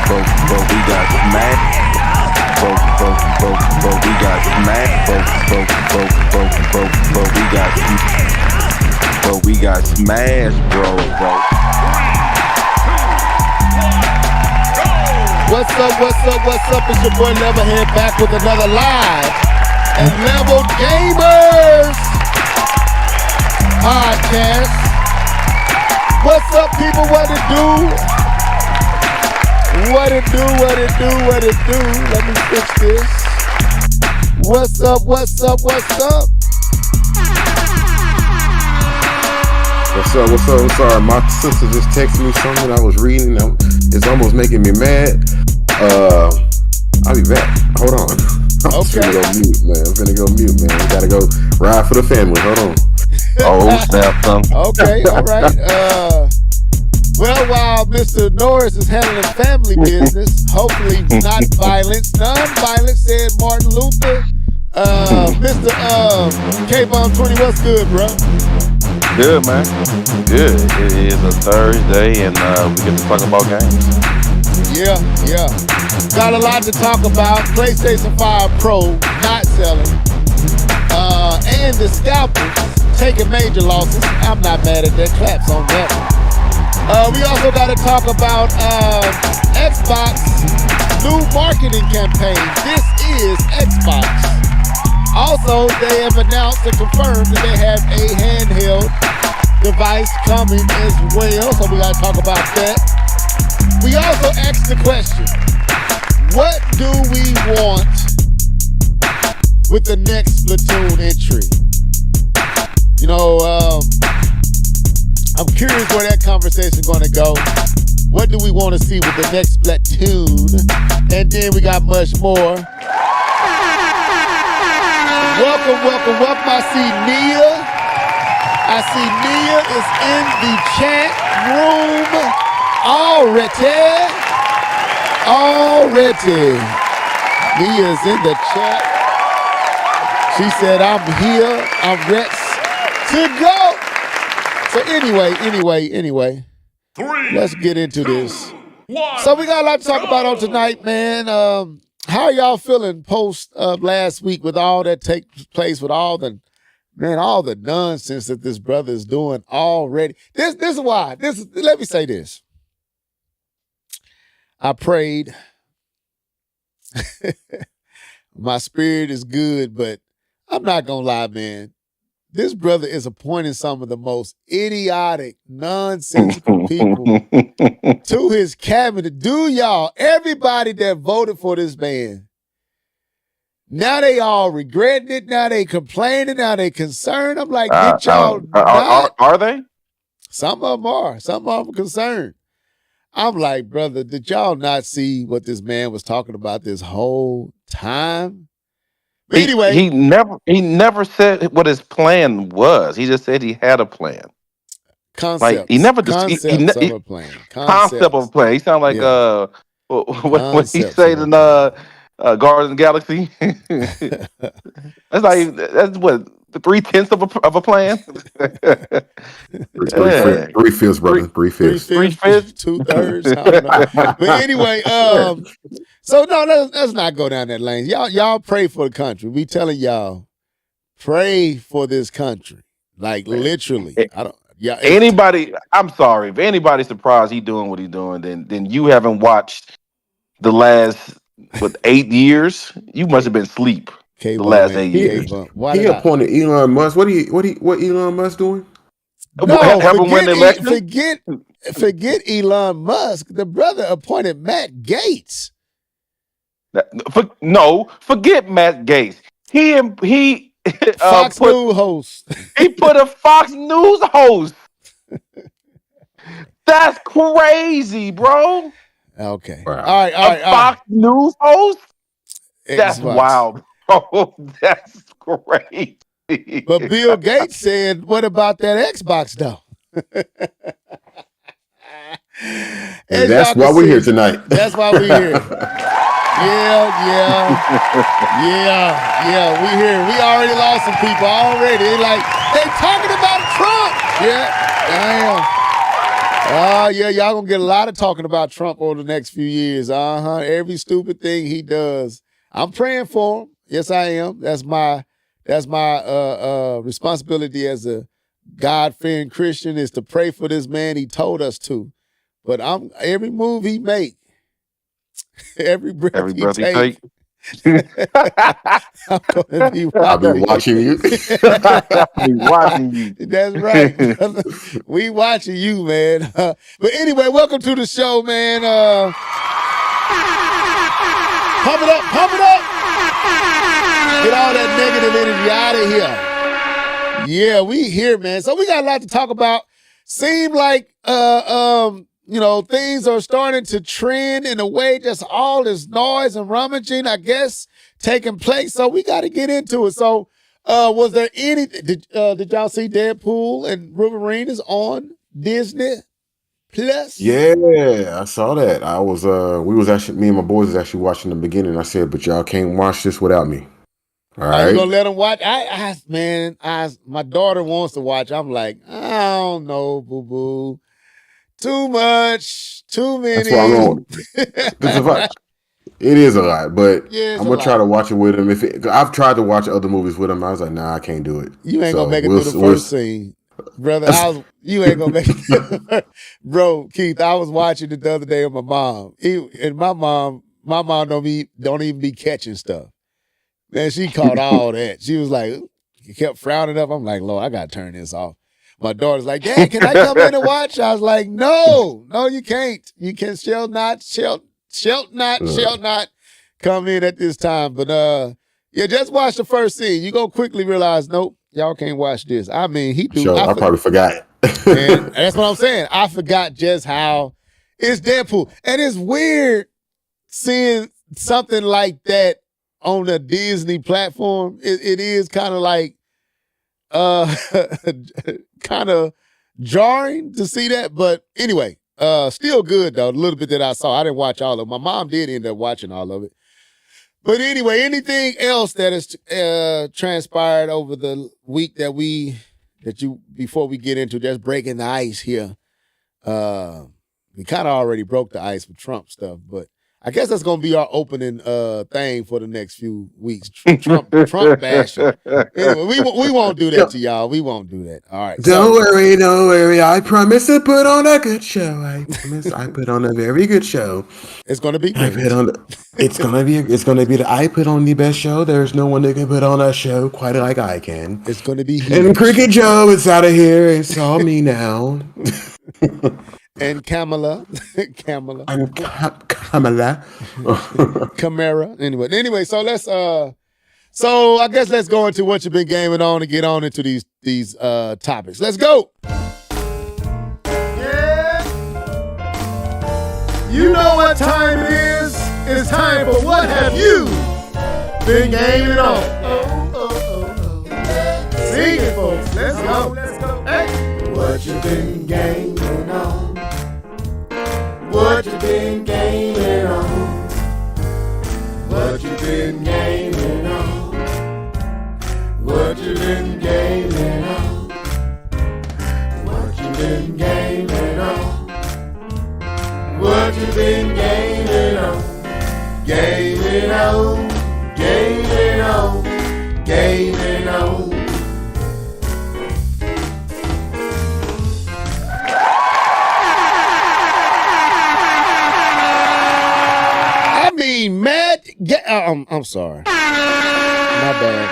but we got smacked. But we got smacked. But we got smashed, bro. What's up? It's your boy Levelhead back with another live and Level Gamers podcast. What's up, people? What it do? Let me fix this. What's up? What's up? Sorry, my sister just texted me something I was reading. It's almost making me mad. I'll be back. Hold on. I'm finna go mute, man. We gotta go ride for the family. Hold on. Oh, snap, son. Okay, all right. Well, while Mr. Norris is handling family business, hopefully not violence, non-violence, said Martin Luther. Mr. K-Bomb 20, what's good, bro? Good, man. Good. It is a Thursday, and we get to talk about games. Yeah. Got a lot to talk about. PlayStation 5 Pro not selling. And the scalpers taking major losses. I'm not mad at that. Claps on that one. We also got to talk about Xbox new marketing campaign. This is Xbox. Also, they have announced and confirmed that they have a handheld device coming as well. So we got to talk about that. We also asked the question, what do we want with the next Splatoon entry? You know, I'm curious where that conversation is going to go. What do we want to see with the next Splatoon? And then we got much more. Welcome. I see Nia is in the chat room already. Nia's in the chat. She said, I'm here. I'm ready to go. So anyway, let's get into this. So we got a lot to talk about on tonight, man. How are y'all feeling post last week with all that takes place with all the nonsense that this brother is doing already? This is why. Let me say this. I prayed. My spirit is good, but I'm not gonna lie, man. This brother is appointing some of the most idiotic, nonsensical people to his cabinet. Everybody that voted for this man, now they all regretting it. Now they complaining. Now they concerned. I'm like, did y'all are they? Some of them are. Some of them are concerned. I'm like, brother, did y'all not see what this man was talking about this whole time? Anyway, he never said what his plan was. He just said he had a plan. Concept. Like he never concept of a plan. Concept of a plan. He sound like what he said in Guardians of the Galaxy. That's what 3/10 of a plan. 3/5, brother. 3/5. 3/5, 2/3. I don't know. But anyway, so no, let's not go down that lane. Y'all pray for the country. We telling y'all, pray for this country. Like literally. Anybody, I'm sorry. If anybody's surprised he's doing what he's doing, then you haven't watched the last 8 years. You must have been asleep. The last 8 years. He appointed Elon Musk. What Elon Musk doing? No, forget Elon Musk. The brother appointed Matt Gates. Forget Matt Gates. He Fox News host. He put a Fox News host. That's crazy, bro. Okay. Wow. All right. Fox News host? That's Xbox. wild, bro. That's crazy. But Bill Gates said, what about that Xbox, though? And that's why we're here tonight. That's why we're here. Yeah. We here. We already lost some people already. They talking about Trump. Yeah, I am. Yeah, y'all gonna get a lot of talking about Trump over the next few years. Every stupid thing he does. I'm praying for him. Yes, I am. That's my responsibility as a God-fearing Christian is to pray for this man. He told us to. But every move he make, every breath he take. I'm gonna be watching. I'll be watching you. I'll be watching you. That's right, brother. We watching you, man. But anyway, welcome to the show, man. Pump it up, pump it up. Get all that negative energy out of here. Yeah, we here, man. So we got a lot to talk about. Seem like things are starting to trend in a way, just all this noise and rummaging, I guess, taking place. So we got to get into it. So was there any, did y'all see Deadpool and Wolverine is on Disney Plus? Yeah, I saw that. Me and my boys was actually watching the beginning. I said, but y'all can't watch this without me. All right. Are you gonna let them watch? My daughter wants to watch. I'm like, I don't know, boo boo. Too much, too many. That's why it is a lot, but I'm gonna try to watch it with him. I've tried to watch other movies with him, I was like, nah, I can't do it. You ain't gonna make it through the first scene, brother. You ain't gonna make it, bro. Keith, I was watching it the other day with my mom, and my mom don't even be catching stuff. Man, she caught all that. She was like, kept frowning up. I'm like, Lord, I gotta turn this off. My daughter's like, Dad, can I come in and watch? I was like, no, you can't. You shall not come in at this time. But just watch the first scene. You're gonna quickly realize, nope, y'all can't watch this. I mean, I probably forgot. And that's what I'm saying. I forgot just how it's Deadpool. And it's weird seeing something like that on the Disney platform. It is kind of like kind of jarring to see that, but anyway, still good though. A little bit that I saw, I didn't watch all of it. My mom did end up watching all of it. But anyway, anything else that has transpired over the week before we get into just breaking the ice here? We kind of already broke the ice with Trump stuff, but I guess that's gonna be our opening thing for the next few weeks. Trump bashing. Anyway, we won't do that to y'all. We won't do that. All right. Don't worry. I promise to put on a good show. I promise I put on a very good show. It's gonna be great. It's gonna be I put on the best show. There's no one that can put on a show quite like I can. It's gonna be huge. And Cricket Joe is out of here. It's all me now. And Kamala. I'm Kamala. Camara. Anyway, so let's so I guess let's go into what you've been gaming on and get on into these topics. Let's go. Yeah. You know what time it is? It's time for What Have You Been Gaming On? Oh. Sing it, folks. Let's go. Hey. What you been gaming on? What you been gaming on? What you been gaming on? What you been gaming on? What you been gaming on? What you been gaming on? Gaming on, gaming on, gaming on. I'm sorry. My bad.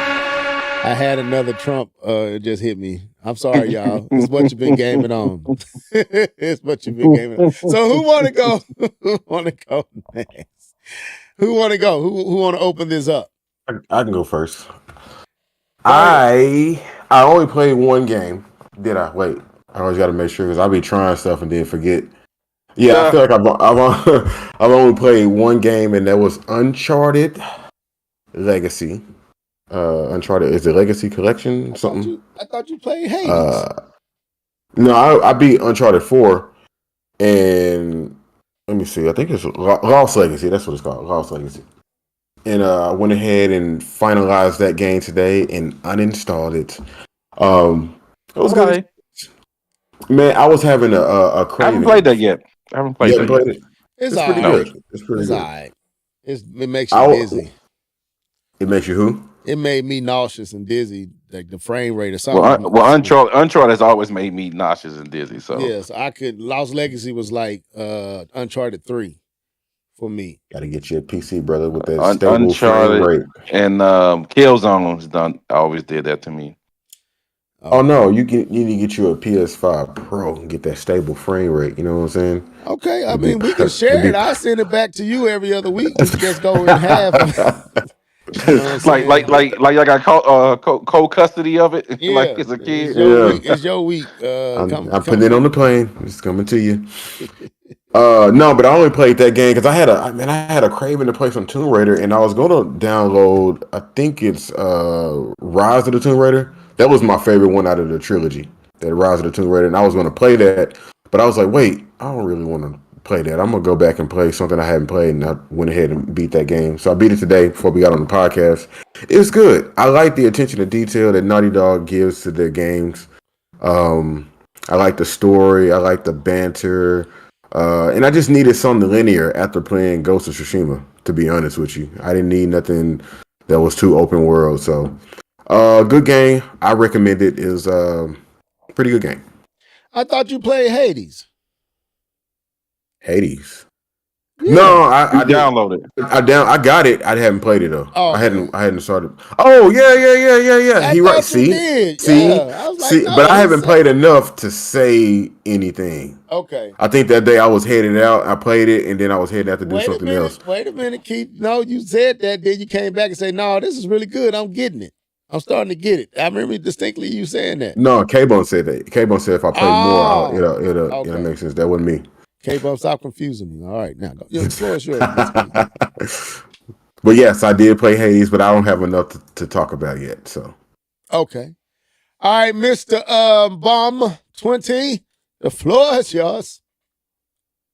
I had another Trump. It just hit me. I'm sorry, y'all. It's what you've been gaming on. It's what you've been gaming on. So who want to go? Who want to go next? Who want to go? Who want to open this up? I can go first. I only played one game. Did I? Wait. I always got to make sure because I'll be trying stuff and then forget. Yeah, I feel like I've only played one game, and that was Uncharted Legacy. Uncharted is the Legacy Collection something. I thought you played Hades. No, I beat Uncharted 4, and let me see. I think it's Lost Legacy. That's what it's called, Lost Legacy. And I went ahead and finalized that game today and uninstalled it. It was good. Man, I was having a I haven't craving. played that yet. I haven't You played haven't that yet. played it? It's It's all pretty right. No. good. It's pretty It's all good. right. It makes you I dizzy. it makes you who? It made me nauseous and dizzy. Like the frame rate or Well, something. Uncharted has always made me nauseous and dizzy. So Yes, I could. Lost Legacy was like Uncharted 3 for me. Got to get you a PC, brother, with that stable frame Uncharted rate. and Killzone's done always did that to me. Oh Okay. no, you need to get you a PS5 Pro and get that stable frame rate. You know what I'm saying? Okay. I It'd be, mean, we can it'd share be it. I'll send it back to you every other week. We can just go in half. You know what I'm saying? like I got co-custody of it like Yeah, as a it's kid. your yeah. week. It's your week. I'm Come putting it on through. the plane. It's coming to you. No, but I only played that game because I had a craving to play some Tomb Raider, and I was gonna download. I think it's Rise of the Tomb Raider. That was my favorite one out of the trilogy. That Rise of the Tomb Raider, and I was gonna play that, but I was like, wait, I don't really want to play that. I'm gonna go back and play something I hadn't played, and I went ahead and beat that game. So I beat it today before we got on the podcast. It's good. I like the attention to detail that Naughty Dog gives to their games. I like the story. I like the banter. And I just needed something linear after playing Ghost of Tsushima, to be honest with you. I didn't need nothing that was too open world. So, good game. I recommend it. Is pretty good game. I thought you played Hades. Hades. Yeah. No, You I did. download it. I got it. I hadn't played it though. Oh, okay. I hadn't started. Oh yeah. I He right. thought you did. See, Yeah. I was like, But no, I he haven't said. played enough to say anything. Okay. I think that day I was heading out. I played it, and then I was heading out to do something else. Wait a minute, Keith. No, you said that. Then you came back and said, no, this is really good. I'm getting it. I'm starting to get it. I remember distinctly you saying that. No, K-Bone said that. K-Bone said if I play more, it'll okay. make sense. That wasn't me. K-Bone, stop confusing me. All right, now go. The floor is yours. But yes, I did play Hades, but I don't have enough to talk about yet. So okay. All right, Mr. Bomb 20, the floor is yours.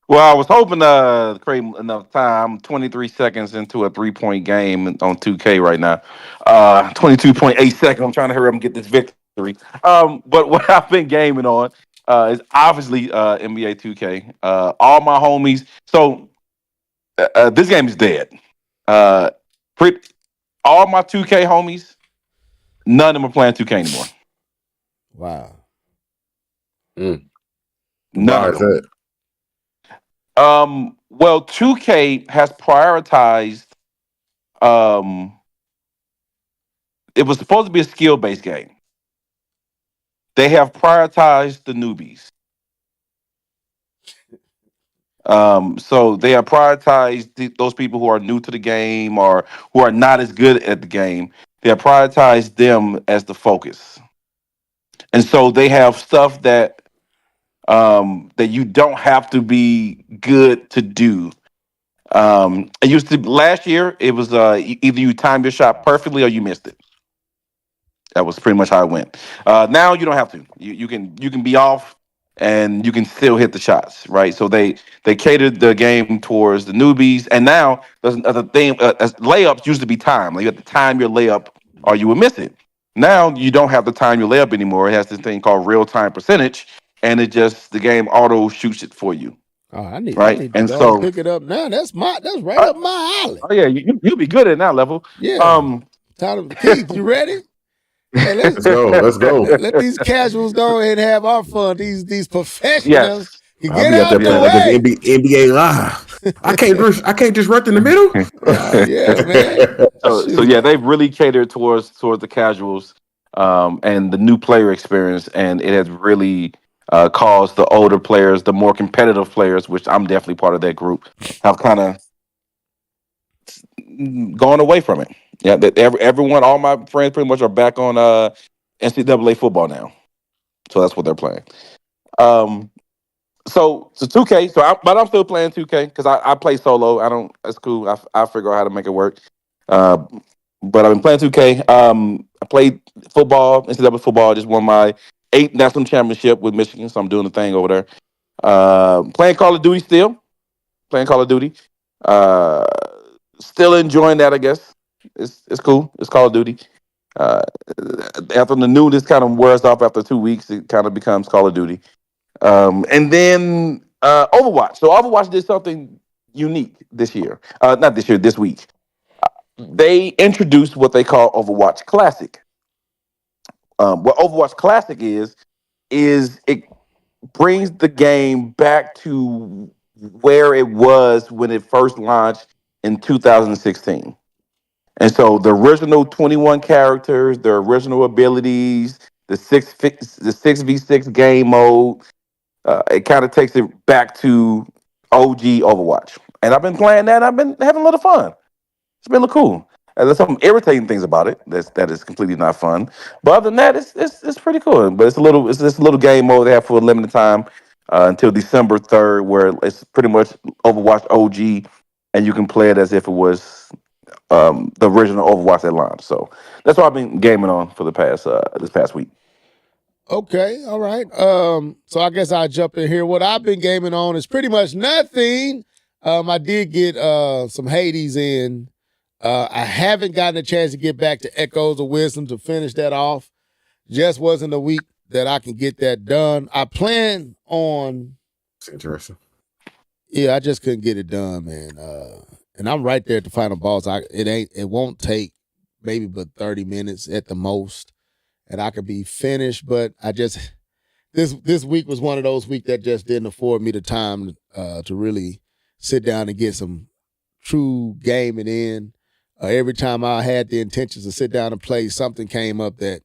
Well, I was hoping to create enough time. 23 seconds into a 3-point game on 2K right now. 22.8 seconds. I'm trying to hurry up and get this victory. But what I've been gaming on is obviously NBA 2K. All my homies. So this game is dead. Uh, pretty, all my 2K homies, none of them are playing 2K anymore. Wow. none Why of them. Well, 2K has prioritized. It was supposed to be a skill-based game. They have prioritized the newbies. So they have prioritized those people who are new to the game or who are not as good at the game. They have prioritized them as the focus, and so they have stuff that that you don't have to be good to do. It used to last year. It was either you timed your shot perfectly or you missed it. That was pretty much how it went. Now you don't have to. You can be off and you can still hit the shots, right? So they catered the game towards the newbies, and now there's another thing. Layups used to be time. Like you have to time your layup or you would miss it. Now you don't have to time your layup anymore. It has this thing called real time percentage, and it just the game auto shoots it for you. Oh, I need to And go and so, pick it up now. That's right up my alley. oh yeah, you'll be good at that level. Yeah. Keith, you ready? Hey, Let's go. Let's go. Let these casuals go ahead and have our fun. These professionals Yes. can I'll get be out out there the playing way. like this NBA live. I can't just run in the middle. Yeah, man. So yeah, they've really catered towards the casuals and the new player experience, and it has really caused the older players, the more competitive players, which I'm definitely part of that group, have kind of gone away from it. Yeah, that everyone, all my friends, pretty much are back on NCAA football now, so that's what they're playing. Um, so 2K. But I'm still playing 2K because I play solo. I don't. That's cool. I figure out how to make it work. Uh, but I've been playing 2K. I played football, NCAA football. Just won my 8th national championship with Michigan, so I'm doing the thing over there. Playing Call of Duty still. Playing Call of Duty. Uh, Still enjoying that. I guess it's cool. It's Call of Duty. Uh, After the newness kind of wears off after 2 weeks, it kind of becomes Call of Duty. And then Overwatch. So Overwatch did something unique this year. Not this year, this week. They introduced what they call Overwatch Classic. What Overwatch Classic is it brings the game back to where it was when it first launched in 2016. And so the original 21 characters, the original abilities, the 6v6 game mode, it kind of takes it back to OG Overwatch. And I've been playing that. I've been having a little fun. It's been cool. There's some irritating things about it that is completely not fun. But other than that, it's pretty cool. But it's this little game mode they have for a limited time until December 3rd, where it's pretty much Overwatch OG, and you can play it as if it was the original Overwatch that launched. So that's what I've been gaming on for the past this past week. Okay, all right. So I guess I'll jump in here. What I've been gaming on is pretty much nothing. I did get some Hades in. I haven't gotten a chance to get back to Echoes of Wisdom to finish that off. Just wasn't a week that I can get that done. I plan on. It's interesting. Yeah, I just couldn't get it done, man. And I'm right there at the final boss. It won't take maybe but 30 minutes at the most, and I could be finished. But I just this week was one of those weeks that just didn't afford me the time to really sit down and get some true gaming in. Every time I had the intentions to sit down and play, something came up that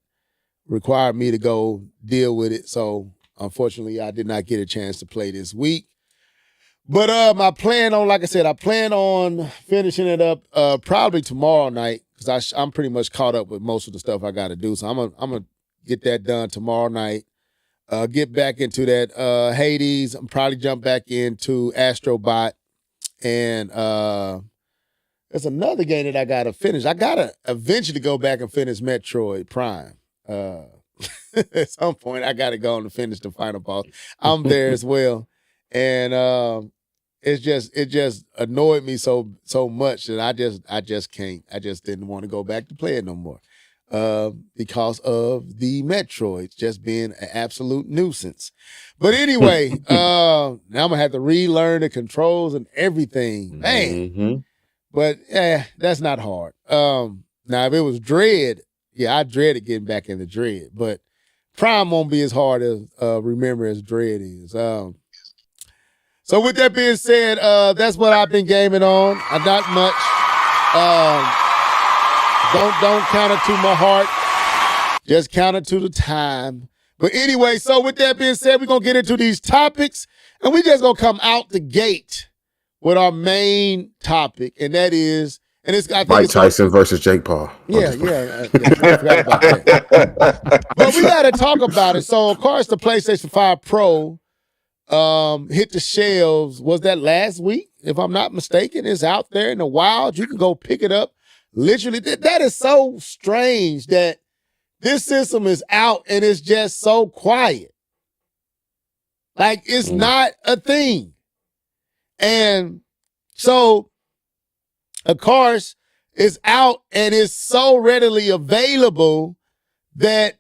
required me to go deal with it. So unfortunately, I did not get a chance to play this week. But I plan on finishing it up probably tomorrow night, because I'm pretty much caught up with most of the stuff I got to do. So I'm gonna get that done tomorrow night. Get back into that Hades. I'm probably jump back into Astrobot, and there's another game that I gotta finish. I gotta eventually go back and finish Metroid Prime. At some point, I gotta go and finish the final boss. I'm there as well, and it just annoyed me so much that I just can't. I just didn't want to go back to play it no more because of the Metroids just being an absolute nuisance. But anyway, now I'm gonna have to relearn the controls and everything, man. Mm-hmm. But that's not hard. Now if it was Dread, yeah, I dreaded getting back into Dread, but Prime won't be as hard as remember as Dread is. So with that being said, that's what I've been gaming on. Not much. Don't count it to my heart. Just count it to the time. But anyway, so with that being said, we're gonna get into these topics, and we just gonna come out the gate with our main topic, and that is, and it's Mike Tyson versus Jake Paul. Yeah, I forgot about that. But we got to talk about it. So, of course, the PlayStation 5 Pro hit the shelves. Was that last week? If I'm not mistaken, it's out there in the wild. You can go pick it up. Literally, that is so strange that this system is out and it's just so quiet. Like, it's not a thing. And so, of course, it's out and it's so readily available that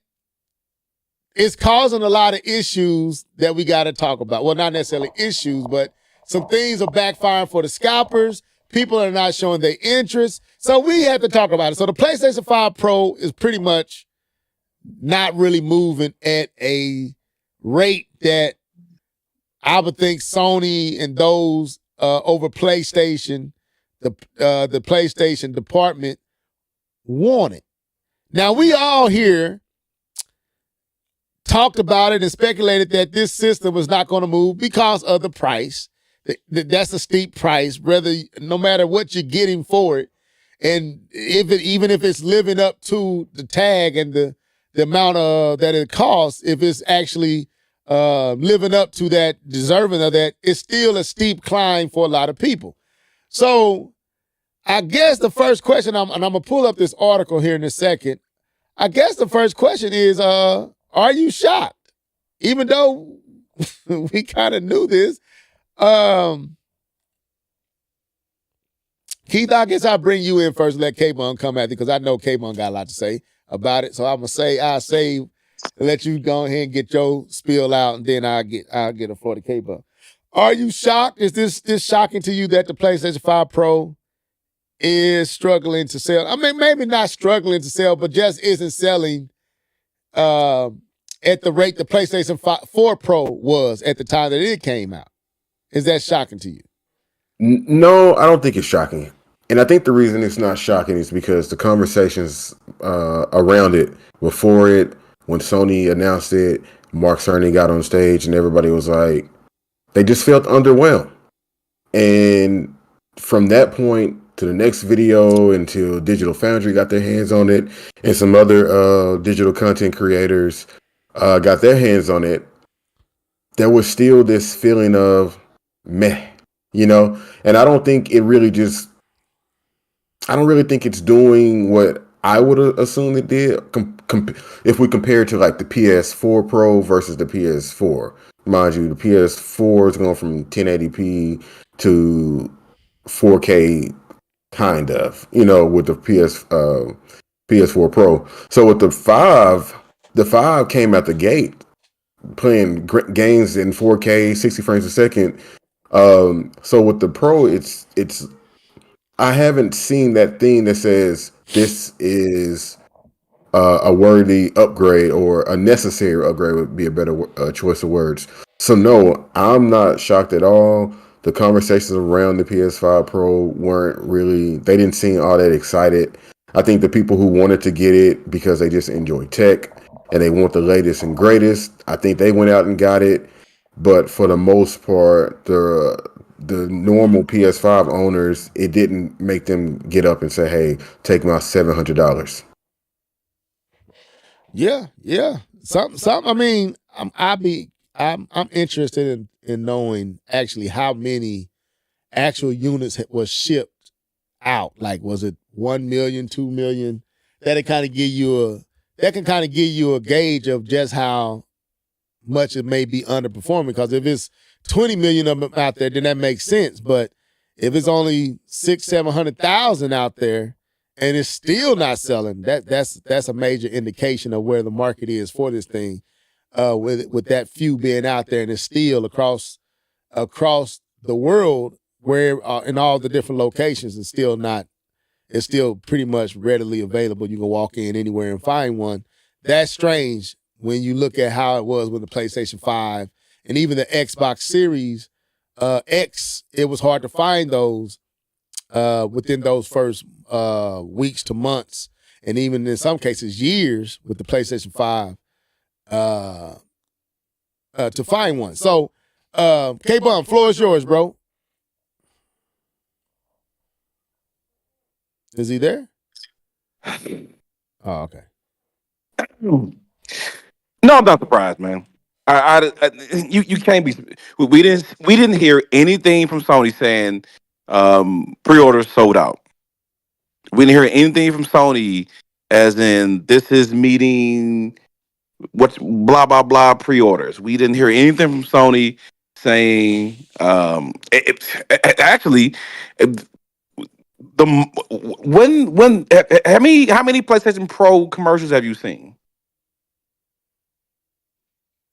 it's causing a lot of issues that we got to talk about. Well, not necessarily issues, but some things are backfiring for the scalpers. People are not showing their interest. So we have to talk about it. So the PlayStation 5 Pro is pretty much not really moving at a rate that I would think Sony and those over PlayStation, the PlayStation department wanted. Now, we all here talked about it and speculated that this system was not going to move because of the price. That's a steep price, no matter what you're getting for it. And even if it's living up to the tag and the amount that it costs, if it's actually living up to that, deserving of that, it's still a steep climb for a lot of people. So I guess the first question, and I'm going to pull up this article here in a second. I guess the first question is, are you shocked? Even though we kind of knew this. Keith, I guess I'll bring you in first, let K-Bun come at you, because I know K-Bun got a lot to say about it. So I'm going to say, I'll save let you go ahead and get your spill out, and then I'll get a 40K buck. Are you shocked? Is this shocking to you that the PlayStation 5 Pro is struggling to sell? I mean, maybe not struggling to sell, but just isn't selling at the rate the PlayStation 4 Pro was at the time that it came out. Is that shocking to you? No, I don't think it's shocking. And I think the reason it's not shocking is because the conversations around it, before it, when Sony announced it, Mark Cerny got on stage and everybody was like, they just felt underwhelmed. And from that point to the next video until Digital Foundry got their hands on it and some other digital content creators got their hands on it, there was still this feeling of meh, you know? And I don't think it really just, I don't really think it's doing what I would assume it did if we compare it to like the PS4 Pro versus the PS4. Mind you, the PS4 is going from 1080p to 4K, kind of, you know, with the PS4 Pro. So with the 5 came out the gate playing games in 4K, 60 frames a second. So with the Pro, it's I haven't seen that thing that says this is a worthy upgrade or a necessary upgrade would be a better choice of words. So no, I'm not shocked at all. The conversations around the PS5 Pro weren't really, they didn't seem all that excited. I think the people who wanted to get it because they just enjoy tech and they want the latest and greatest, I think they went out and got it. But for the most part, the normal PS5 owners, it didn't make them get up and say, "Hey, take my $700." Yeah. Some. I mean, I'm interested in knowing actually how many actual units was shipped out. Like, was it 1 million, 2 million? That can kind of give you a gauge of just how much it may be underperforming. Because if it's 20 million of them out there, then that makes sense. But if it's only 600,000-700,000 out there and it's still not selling, that's a major indication of where the market is for this thing. With that few being out there, and it's still across the world, where in all the different locations, it's still pretty much readily available. You can walk in anywhere and find one. That's strange when you look at how it was with the PlayStation 5 and even the Xbox Series X. It was hard to find those within those first weeks to months, and even in some cases years with the PlayStation 5 to find one. So, K-Bum, floor is yours, bro. Is he there? Oh, okay. No, I'm not surprised, man. You can't be. We didn't hear anything from Sony saying pre-orders sold out. We didn't hear anything from Sony as in this is meeting what's blah blah blah pre-orders. We didn't hear anything from Sony saying actually the when how many PlayStation Pro commercials have you seen?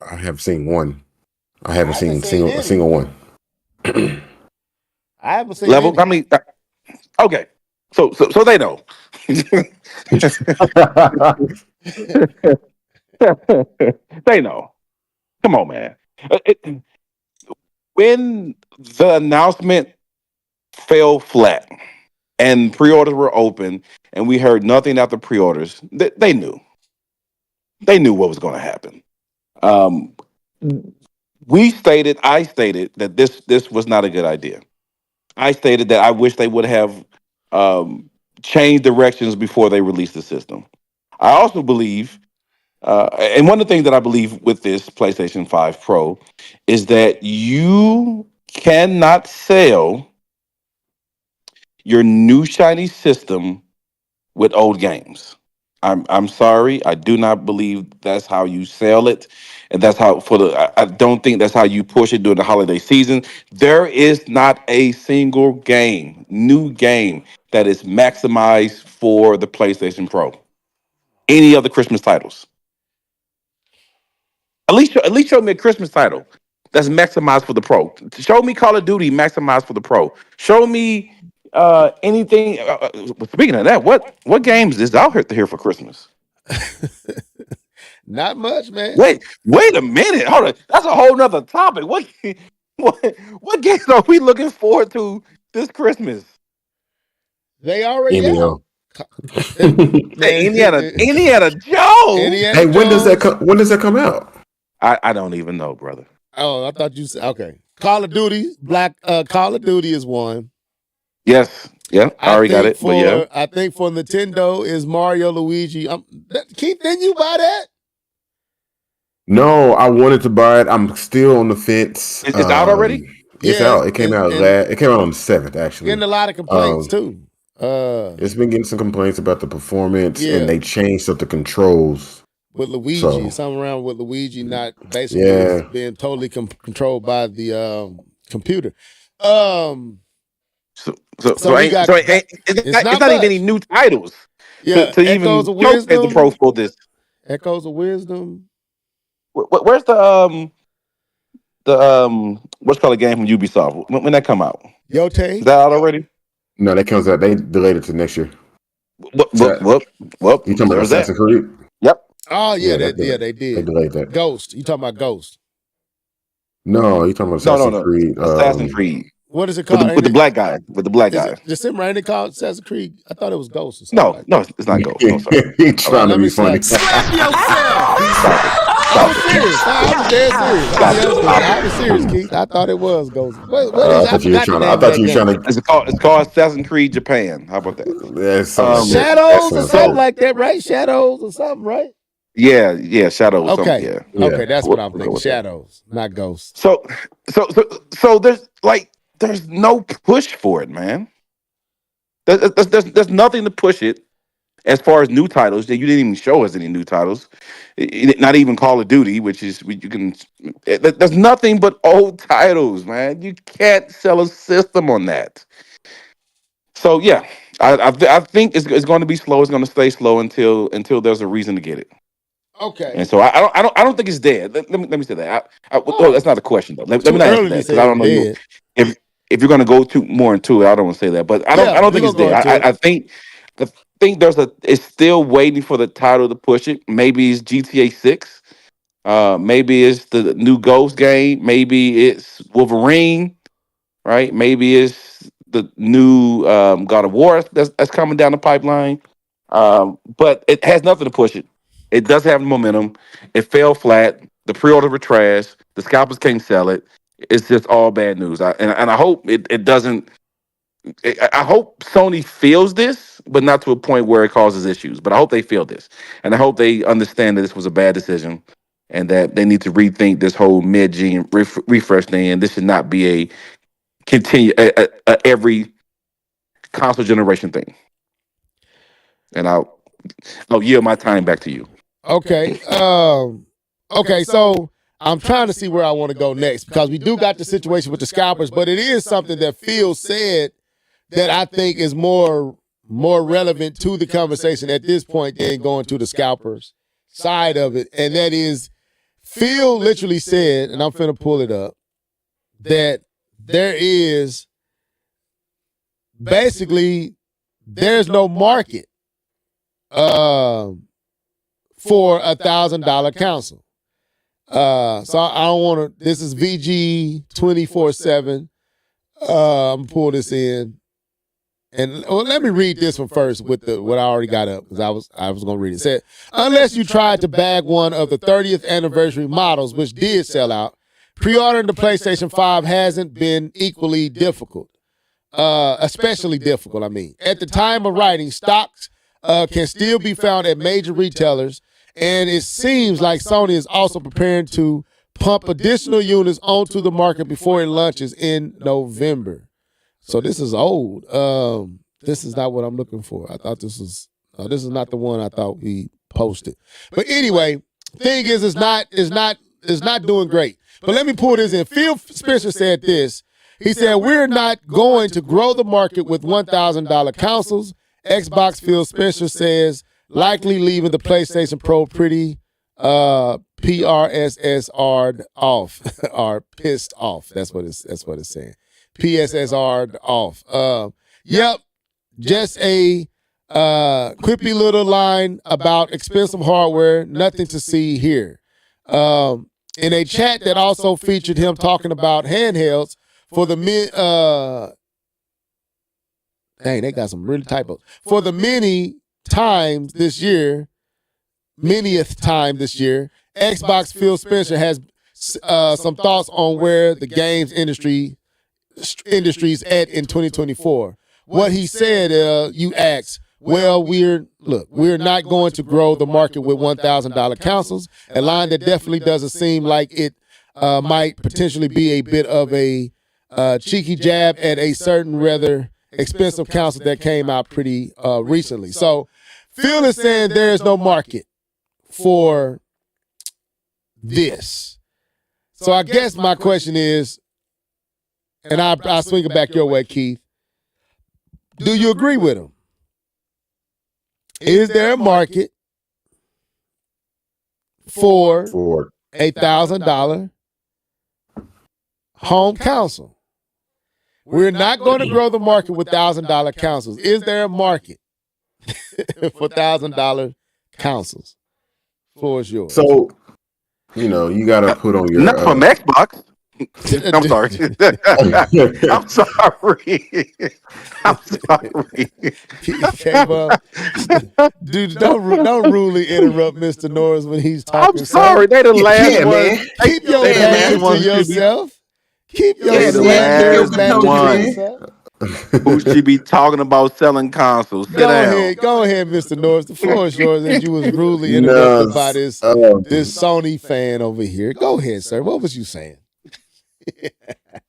I have seen one. I haven't seen a single one. I haven't seen Level. any. I mean, okay. So they know. They know. Come on, man. When the announcement fell flat and pre-orders were open, and we heard nothing after pre-orders, they knew. They knew what was going to happen. I stated that this was not a good idea. I stated that I wish they would have changed directions before they released the system. I also believe, and one of the things that I believe with this PlayStation 5 Pro is that you cannot sell your new shiny system with old games. I'm sorry. I do not believe that's how you sell it, and that's how I don't think that's how you push it during the holiday season. There is not a single new game that is maximized for the PlayStation Pro. Any other Christmas titles? At least show me a Christmas title that's maximized for the pro. Show me Call of Duty maximized for the pro. Show me anything. Speaking of that, what games is out here for Christmas? Not much, man. Wait a minute. Hold on. That's a whole nother topic. What games are we looking forward to this Christmas? They already out. Hey, Indiana Jones. Hey, when does that come out? I don't even know, brother. Oh, I thought you said okay. Call of Duty, Call of Duty is one. Yes. Yeah, I already got it. But yeah. I think for Nintendo is Mario Luigi. Keith, didn't you buy that? No, I wanted to buy it. I'm still on the fence. It's out already? It's out. It came out it came out on the 7th, actually. Getting a lot of complaints too. It's been getting some complaints about the performance, and they changed up the controls. With Luigi, something around with Luigi not basically being totally controlled by the computer. So it's not even any new titles to even showcase the pro for this. Echoes of Wisdom. Where's the what's called a game from Ubisoft? When that come out? Yote? Is that out already? No, that comes out. They delayed it to next year. What? You talking about Assassin's Creed? Yep. Oh yeah, they did. They delayed that. Ghost. You talking about Ghost? No, you talking about Assassin's Creed? Assassin's Creed. What is it called? With the black guy. With the black guy. December, ain't it called Assassin's Creed? I thought it was Ghost or No, something. no, it's not Ghost. No, sorry. He's trying to be funny. Slap yourself! I'm serious. I'm dead serious. I was serious, Keith. I thought it was Ghost. What is I thought you were trying to. It's called Assassin's Creed Japan. How about that? Shadows or something like that, right? Shadows or something, right? Yeah, Shadows. Okay, okay, that's what I'm thinking. Shadows, not Ghosts. So there's no push for it, man. There's nothing to push it. As far as new titles, you didn't even show us any new titles. Not even Call of Duty, which is you can. There's nothing but old titles, man. You can't sell a system on that. So yeah, I think it's going to be slow. It's going to stay slow until there's a reason to get it. Okay. And so I don't think it's dead. Let me say that. That's not a question though. Let me not answer that because I don't know if you're going to go more into it. I don't want to say that, but I don't think it's dead. I think it's still waiting for the title to push it. Maybe it's GTA 6. Maybe it's the new Ghost game. Maybe it's Wolverine, right? Maybe it's the new God of War that's coming down the pipeline. But it has nothing to push it. It does have momentum. It fell flat. The pre-orders were trash. The scalpers can't sell it. It's just all bad news. And I hope it doesn't. I hope Sony feels this, but not to a point where it causes issues. But I hope they feel this, and I hope they understand that this was a bad decision, and that they need to rethink this whole mid-gen refresh thing. And this should not be a every console generation thing. And I'll yield my time back to you. Okay. Okay. So I'm trying to see where I want to go next because we do got the situation with the scalpers, but it is something that Phil said that I think is more relevant to the conversation at this point than going to the scalpers side of it. And that is, Phil literally said, and I'm finna pull it up, that there's no market for $1,000 console. So I don't want to. This is VG 24/7. I'm gonna pull this in, and let me read this one first with what I already got up because I was gonna read it. It said, unless you tried to bag one of the 30th anniversary models, which did sell out, pre-ordering the PlayStation 5 hasn't been equally difficult, especially difficult. I mean, at the time of writing, stocks can still be found at major retailers. And it seems like Sony is also preparing to pump additional units onto the market before it launches in November. So this is old. This is not what I'm looking for. I thought this is not the one I thought we posted. But anyway, thing is, it's not doing great. But let me pull this in. Phil Spencer said this. He said, we're not going to grow the market with $1,000 consoles. Xbox Phil Spencer says, likely leaving the PlayStation Pro PRSSR'd off or pissed off. That's what it's saying. PSSR'd off. Yep. Just a quippy little line about expensive hardware. Nothing to see here. In a chat that also featured him talking about handhelds for the dang, they got some really typos. For the many times this year, manyth time this year, Xbox Phil Spencer has some thoughts on where the games industry's at in 2024. What he said, you asked, well, we're not going to grow the market with $1,000 consoles, a line that definitely doesn't seem like it might potentially be a bit of a cheeky jab at a certain rather expensive console that came out pretty recently. So Phil is saying there is no market for this. So I guess my question is, and I'll swing it back your way, Keith, do you agree with him? Is there a market for a $1,000 home console? We're not going to grow the market with $1,000 consoles. Is there a market for $1,000 consoles? Floor is yours. So, you got to put on your... Not from Xbox. I'm sorry. I'm sorry. I'm sorry. Dude, don't rudely interrupt Mr. Norris when he's talking. I'm sorry. They the last one. Man. Keep your hands to yourself. Keep your hands back to yourself. Who should be talking about selling consoles? Sit down. Go ahead, Mr. Norris. The floor is yours. As you was rudely interrupted by this Sony fan over here. Go ahead, sir. What was you saying?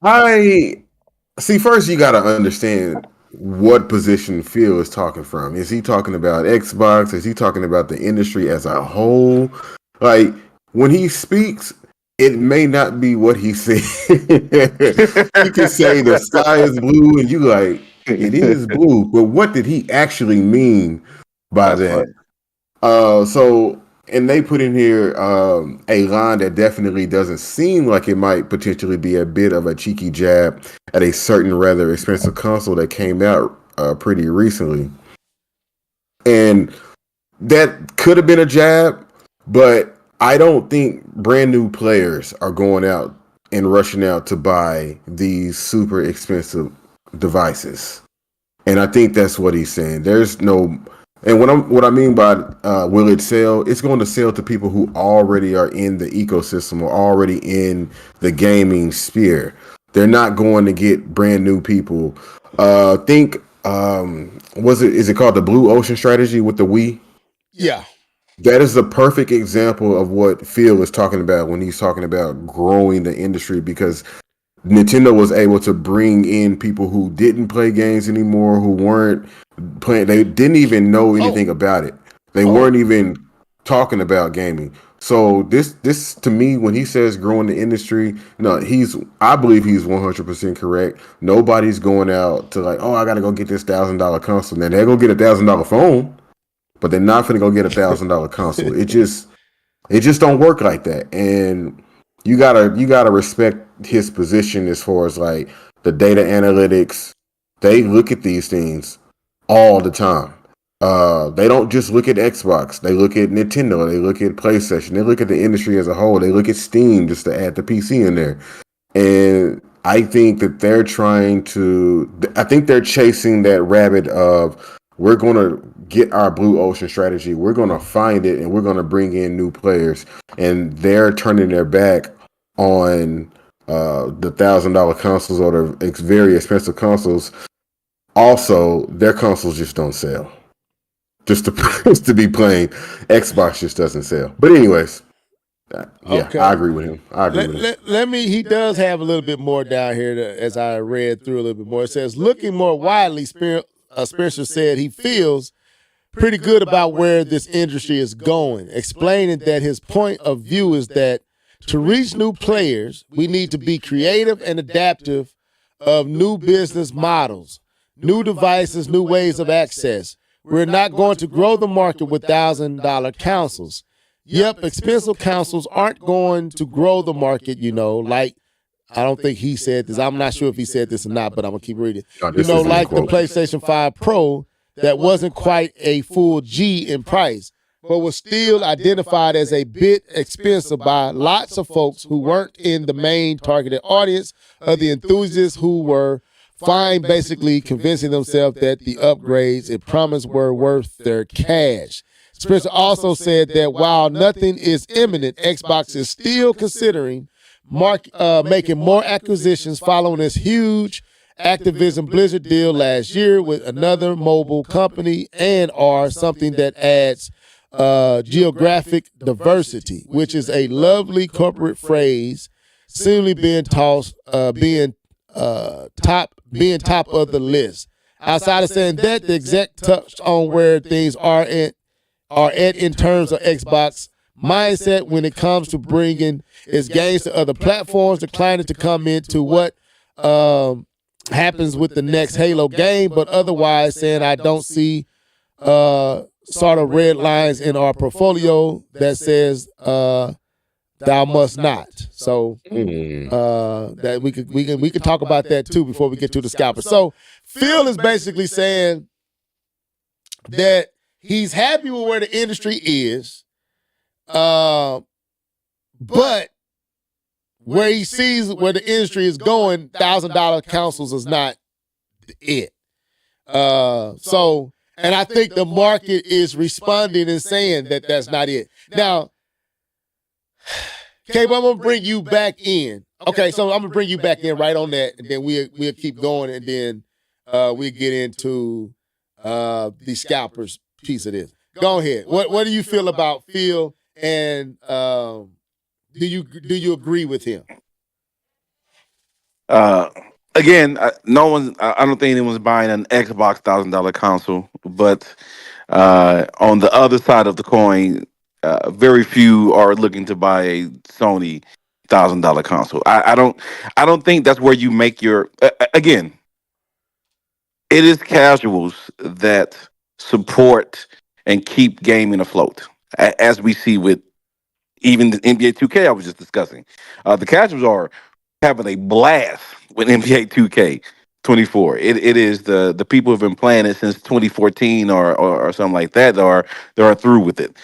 I see. First, you got to understand what position Phil is talking from. Is he talking about Xbox? Is he talking about the industry as a whole? Like, when he speaks, it may not be what he said. You can say the sky is blue, and you like, it is blue, but what did he actually mean by that? And they put in here a line that definitely doesn't seem like it might potentially be a bit of a cheeky jab at a certain rather expensive console that came out pretty recently. And that could have been a jab, but I don't think brand new players are going out and rushing out to buy these super expensive devices. And I think that's what he's saying. There's no... And what I mean by will it sell? It's going to sell to people who already are in the ecosystem or already in the gaming sphere. They're not going to get brand new people. Is it called the Blue Ocean strategy with the Wii? Yeah. That is the perfect example of what Phil is talking about when he's talking about growing the industry, because Nintendo was able to bring in people who didn't play games anymore, who weren't playing. They didn't even know anything about it. They weren't even talking about gaming. So this to me, when he says growing the industry, I believe he's 100% correct. Nobody's going out to like, I got to go get this $1,000 console. Now they're gonna get $1,000 phone, but they're not gonna go get $1,000 console. It just don't work like that. And you gotta respect his position as far as like the data analytics. They look at these things all the time. They don't just look at Xbox. They look at Nintendo. They look at PlayStation. They look at the industry as a whole. They look at Steam just to add the PC in there. And I think that I think they're chasing that rabbit of, we're going to get our blue ocean strategy. We're going to find it, and we're going to bring in new players. And they're turning their back on the $1,000 consoles or the very expensive consoles. Also, their consoles just don't sell. Just to be plain, Xbox just doesn't sell. But anyways, okay. I agree with him. He does have a little bit more down here as I read through a little bit more. It says, looking more widely, Spencer said he feels pretty good about where this industry is going, explaining that his point of view is that to reach new players, we need to be creative and adaptive of new business models, new devices, new ways of access. We're not going to grow the market with $1,000 consoles. Yep, expensive consoles aren't going to grow the market, like I don't think he said this. I'm not sure if he said this or not, but I'm going to keep reading. Like the PlayStation 5 Pro that wasn't quite a full G in price, but was still identified as a bit expensive by lots of folks who weren't in the main targeted audience of the enthusiasts who were fine basically convincing themselves that the upgrades it promised were worth their cash. Spencer also said that while nothing is imminent, Xbox is still considering making more acquisitions following this huge Activision Blizzard deal last year with another mobile company or something that adds geographic diversity, which is a lovely corporate phrase, seemingly being tossed, being top of the list. Outside of saying that, the exec touched on where things are at in terms of Xbox mindset when it comes to bringing its games to other platforms, declining to come into what happens with the next Halo game, but otherwise saying I don't see sort of red lines in our portfolio that says thou must not. So that we can talk about that too before we get to the scalper. So Phil is basically saying that he's happy with where the industry is, but where he sees where the industry is going, $1,000 consoles is not it. And I think the market is responding and saying that that's not it. Now, Cabe, I'm gonna bring you back in. Okay, so I'm gonna bring you back in right on that, and then we'll keep going, and then we'll get into the scalpers piece of this. Go ahead. What do you feel about Phil, and do you agree with him? Again, I don't think anyone's buying an Xbox $1,000 console, but on the other side of the coin, very few are looking to buy a Sony $1,000 console. I don't think that's where you make your. Again, it is casuals that support and keep gaming afloat, as we see with even the NBA 2K I was just discussing. The casuals are having a blast with NBA 2K 24. It is the people who've been playing it since 2014 or something like that that are through with it.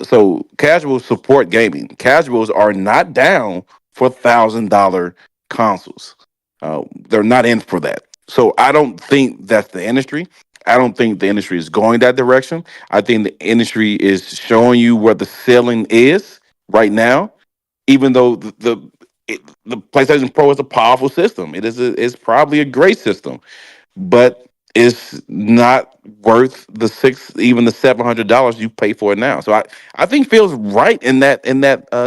So casuals support gaming. Casuals are not down for $1,000 consoles. They're not in for that. So I don't think that's the industry. I don't think the industry is going that direction. I think the industry is showing you where the ceiling is right now, even though the PlayStation Pro is a powerful system. It's probably a great system, but it's not worth the $700 you pay for it now. So I think Phil's right in that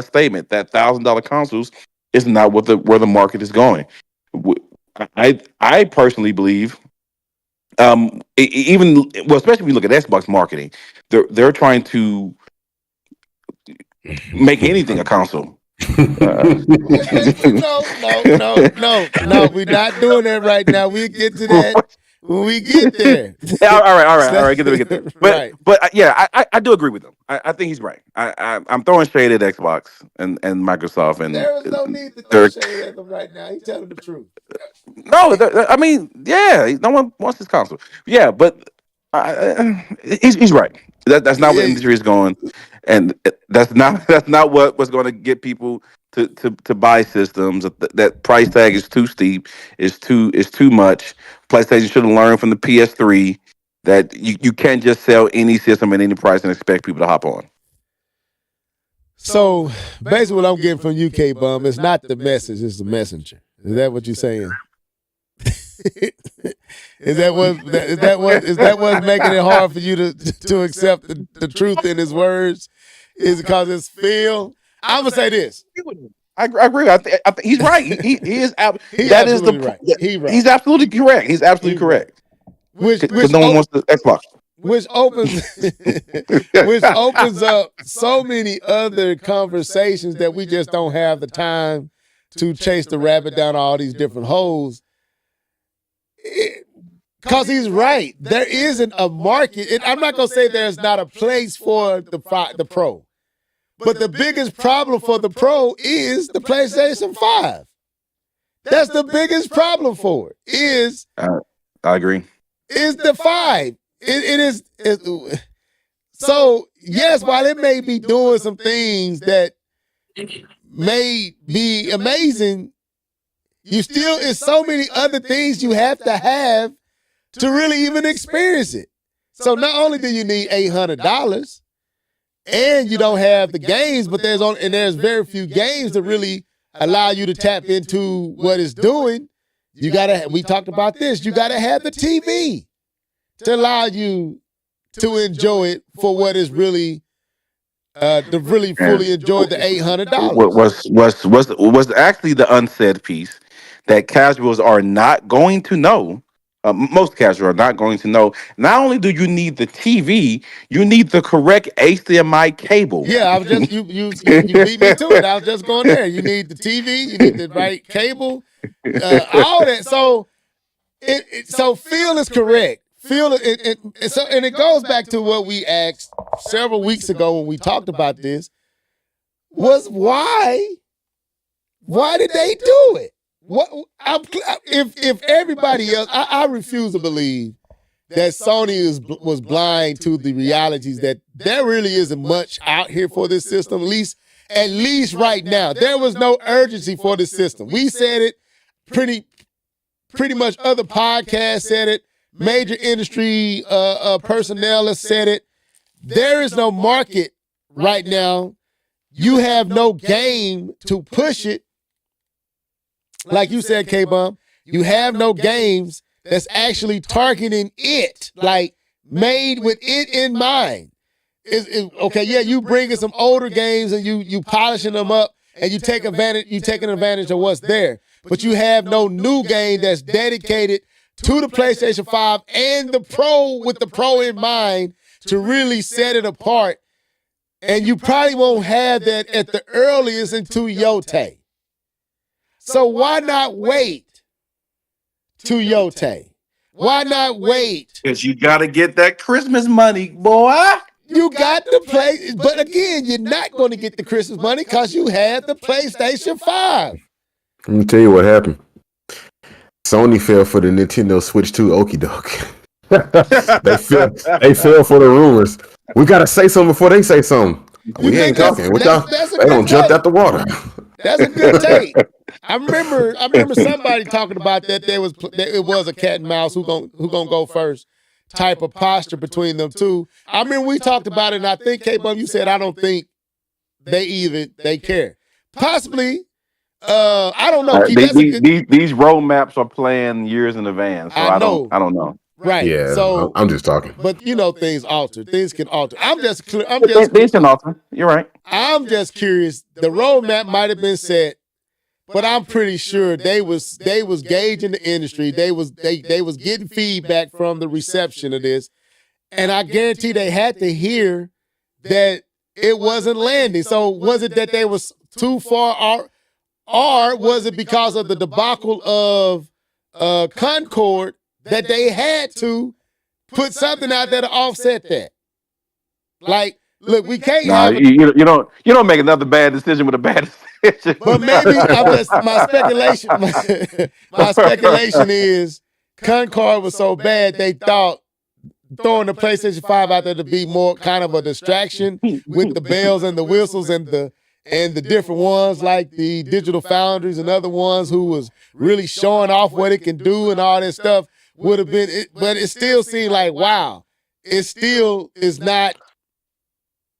statement that $1,000 consoles is not where the market is going. I personally believe, especially when you look at Xbox marketing, they're trying to make anything a console. No, we're not doing that right now. We'll get to that when we get there. All right. Get there. But yeah, I do agree with him. I think he's right. I'm throwing shade at Xbox and Microsoft, and there is no need to throw shade at them right now. He's telling the truth. No, I mean, yeah, no one wants this console. Yeah, but he's right. That's not where the industry is going, and that's not what's going to get people to buy systems. That price tag is too steep. Is too much. PlayStation should have learned from the PS3 that you can't just sell any system at any price and expect people to hop on. So basically, what I'm getting from UK Bum is not the message; it's the messenger. Is that what you're saying? Is that what's making it hard for you to accept the truth in his words? Is it because it's Phil? I'm gonna say this. I agree. I think he's right. He is. That is the right. He's absolutely correct. He's absolutely correct. Which no one wants the Xbox. Which opens up so many other conversations that we just don't have the time to chase the rabbit down all these different holes. Because he's right. There isn't a market. I'm not going to say there's not a place for the Pro. But the biggest problem for the Pro is the PlayStation 5. That's the biggest problem for it. I agree. Is the 5. So, yes, while it may be doing some things that may be amazing, you still, it's so many other things you have to really even experience it. So not only do you need $800 and you don't have the games, but there's very few games that really allow you to tap into what it's doing. We talked about this, you gotta have the TV to allow you to enjoy it for what is really to really fully enjoy the $800. Was actually the unsaid piece that casuals are not going to know. Most casuals are not going to know. Not only do you need the TV, you need the correct HDMI cable. Yeah, I was just you beat me to it. I was just going there. You need the TV, you need the right cable, all that. So so Phil is correct. Phil, and it goes back to what we asked several weeks ago when we talked about this. Was why did they do it? If everybody else, I refuse to believe that Sony was blind to the realities that there really isn't much out here for this system. At least right now, there was no urgency for this system. We said it pretty much. Other podcasts said it. Major industry personnel have said it. There is no market right now. You have no game to push it. Like you said, K-Bomb, you have no games that's actually targeting it, like made with it in mind. Okay, yeah, you bringing some older games and you polishing them up and you taking advantage of what's there. But you have no new game that's dedicated to the PlayStation 5 and the Pro with the Pro in mind to really set it apart. And you probably won't have that at the earliest until Yote. So why not wait to Yote? Why not wait? Because you got to get that Christmas money, boy. You got to play, but again, you're not going to get the Christmas money because you had the PlayStation 5. Let me tell you what happened. Sony fell for the Nintendo Switch 2 okie doke. They fell for the rumors. We got to say something before they say something. We ain't talking. They don't jump out the water. That's a good take. I remember somebody talking about that. It was a cat and mouse who gonna go first type of posture between them two. I mean, we talked about it, and I think K-Bum, you said I don't think they care. Possibly. I don't know. These roadmaps are planned years in advance, so I don't know. Right. Yeah. So I'm just talking. But things alter. Things can alter. Things can alter. You're right. I'm just curious. The roadmap might have been set, but I'm pretty sure they was gauging the industry. They was getting feedback from the reception of this, and I guarantee they had to hear that it wasn't landing. So was it that they was too far, or was it because of the debacle of Concord that they had to put something out there to offset that? Like, look, we can't have you don't make another bad decision with a bad decision. But maybe my speculation is Concord was so bad they thought throwing the PlayStation 5 out there to be more kind of a distraction with the bells and the whistles and the different ones like the Digital Foundries and other ones who was really showing off what it can do and all that stuff would have been it, but it still seemed like, wow, it still is not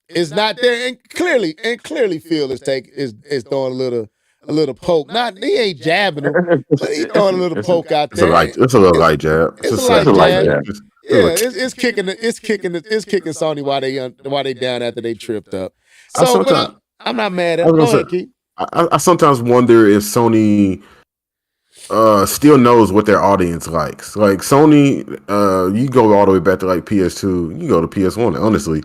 there, and clearly Phil is throwing a little poke. He ain't jabbing him, but he's throwing a little poke out there. It's a little light jab. It's a light jab. Yeah, it's kicking Sony while they down after they tripped up. So I'm not mad at it. I sometimes wonder if Sony still knows what their audience likes. Like Sony, you go all the way back to like PS2, you go to PS1. Honestly,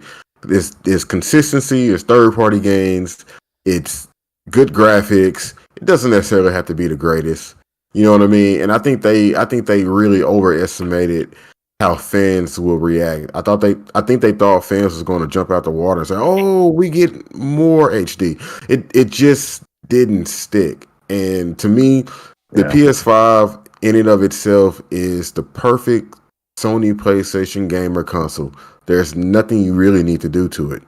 it's consistency, it's third-party games, it's good graphics. It doesn't necessarily have to be the greatest. You know what I mean? And I think they really overestimated how fans will react. I think they thought fans was going to jump out the water and say, "Oh, we get more HD." It just didn't stick. And to me, the PS5 in and of itself is the perfect Sony PlayStation gamer console. There's nothing you really need to do to it,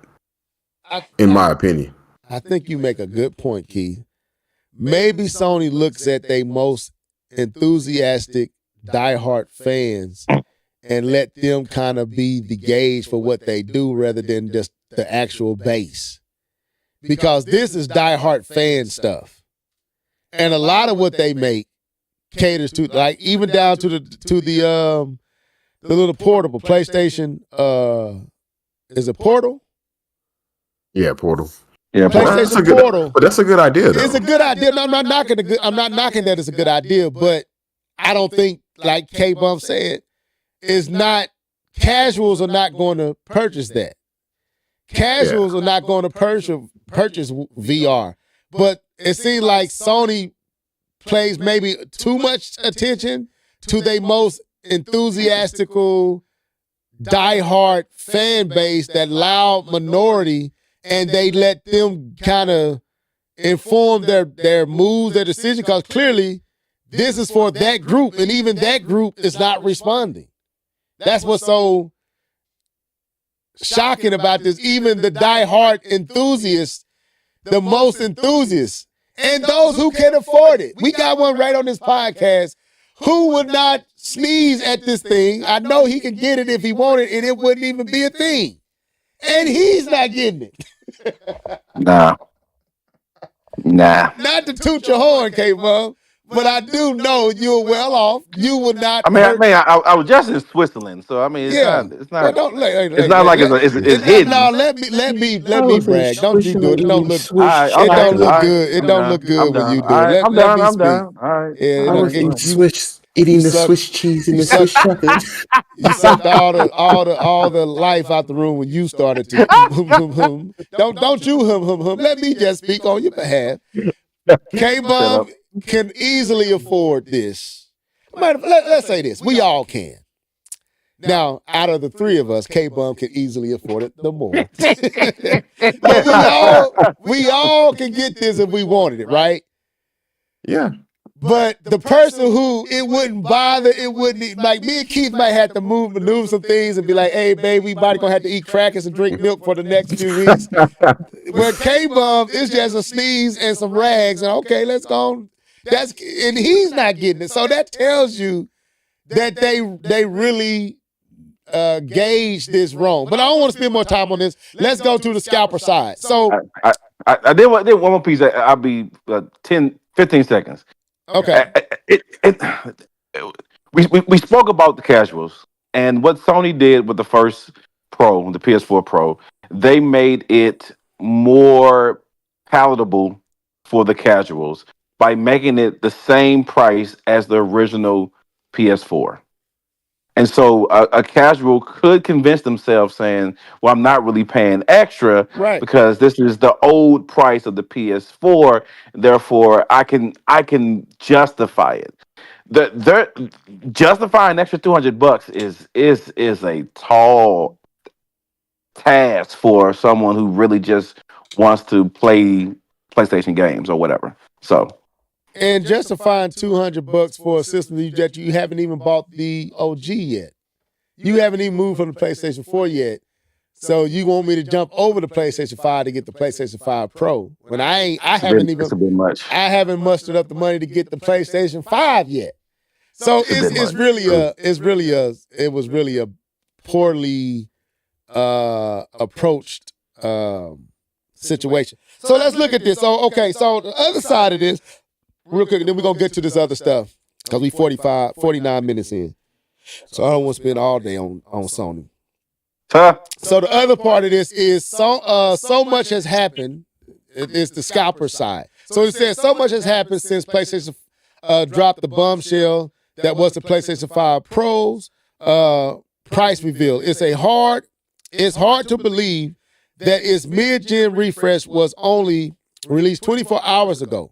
in my opinion. I think you make a good point, Keith. Maybe Sony looks at their most enthusiastic, diehard fans and let them kind of be the gauge for what they do rather than just the actual base. Because this is diehard fan stuff. And a lot of what they make caters to, like, even down to the little portable PlayStation, is it Portal? Yeah, Portal. Yeah, PlayStation Portal. But that's a good idea, though. It's a good idea. No, I'm not knocking that it's a good idea, but I don't think, like K-Bump said, casuals are not going to purchase that. Casuals are not going to purchase VR. But it seems like Sony plays maybe too much attention to their most enthusiastical, diehard fan base, that loud minority, and they let them kind of inform their moves, their decision, because clearly this is for that group, and even that group is not responding. That's what's so shocking about this. Even the diehard enthusiasts, the most enthusiasts, and those who can afford it. We got one right on this podcast who would not sneeze at this thing. I know he can get it if he wanted, and it wouldn't even be a thing. And he's not getting it. Nah. Not to toot your horn, K-Bum, but I do know you're well off. You would not. I was just in Switzerland, so I mean, it's not like it's hidden. No, let me brag. Don't you do it? It don't look good. It don't look good when you do it. I'm done. All right. I was in Swiss eating the Swiss cheese and the Swiss chocolate. You sucked all the life out the room when you started to hum. Don't you hum. Let me just speak on your behalf. K-Bum can easily afford this. Let's say this. We all can. Now, out of the three of us, K-Bum can easily afford it the more. But we all can get this if we wanted it, right? Yeah. But the person who it wouldn't bother, like me and Keith might have to maneuver some things and be like, "Hey, babe, we about gonna have to eat crackers and drink milk for the next few weeks." Where K-Bum is just a sneeze and some rags, and okay, let's go. And he's not getting it. So that tells you that they really gauge this wrong. But I don't want to spend more time on this. Let's go to the scalper side. So I did one more piece. I'll be 15 seconds. Okay. We spoke about the casuals, and what Sony did with the first Pro, the PS4 Pro, they made it more palatable for the casuals by making it the same price as the original PS4. And so a casual could convince themselves saying, well, I'm not really paying extra because this is the old price of the PS4. Therefore, I can justify it. They're justifying an extra $200 is a tall task for someone who really just wants to play PlayStation games or whatever. So. And justifying $200 for a system that you haven't even bought the OG yet. You haven't even moved from the PlayStation 4 yet. So you want me to jump over the PlayStation 5 to get the PlayStation 5 Pro when I haven't mustered up the money to get the PlayStation 5 yet. So it was really a poorly approached situation. So let's look at this. So the other side of this, real quick, and then we're going to get to this other stuff because we 49 minutes in. So I don't want to spend all day on Sony. So the other part of this is so much has happened. It's the scalper side. So it says so much has happened since PlayStation dropped the bombshell that was the PlayStation 5 Pro's price reveal. It's hard to believe that its mid-gen refresh was only released 24 hours ago.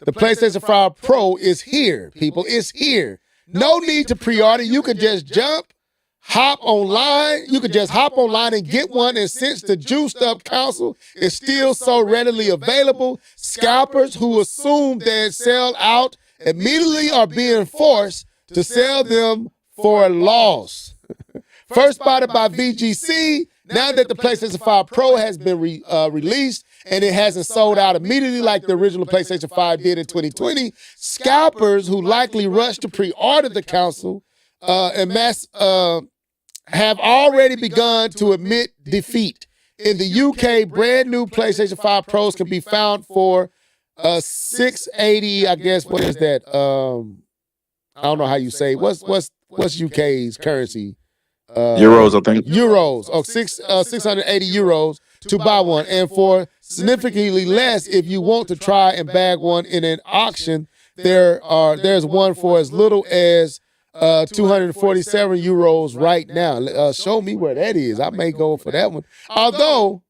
The PlayStation 5 Pro is here, people. It's here. No need to pre-order. You can just jump, hop online. You could just hop online and get one. And since the juiced up console is still so readily available, scalpers who assume they sell out immediately are being forced to sell them for a loss. First spotted by VGC, now that the PlayStation 5 Pro has been released and it hasn't sold out immediately like the original PlayStation 5 did in 2020, scalpers who likely rushed to pre-order the console have already begun to admit defeat. In the UK, brand new PlayStation 5 Pros can be found for 680. I guess what is that? I don't know how you say. What's UK's currency? Euros, I think. Euros. 680 euros to buy one, and for significantly less if you want to try and bag one in an auction. There's one for as little as 247 euros right now. Show me where that is. I may go for that one. Although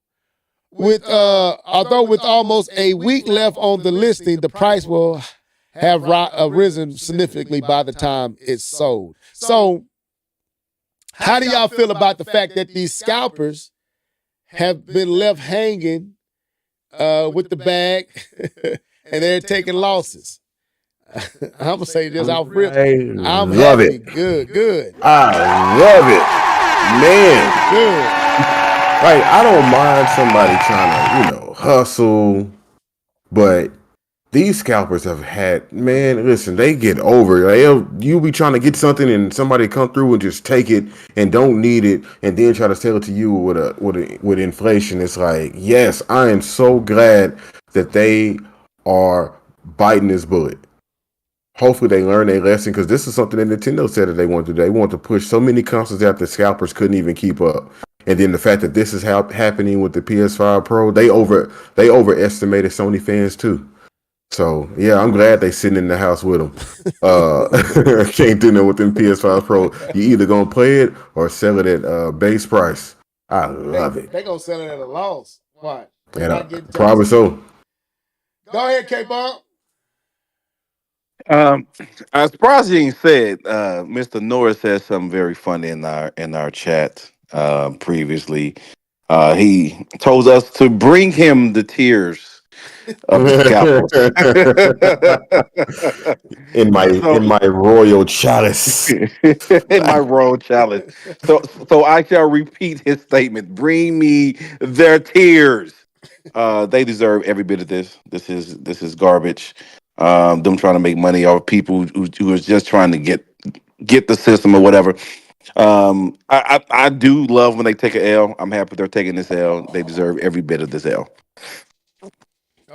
with almost a week left on the listing, the price will have risen significantly by the time it's sold. So, how do y'all feel about the fact that these scalpers have been left hanging with the bag and they're taking losses? I'm gonna say this off real. I'm love happy. it. Good. I love it, man. Good. Like, I don't mind somebody trying to, hustle, but these scalpers have had, man, listen, they get over it. You be trying to get something and somebody come through and just take it and don't need it and then try to sell it to you with inflation. It's like, yes, I am so glad that they are biting this bullet. Hopefully they learn their lesson, because this is something that Nintendo said that they want to do. They want to push so many consoles out that scalpers couldn't even keep up. And then the fact that this is happening with the PS5 Pro, they overestimated Sony fans too. So yeah, I'm glad they sitting in the house with them. Can't do nothing with them PS5 Pro. You either gonna play it or sell it at base price. I love it. They gonna sell it at a loss. Why? Probably so. Go ahead, K-Bomb. I'm surprised he ain't said. Mr. Norris said something very funny in our chat previously. He told us to bring him the tears of the scalpels in my royal chalice. In my royal chalice. So I shall repeat his statement. Bring me their tears. They deserve every bit of this. This is garbage. Them trying to make money off people who is just trying to get the system or whatever. I do love when they take an L. I'm happy they're taking this L. They deserve every bit of this L.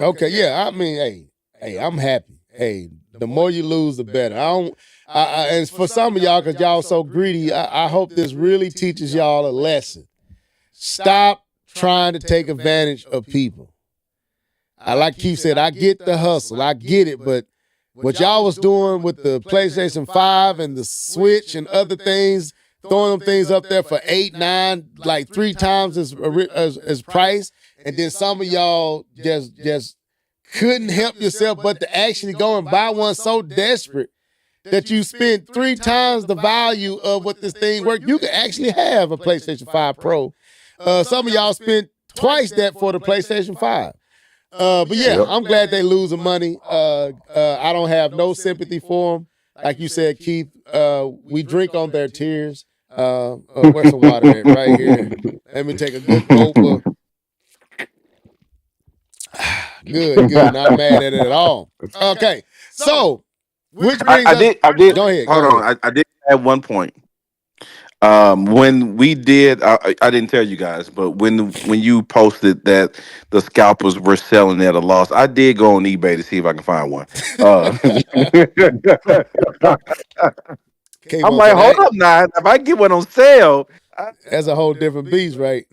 Okay, yeah. I mean, hey, I'm happy. Hey, the more you lose, the better. And for some of y'all, because y'all so greedy, I hope this really teaches y'all a lesson. Stop trying to take advantage of people. Like Keith said, I get the hustle. I get it. But what y'all was doing with the PlayStation 5 and the Switch and other things, throwing them things up there for 8, 9, like 3 times as price. And then some of y'all just couldn't help yourself but to actually go and buy one so desperate that you spent 3 times the value of what this thing worth. You could actually have a PlayStation 5 Pro. Some of y'all spent twice that for the PlayStation 5. But yeah, I'm glad they losing money. I don't have no sympathy for them. Like you said, Keith, we drink on their tears. Where's some water at? Right here. Let me take a good gulp. Good. Not mad at it at all. Okay, so which brings I did. Go ahead. Hold on. I did at one point. When we did, I didn't tell you guys, but when you posted that the scalpers were selling at a loss, I did go on eBay to see if I can find one. I'm like, hold up now. If I get one on sale, that's a whole different beast, right?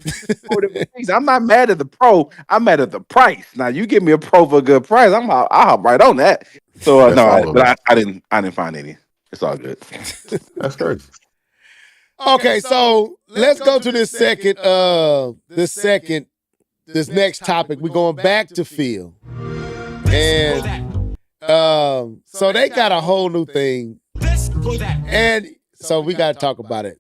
I'm not mad at the Pro. I'm mad at the price. Now you give me a Pro for a good price, I'll hop right on that. So I didn't find any. It's all good. That's crazy. Okay, so let's go to this next topic. We're going back to Phil. And so they got a whole new thing. And so we got to talk about it.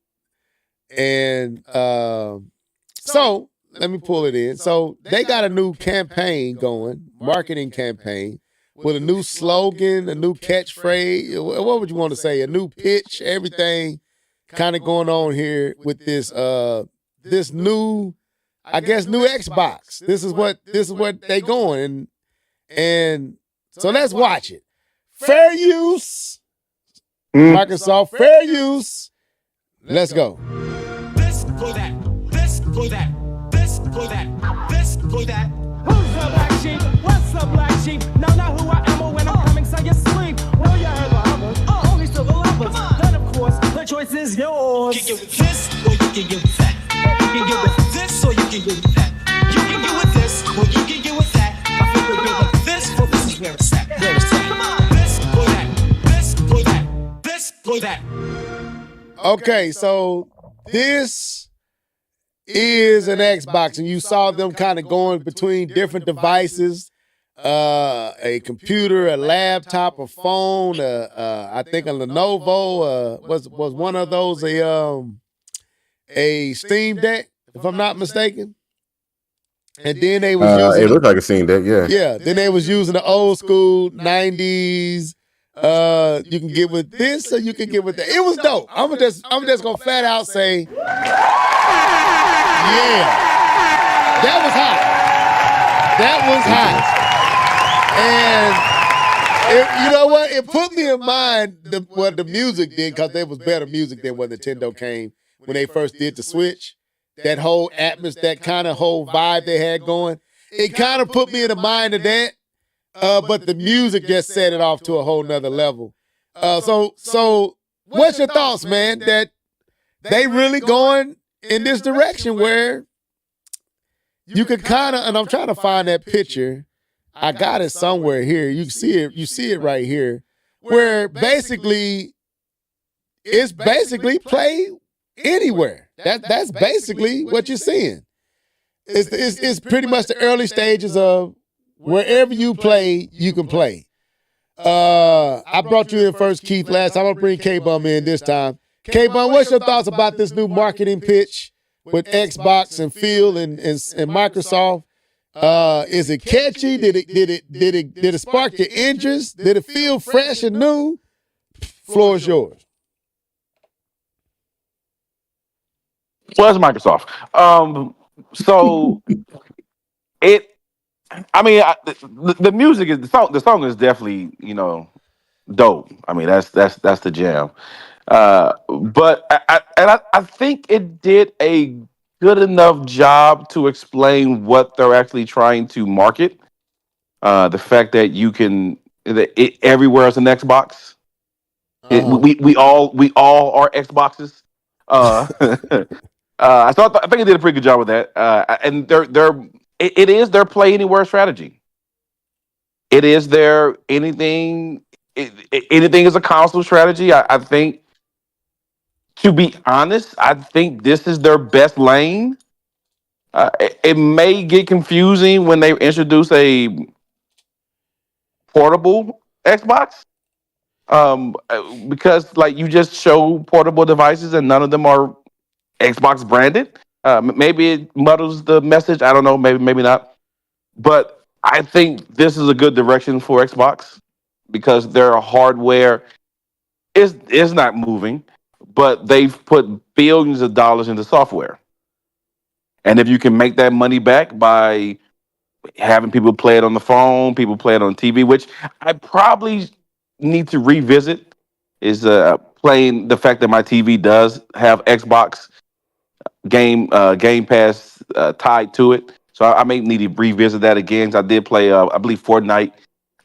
And so let me pull it in. So they got a new campaign going, marketing campaign, with a new slogan, a new catchphrase. What would you want to say? A new pitch, everything kind of going on here with this new, I guess, new Xbox. This is what they going, and so let's watch it. Fair use, Microsoft, fair use. Let's go. This for that, this for that, this for that, this for that. Who's the black sheep? What's the black sheep? Know not who I am or when I'm coming, so you sleep. Well, you heard the others, only still the lovers. Then of course, the choice is yours. You can get with this, or you can get with that. You can get with this, or you can get with that. You can get with this, or you can get with that. I feel we're good with this, for this is where it's at. Where it's at. Come on. This for that, this for that, this for that. Okay, so this is an Xbox, and you saw them kind of going between different devices, a computer, a laptop, a phone, I think a Lenovo, was one of those a Steam Deck, if I'm not mistaken. And then they was using it looked like a Steam Deck, yeah. Yeah, then they was using the old school 90s. You can get with this or you can get with that. It was dope. I'm just gonna flat out say, yeah, that was hot. That was hot. And you know what? It put me in mind what the music did, because there was better music than when Nintendo came when they first did the Switch. That whole atmosphere, that kind of whole vibe they had going, it kind of put me in the mind of that. But the music just set it off to a whole nother level. So what's your thoughts, man, that they really going in this direction where you could kind of, and I'm trying to find that picture. I got it somewhere here. You see it right here, where basically it's basically play anywhere. That's basically what you're seeing. It's pretty much the early stages of wherever you play, you can play. I brought you in first, Keith, last time. I'm going to bring K-Bum in this time. K-Bum, what's your thoughts about this new marketing pitch with Xbox and Phil and Microsoft? Is it catchy? Did it spark your interest? Did it feel fresh and new? Floor is yours. Well, it's Microsoft. So it. I mean, the music is the song is definitely dope. I mean, that's the jam. But I think it did a good enough job to explain what they're actually trying to market. The fact that you can everywhere is an Xbox. We all are Xboxes. I think it did a pretty good job with that. And it is their play anywhere strategy. It is their anything is a console strategy. I think, to be honest, I think this is their best lane. It may get confusing when they introduce a portable Xbox, because like you just show portable devices and none of them are Xbox branded. Maybe it muddles the message. I don't know. Maybe not. But I think this is a good direction for Xbox because their hardware is not moving, but they've put billions of dollars into software. And if you can make that money back by having people play it on the phone, people play it on TV, which I probably need to revisit, is playing the fact that my TV does have Xbox Game Pass tied to it. So I may need to revisit that again. 'Cause I did play, I believe, Fortnite,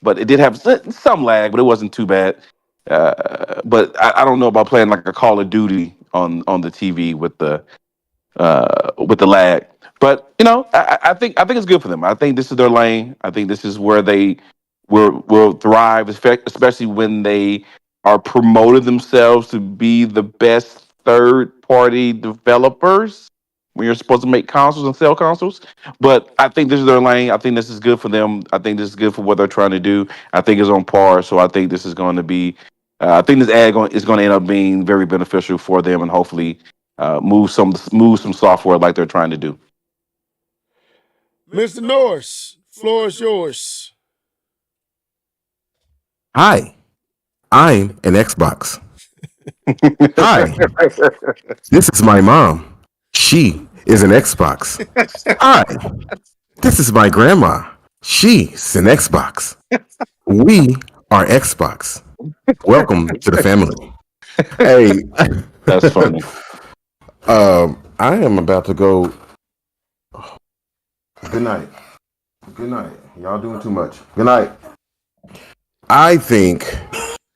but it did have some lag, but it wasn't too bad. But I don't know about playing like a Call of Duty on the TV with the lag. But I think it's good for them. I think this is their lane. I think this is where they will thrive, especially when they are promoting themselves to be the best third-party developers when you're supposed to make consoles and sell consoles. But I think this is their lane. I think this is good for them. I think this is good for what they're trying to do. I think it's on par. So I think this is going to be. I think this ad is going to end up being very beneficial for them, and hopefully move some software like they're trying to do. Mr. Norris, floor is yours. Hi, I'm an Xbox. Hi, this is my mom. She is an Xbox. Hi, this is my grandma. She's an Xbox. We are Xbox. Welcome to the family. Hey, That's funny. I am about to go. Good night. Good night. Y'all doing too much. Good night. I think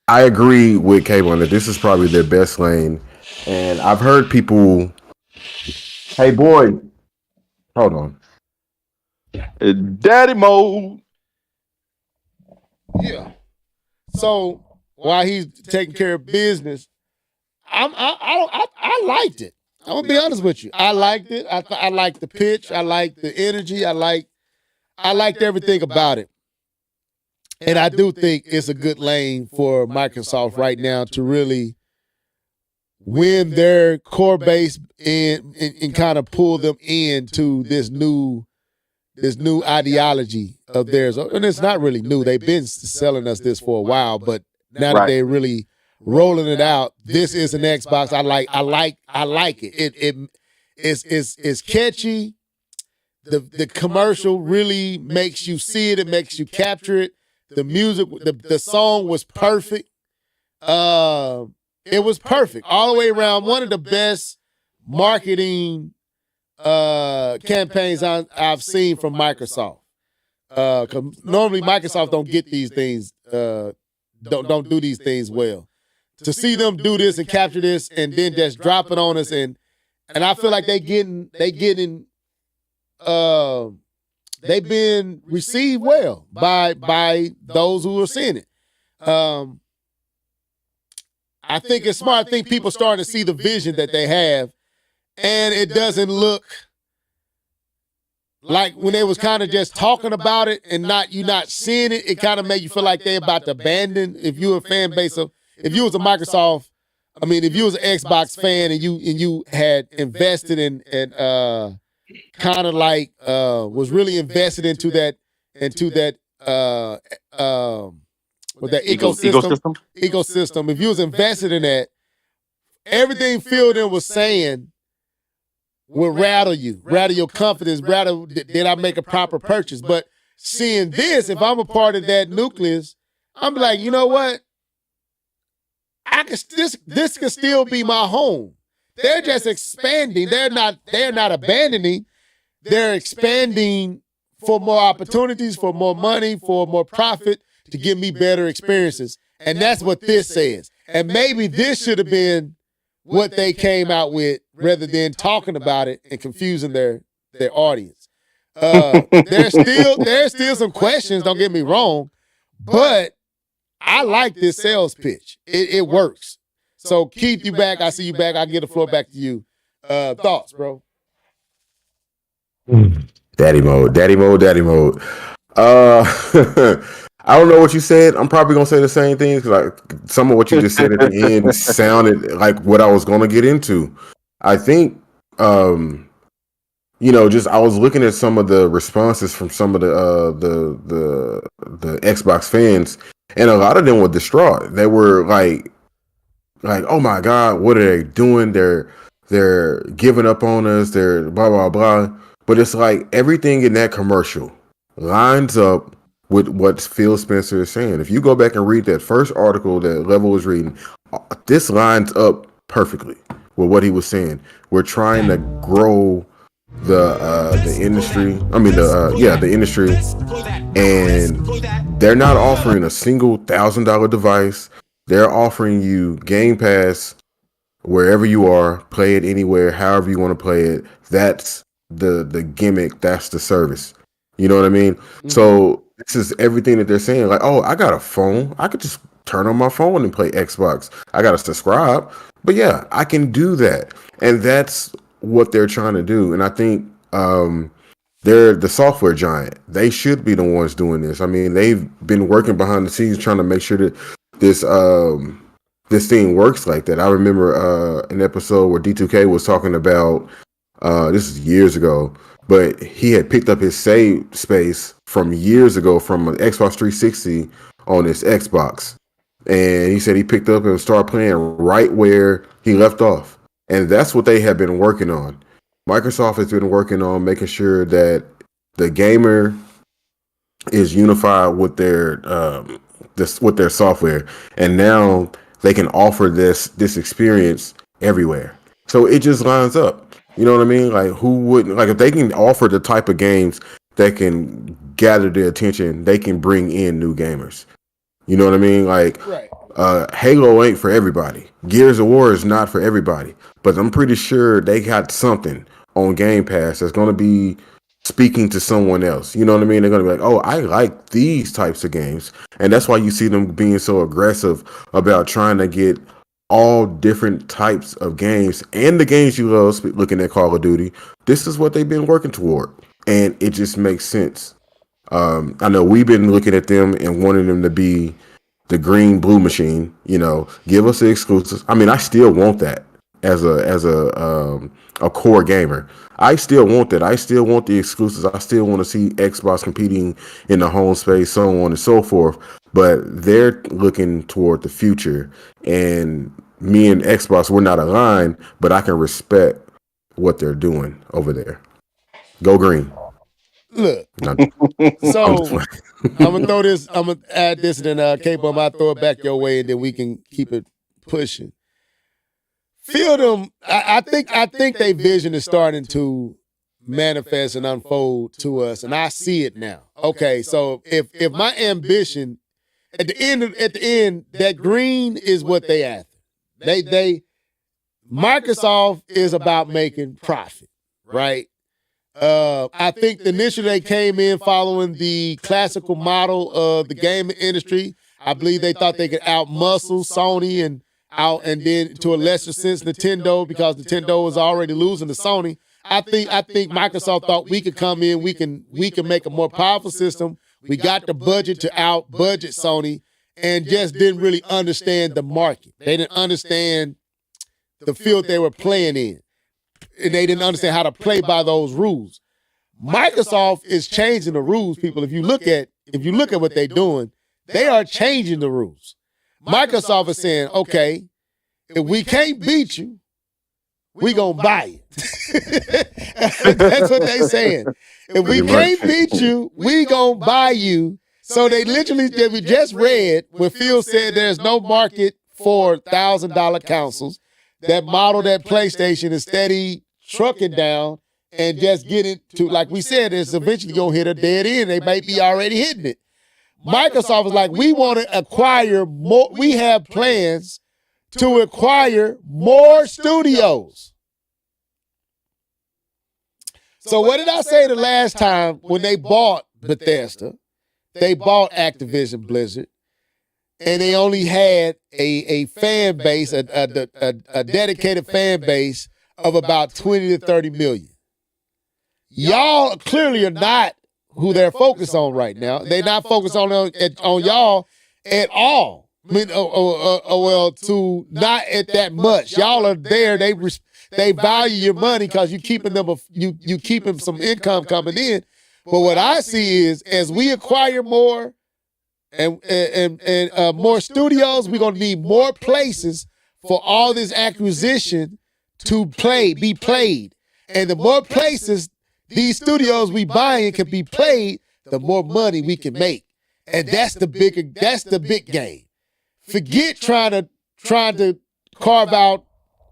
I agree with Cable that this is probably their best lane. And I've heard people, hey boy, hold on. Daddy mode. Yeah. So while he's taking care of business, I liked it. I'm gonna be honest with you. I liked it. I liked the pitch. I liked the energy. I liked everything about it. And I do think it's a good lane for Microsoft right now to really win their core base and kind of pull them into this new ideology of theirs. And it's not really new. They've been selling us this for a while, but now that they're really rolling it out, this is an Xbox. I like it. It's catchy. The commercial really makes you see it. It makes you capture it. The music, the song was perfect. It was perfect all the way around. One of the best marketing campaigns I've seen from Microsoft. Cause normally Microsoft don't get these things, don't do these things well. To see them do this and capture this and then just drop it on us, and I feel like they've been received well by those who are seeing it. I think it's smart. I think people starting to see the vision that they have, and it doesn't look like when they was kind of just talking about it and you're not seeing it. It kind of made you feel like they're about to abandon. If you're a fan base of, if you was a Microsoft, if you was an Xbox fan and you had invested in and kind of like was really invested into that with that ecosystem. If you was invested in that, everything Phil then was saying will rattle your confidence, did I make a proper purchase? But seeing this, if I'm a part of that nucleus, I'm like, you know what? This can still be my home. They're just expanding. They're not abandoning. They're expanding for more opportunities, for more money, for more profit, to give me better experiences. And that's what this says. And maybe this should have been what they came out with rather than talking about it and confusing their audience. There's still some questions, don't get me wrong, but I like this sales pitch. It works. So Keith, you back. I see you back. I'll give the floor back to you. Thoughts, bro? Daddy mode. I don't know what you said. I'm probably gonna say the same things because like some of what you just said at the end sounded like what I was gonna get into. I think, just I was looking at some of the responses from some of the Xbox fans, and a lot of them were distraught. They were like, oh my God, what are they doing? They're giving up on us. They're blah blah blah. But it's like everything in that commercial lines up with what Phil Spencer is saying. If you go back and read that first article that Level was reading, this lines up perfectly with what he was saying. We're trying to grow the industry. The industry, and they're not offering a single $1,000 device. They're offering you Game Pass wherever you are, play it anywhere, however you want to play it. That's the gimmick. That's the service. You know what I mean? Mm-hmm. So this is everything that they're saying. Like, oh, I got a phone. I could just turn on my phone and play Xbox. I got to subscribe. But yeah, I can do that. And that's what they're trying to do. And I think they're the software giant. They should be the ones doing this. I mean, they've been working behind the scenes trying to make sure that this this thing works like that. I remember an episode where D2K was talking about this is years ago, but he had picked up his save space from years ago from an Xbox 360 on his Xbox. And he said he picked up and started playing right where he left off. And that's what they have been working on. Microsoft has been working on making sure that the gamer is unified with their with their software, and now they can offer this experience everywhere. So it just lines up. You know what I mean? Like, who wouldn't? Like, if they can offer the type of games that can gather their attention, they can bring in new gamers. You know what I mean? Like, right. Halo ain't for everybody. Gears of War is not for everybody. But I'm pretty sure they got something on Game Pass that's going to be speaking to someone else. You know what I mean? They're going to be like, oh, I like these types of games. And that's why you see them being so aggressive about trying to get all different types of games and the games you love. Looking at Call of Duty, this is what they've been working toward. And it just makes sense. I know we've been looking at them and wanting them to be the green blue machine, you know, give us the exclusives. I mean, I still want that as a core gamer. I still want that. I still want the exclusives. I still want to see Xbox competing in the home space, so on and so forth. But they're looking toward the future, and me and Xbox, we're not aligned, but I can respect what they're doing over there. Go green. Look, so I'm gonna throw this. I'm gonna add this, and then K-Bum, I'll throw it back your way, and then we can keep it pushing. Feel them. I think their vision is starting to manifest and unfold to us, and I see it now. Okay, so if my ambition at the end, that green is what they after. Microsoft is about making profit, right? I think initially they came in following the classical model of the gaming industry. I believe they thought they could outmuscle Sony and then to a lesser sense Nintendo, because Nintendo was already losing to Sony. I think Microsoft thought we could come in, we can make a more powerful system. We got the budget to out budget Sony, and just didn't really understand the market. They didn't understand the field they were playing in. And they didn't understand how to play by those rules. Microsoft is changing the rules, people. If you look at what they're doing, they are changing the rules. Microsoft is saying, okay, if we can't beat you, we gonna buy it. That's what they're saying. If we can't beat you, we gonna buy you. So they literally, we just read where Phil said there's no market for $1,000 consoles. That model that PlayStation is steady trucking down and just getting to, like we said, it's eventually going to hit a dead end. They might be already hitting it. Microsoft is like, we want to acquire more. We have plans to acquire more studios. So what did I say the last time when they bought Bethesda? They bought Activision Blizzard. And they only had a fan base, a dedicated fan base of about 20 to 30 million. Y'all clearly are not who they're focused on right now. They're not focused on y'all at all. I mean, well, to not at that much. Y'all are there. They value your money because you keeping them. You keeping some income coming in. But what I see is, as we acquire more and more studios, we're gonna need more places for all this acquisition to be played. And the more places these studios we buying can be played, the more money we can make. And that's the big game. Forget trying to carve out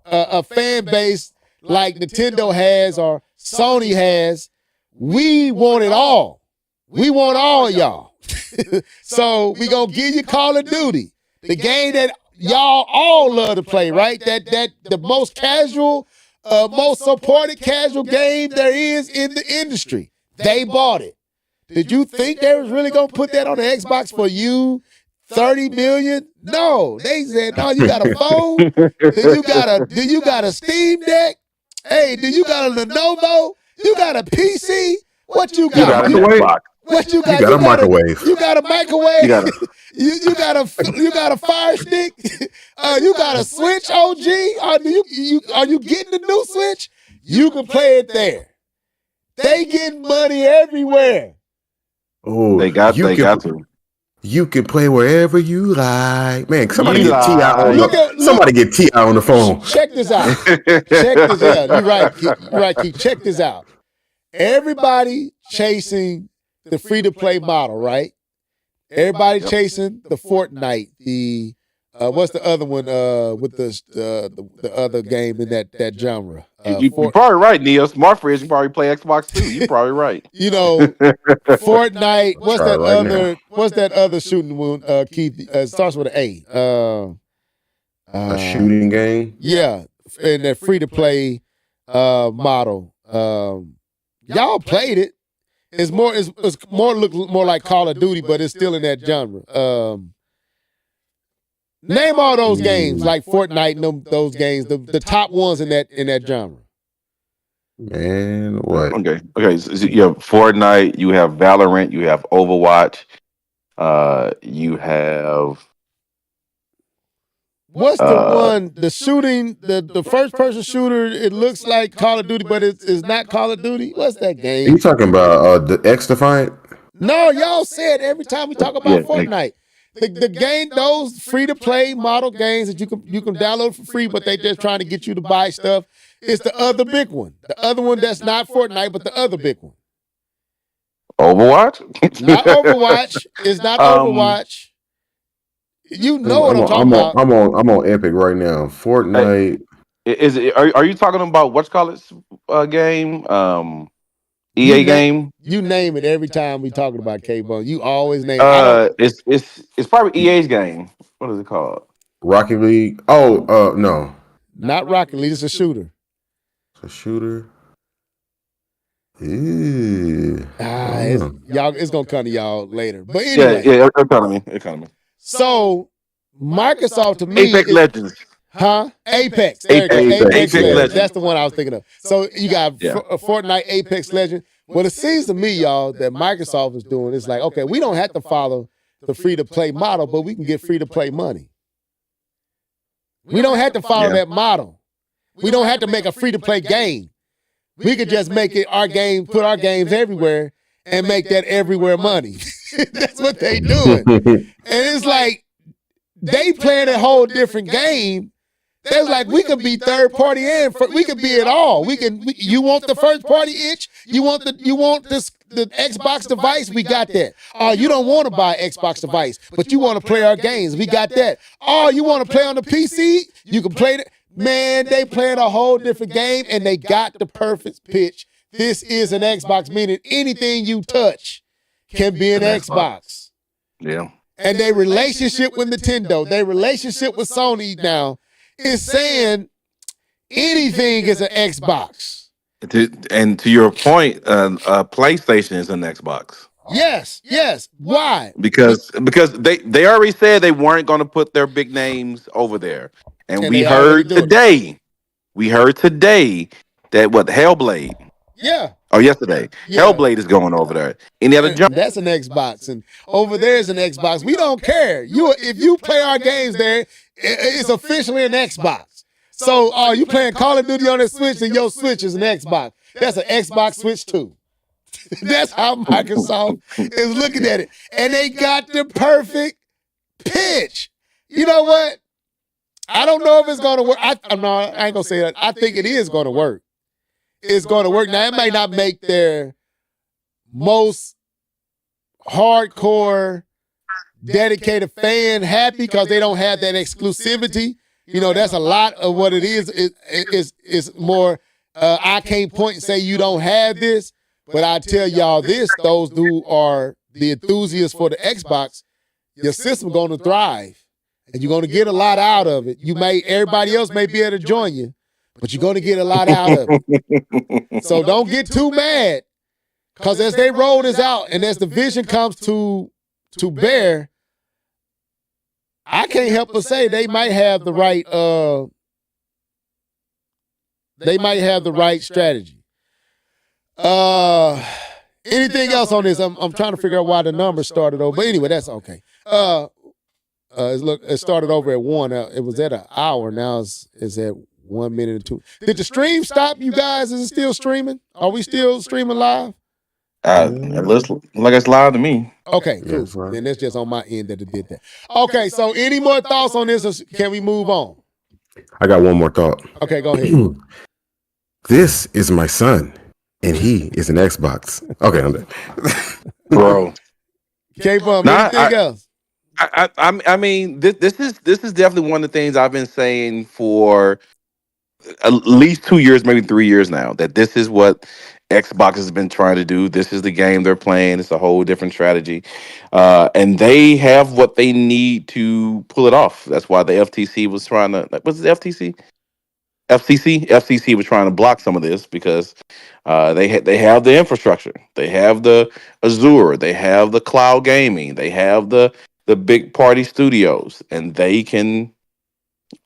a fan base like Nintendo has or Sony has. We want it all. We want all y'all. So we gonna give you Call of Duty, the game that y'all all love to play, right? That the most casual, most supported casual game there is in the industry. They bought it. Did you think they was really gonna put that on the Xbox for you? 30 million? No. They said, no, you got a phone? Do you got a Steam Deck? Hey, do you got a Lenovo? You got a PC? What you got? Get out of the way. What you got? You got a microwave. You got a microwave. You got a fire stick. You got a Switch, OG. Are you getting the new Switch? You can play it there. They getting money everywhere. Oh, they got to. You can play wherever you like. Man, somebody get T.I. on the phone. Check this out. You're right, Keith. Check this out. Everybody chasing the free-to-play model, right? Everybody chasing the Fortnite, the what's the other one with the other game in that genre? You're probably right, Neil. Smart Fridge, you probably play Xbox too. You're probably right. You know, Fortnite. What's that other shooting one? Keith, it starts with an A. A shooting game. Yeah, and that free to play model. Y'all played it. It's more look more like Call of Duty, but it's still in that genre. Name all those games like Fortnite and those games, the top ones in that genre. Man, what? Okay. So you have Fortnite, you have Valorant, you have Overwatch, you have. What's the one? The shooting, the first person shooter. It looks like Call of Duty, but it's not Call of Duty. What's that game? Are you talking about the X Defiant? No, y'all said every time we talk about Fortnite. The game, those free to play model games that you can download for free, but they just trying to get you to buy stuff. It's the other big one. The other one that's not Fortnite, but the other big one. Overwatch? Not Overwatch. It's not Overwatch. You know what I'm talking about. I'm on Epic right now. Fortnite. Are you talking about what's called it game? EA game? You name it every time we talking about K-Bone. You always name it. It's probably EA's game. What is it called? Rocket League. Oh, no. Not Rocket League. It's a shooter. It's a shooter. Ew. It's gonna come to y'all later. But anyway. Yeah, economy. So Microsoft to me Apex Legends. Huh? Apex. Apex Legends. That's the one I was thinking of. So you got Fortnite, Apex Legends. Well, it seems to me, y'all, that Microsoft is doing is like, okay, we don't have to follow the free-to-play model, but we can get free-to-play money. We don't have to follow that model. We don't have to make a free-to-play game. We could just make it our game, put our games everywhere, and make that everywhere money. That's what they doing. And it's like, they playing a whole different game. There's like, we could be third party and we could be it all. You want the first party itch? You want the Xbox device? We got that. Oh, you don't want to buy an Xbox device, but you want to play our games. We got that. Oh, you want to play on the PC? You can play it. Man, they playing a whole different game and they got the perfect pitch. This is an Xbox, meaning anything you touch can be an Xbox. Yeah. And their relationship with Nintendo, their relationship with Sony now is saying anything is an Xbox. And to your point, PlayStation is an Xbox. Yes. Why? Because they already said they weren't going to put their big names over there, and we heard today that Hellblade. Yeah. Oh, yesterday. Yeah. Hellblade is going over there. Any other jump? That's an Xbox, and over there is an Xbox. We don't care. If you play our games there, it's officially an Xbox. So, you playing Call of Duty on the Switch, and your Switch is an Xbox. That's an Xbox Switch 2. That's how Microsoft is looking at it. And they got the perfect pitch. You know what? I don't know if it's going to work. I ain't going to say that. I think it is going to work. It's going to work. Now, it may not make their most hardcore, dedicated fan happy because they don't have that exclusivity. You know, that's a lot of what it is. It's more, I can't point and say you don't have this, but I tell y'all this, those who are the enthusiasts for the Xbox, your system going to thrive. And you're going to get a lot out of it. Everybody else may be able to join you, but you're going to get a lot out of it. So don't get too mad, because as they roll this out and as the vision comes to bear, I can't help but say they might have the right strategy. Anything else on this? I'm trying to figure out why the numbers started over. But anyway, that's okay. It started over at 1. It was at an hour. Now it's at 1 minute and 2. Did the stream stop, you guys? Is it still streaming? Are we still streaming live? It looks like it's live to me. Okay, cool. Yes, Then that's just on my end that it did that. Okay, so any more thoughts on this, or can we move on? I got one more thought. Okay, go ahead. This is my son, and he is an Xbox. Okay, I'm done. Bro. K-Bum, anything else? I mean, this is definitely one of the things I've been saying for at least 2 years, maybe 3 years now, that this is what Xbox has been trying to do. This is the game they're playing. It's a whole different strategy. And they have what they need to pull it off. That's why the FTC was trying to, what's the FTC? FCC was trying to block some of this because they have the infrastructure, they have the Azure, they have the cloud gaming, they have the big party studios, and they can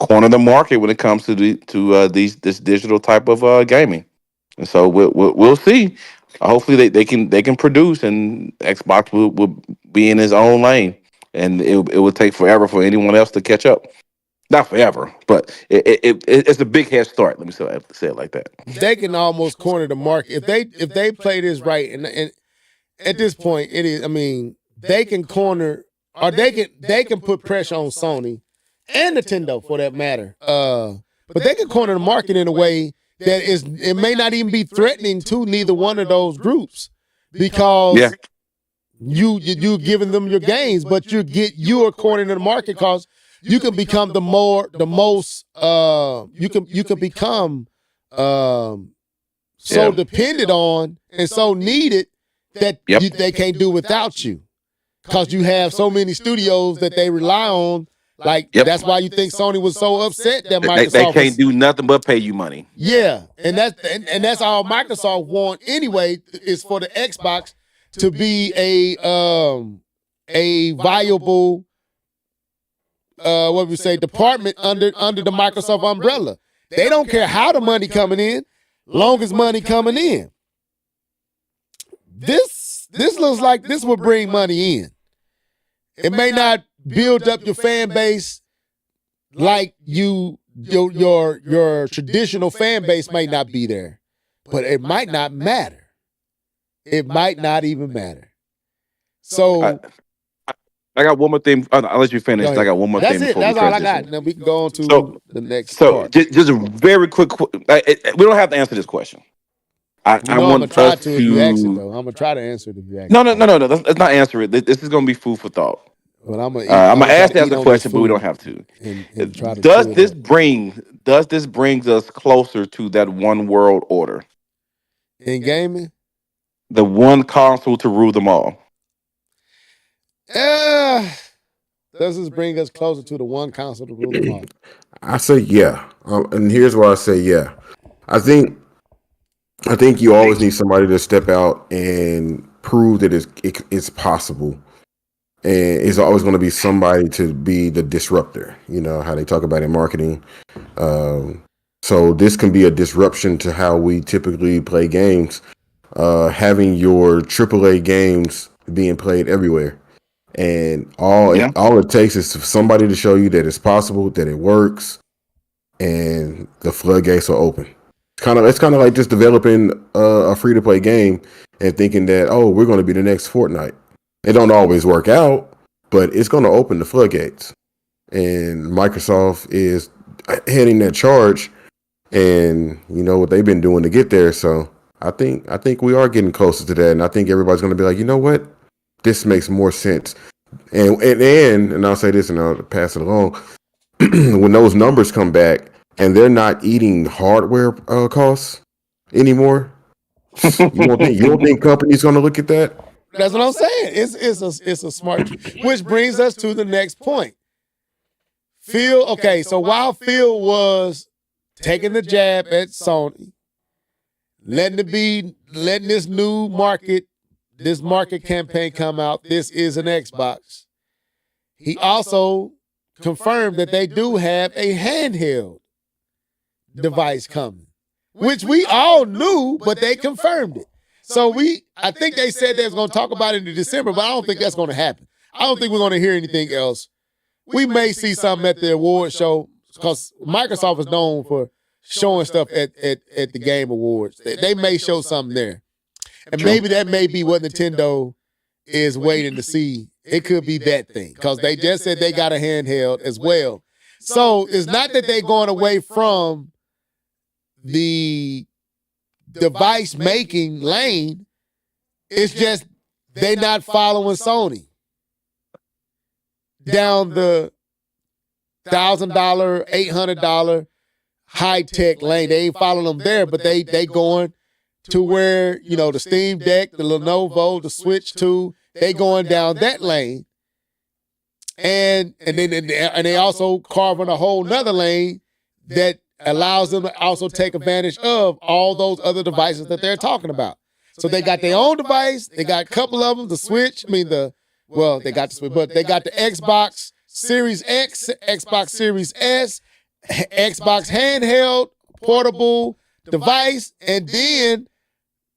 corner the market when it comes to this digital type of gaming. And so we'll see. Hopefully they can produce, and Xbox will be in his own lane, and it will take forever for anyone else to catch up. Not forever, but it's a big head start. Let me say it like that. They can almost corner the market if they play this right, and at this point it is. I mean, they can corner, or they can put pressure on Sony and Nintendo for that matter. But they can corner the market in a way that it may not even be threatening to neither one of those groups, because you giving them your gains, but you are cornering the market because you can become you can become so dependent on and so needed that they can't do without you, because you have so many studios that they rely on. Like that's why you think Sony was so upset that Microsoft they can't do nothing but pay you money. Yeah, and that's all Microsoft want anyway, is for the Xbox to be a viable department under the Microsoft umbrella. They don't care how the money coming in, long as money coming in. This looks like this will bring money in. It may not build up your fan base like your traditional fan base may not be there, but it might not matter. It might not even matter. So I got one more thing. I'll let you finish. I got one more thing. That's it. That's all I got. Now we can go on to the next part. Just a very quick. We don't have to answer this question. I'm gonna try to if you ask it, though. I'm gonna try to answer it if you ask. No. Let's not answer it. This is gonna be food for thought. But I'm gonna ask the question, but we don't have to. Does this bring us closer to that one world order in gaming? The one console to rule them all. Does this bring us closer to the one console to rule them all? I say yeah, and here's why I say yeah. I think you always need somebody to step out and prove that it's possible, and it's always going to be somebody to be the disruptor. You know how they talk about in marketing. So this can be a disruption to how we typically play games. Having your AAA games being played everywhere. And all it takes is for somebody to show you that it's possible, that it works, and the floodgates are open. It's kind of like just developing a free to play game and thinking that, oh, we're going to be the next Fortnite. It don't always work out, but it's going to open the floodgates. And Microsoft is heading that charge, and you know what they've been doing to get there. So I think we are getting closer to that, and I think everybody's going to be like, you know what? This makes more sense. And I'll say this and I'll pass it along. When those numbers come back and they're not eating hardware costs anymore, you don't think companies going to look at that? That's what I'm saying. It's a smart, which brings us to the next point. Phil, okay, so while Phil was taking the jab at Sony, letting this new market, this market campaign come out, this is an Xbox, he also confirmed that they do have a handheld device coming, which we all knew, but they confirmed it. So I think they said they was going to talk about it in December, but I don't think that's going to happen. I don't think we're going to hear anything else. We may see something at the award show because Microsoft is known for showing stuff at the Game Awards. They may show something there. And maybe that may be what Nintendo is waiting to see. It could be that thing because they just said they got a handheld as well. So it's not that they're going away from the device making lane. It's just they're not following Sony down the $1,000, $800 high tech lane. They ain't following them there, but they going to where, you know, the Steam Deck, the Lenovo, the Switch 2, they going down that lane. And they also carving a whole nother lane that allows them to also take advantage of all those other devices that they're talking about. So they got their own device. They got a couple of them, the Switch. They got the Switch, but they got the Xbox Series X, Xbox Series S, Xbox handheld, portable device, and then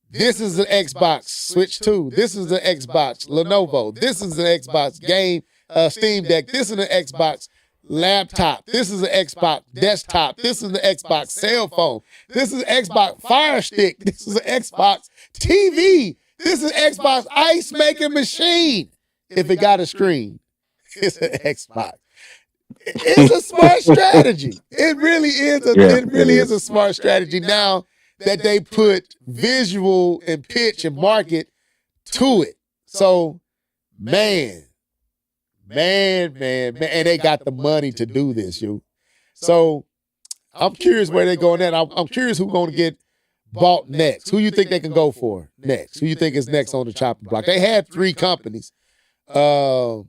this is the Xbox Switch 2. This is the Xbox Lenovo. This is the Xbox game Steam Deck. This is the Xbox laptop. This is the Xbox desktop. This is the Xbox cell phone. This is Xbox Fire Stick. This is the Xbox TV. This is Xbox ice making machine. If it got a screen, it's an Xbox. It's a smart strategy. It really is. Is a smart strategy now that they put visual and pitch and market to it. So, man, and they got the money to do this, you. So, I'm curious where they're going at. I'm curious who's going to get bought next. Who you think they can go for next? Who you think is next on the chopping block? They had 3 companies. But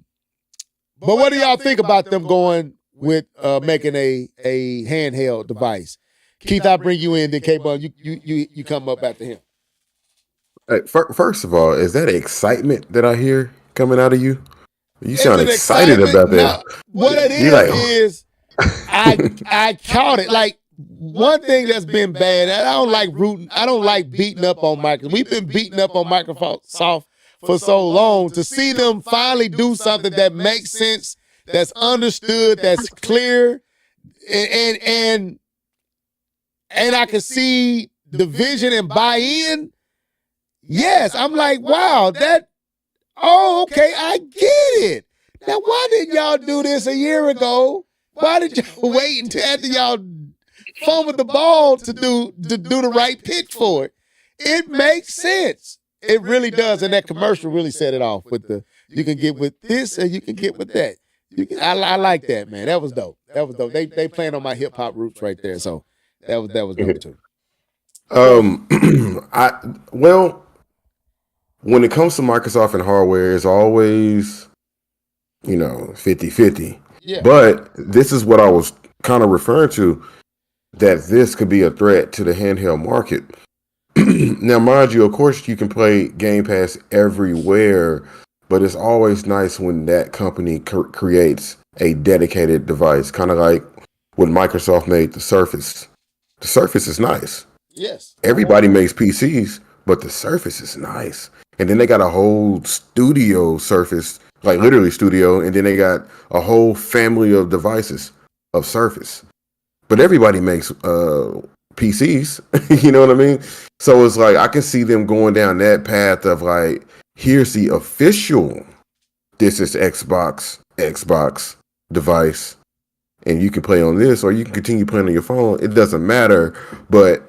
what do y'all think about them going with making a handheld device? Keith, I'll bring you in. Then K-Bun, you come up after him. Hey, first of all, is that excitement that I hear coming out of you? You sound excited about that. No, what it is I caught it. Like, one thing that's been bad, I don't like beating up on Microsoft. We've been beating up on Microsoft for so long. To see them finally do something that makes sense, that's understood, that's clear, and I can see the vision and buy-in. Yes, I'm like, wow, okay, I get it. Now, why didn't y'all do this a year ago? Why did y'all wait until after y'all fumbled the ball to do the right pitch for it? It makes sense. It really does, and that commercial really set it off with you can get with this and you can get with that. I like that, man. That was dope. They playing on my hip hop roots right there. So that was dope too. When it comes to Microsoft and hardware, it's always 50-50. Yeah. But this is what I was kind of referring to, that this could be a threat to the handheld market. Now, mind you, of course, you can play Game Pass everywhere, but it's always nice when that company creates a dedicated device, kind of like when Microsoft made the Surface. The Surface is nice. Yes. Everybody makes PCs, but the Surface is nice. And then they got a whole studio Surface, like literally studio, and then they got a whole family of devices of Surface. But everybody makes PCs, you know what I mean? So it's like I can see them going down that path of like, here's the official, this is Xbox device, and you can play on this, or you can continue playing on your phone. It doesn't matter. But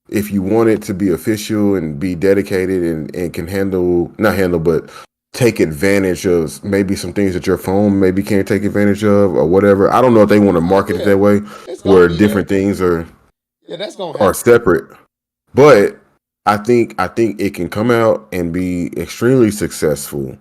if you want it to be official and be dedicated and can but take advantage of maybe some things that your phone maybe can't take advantage of or whatever. I don't know if they want to market it that way, where different things are separate. But I think it can come out and be extremely successful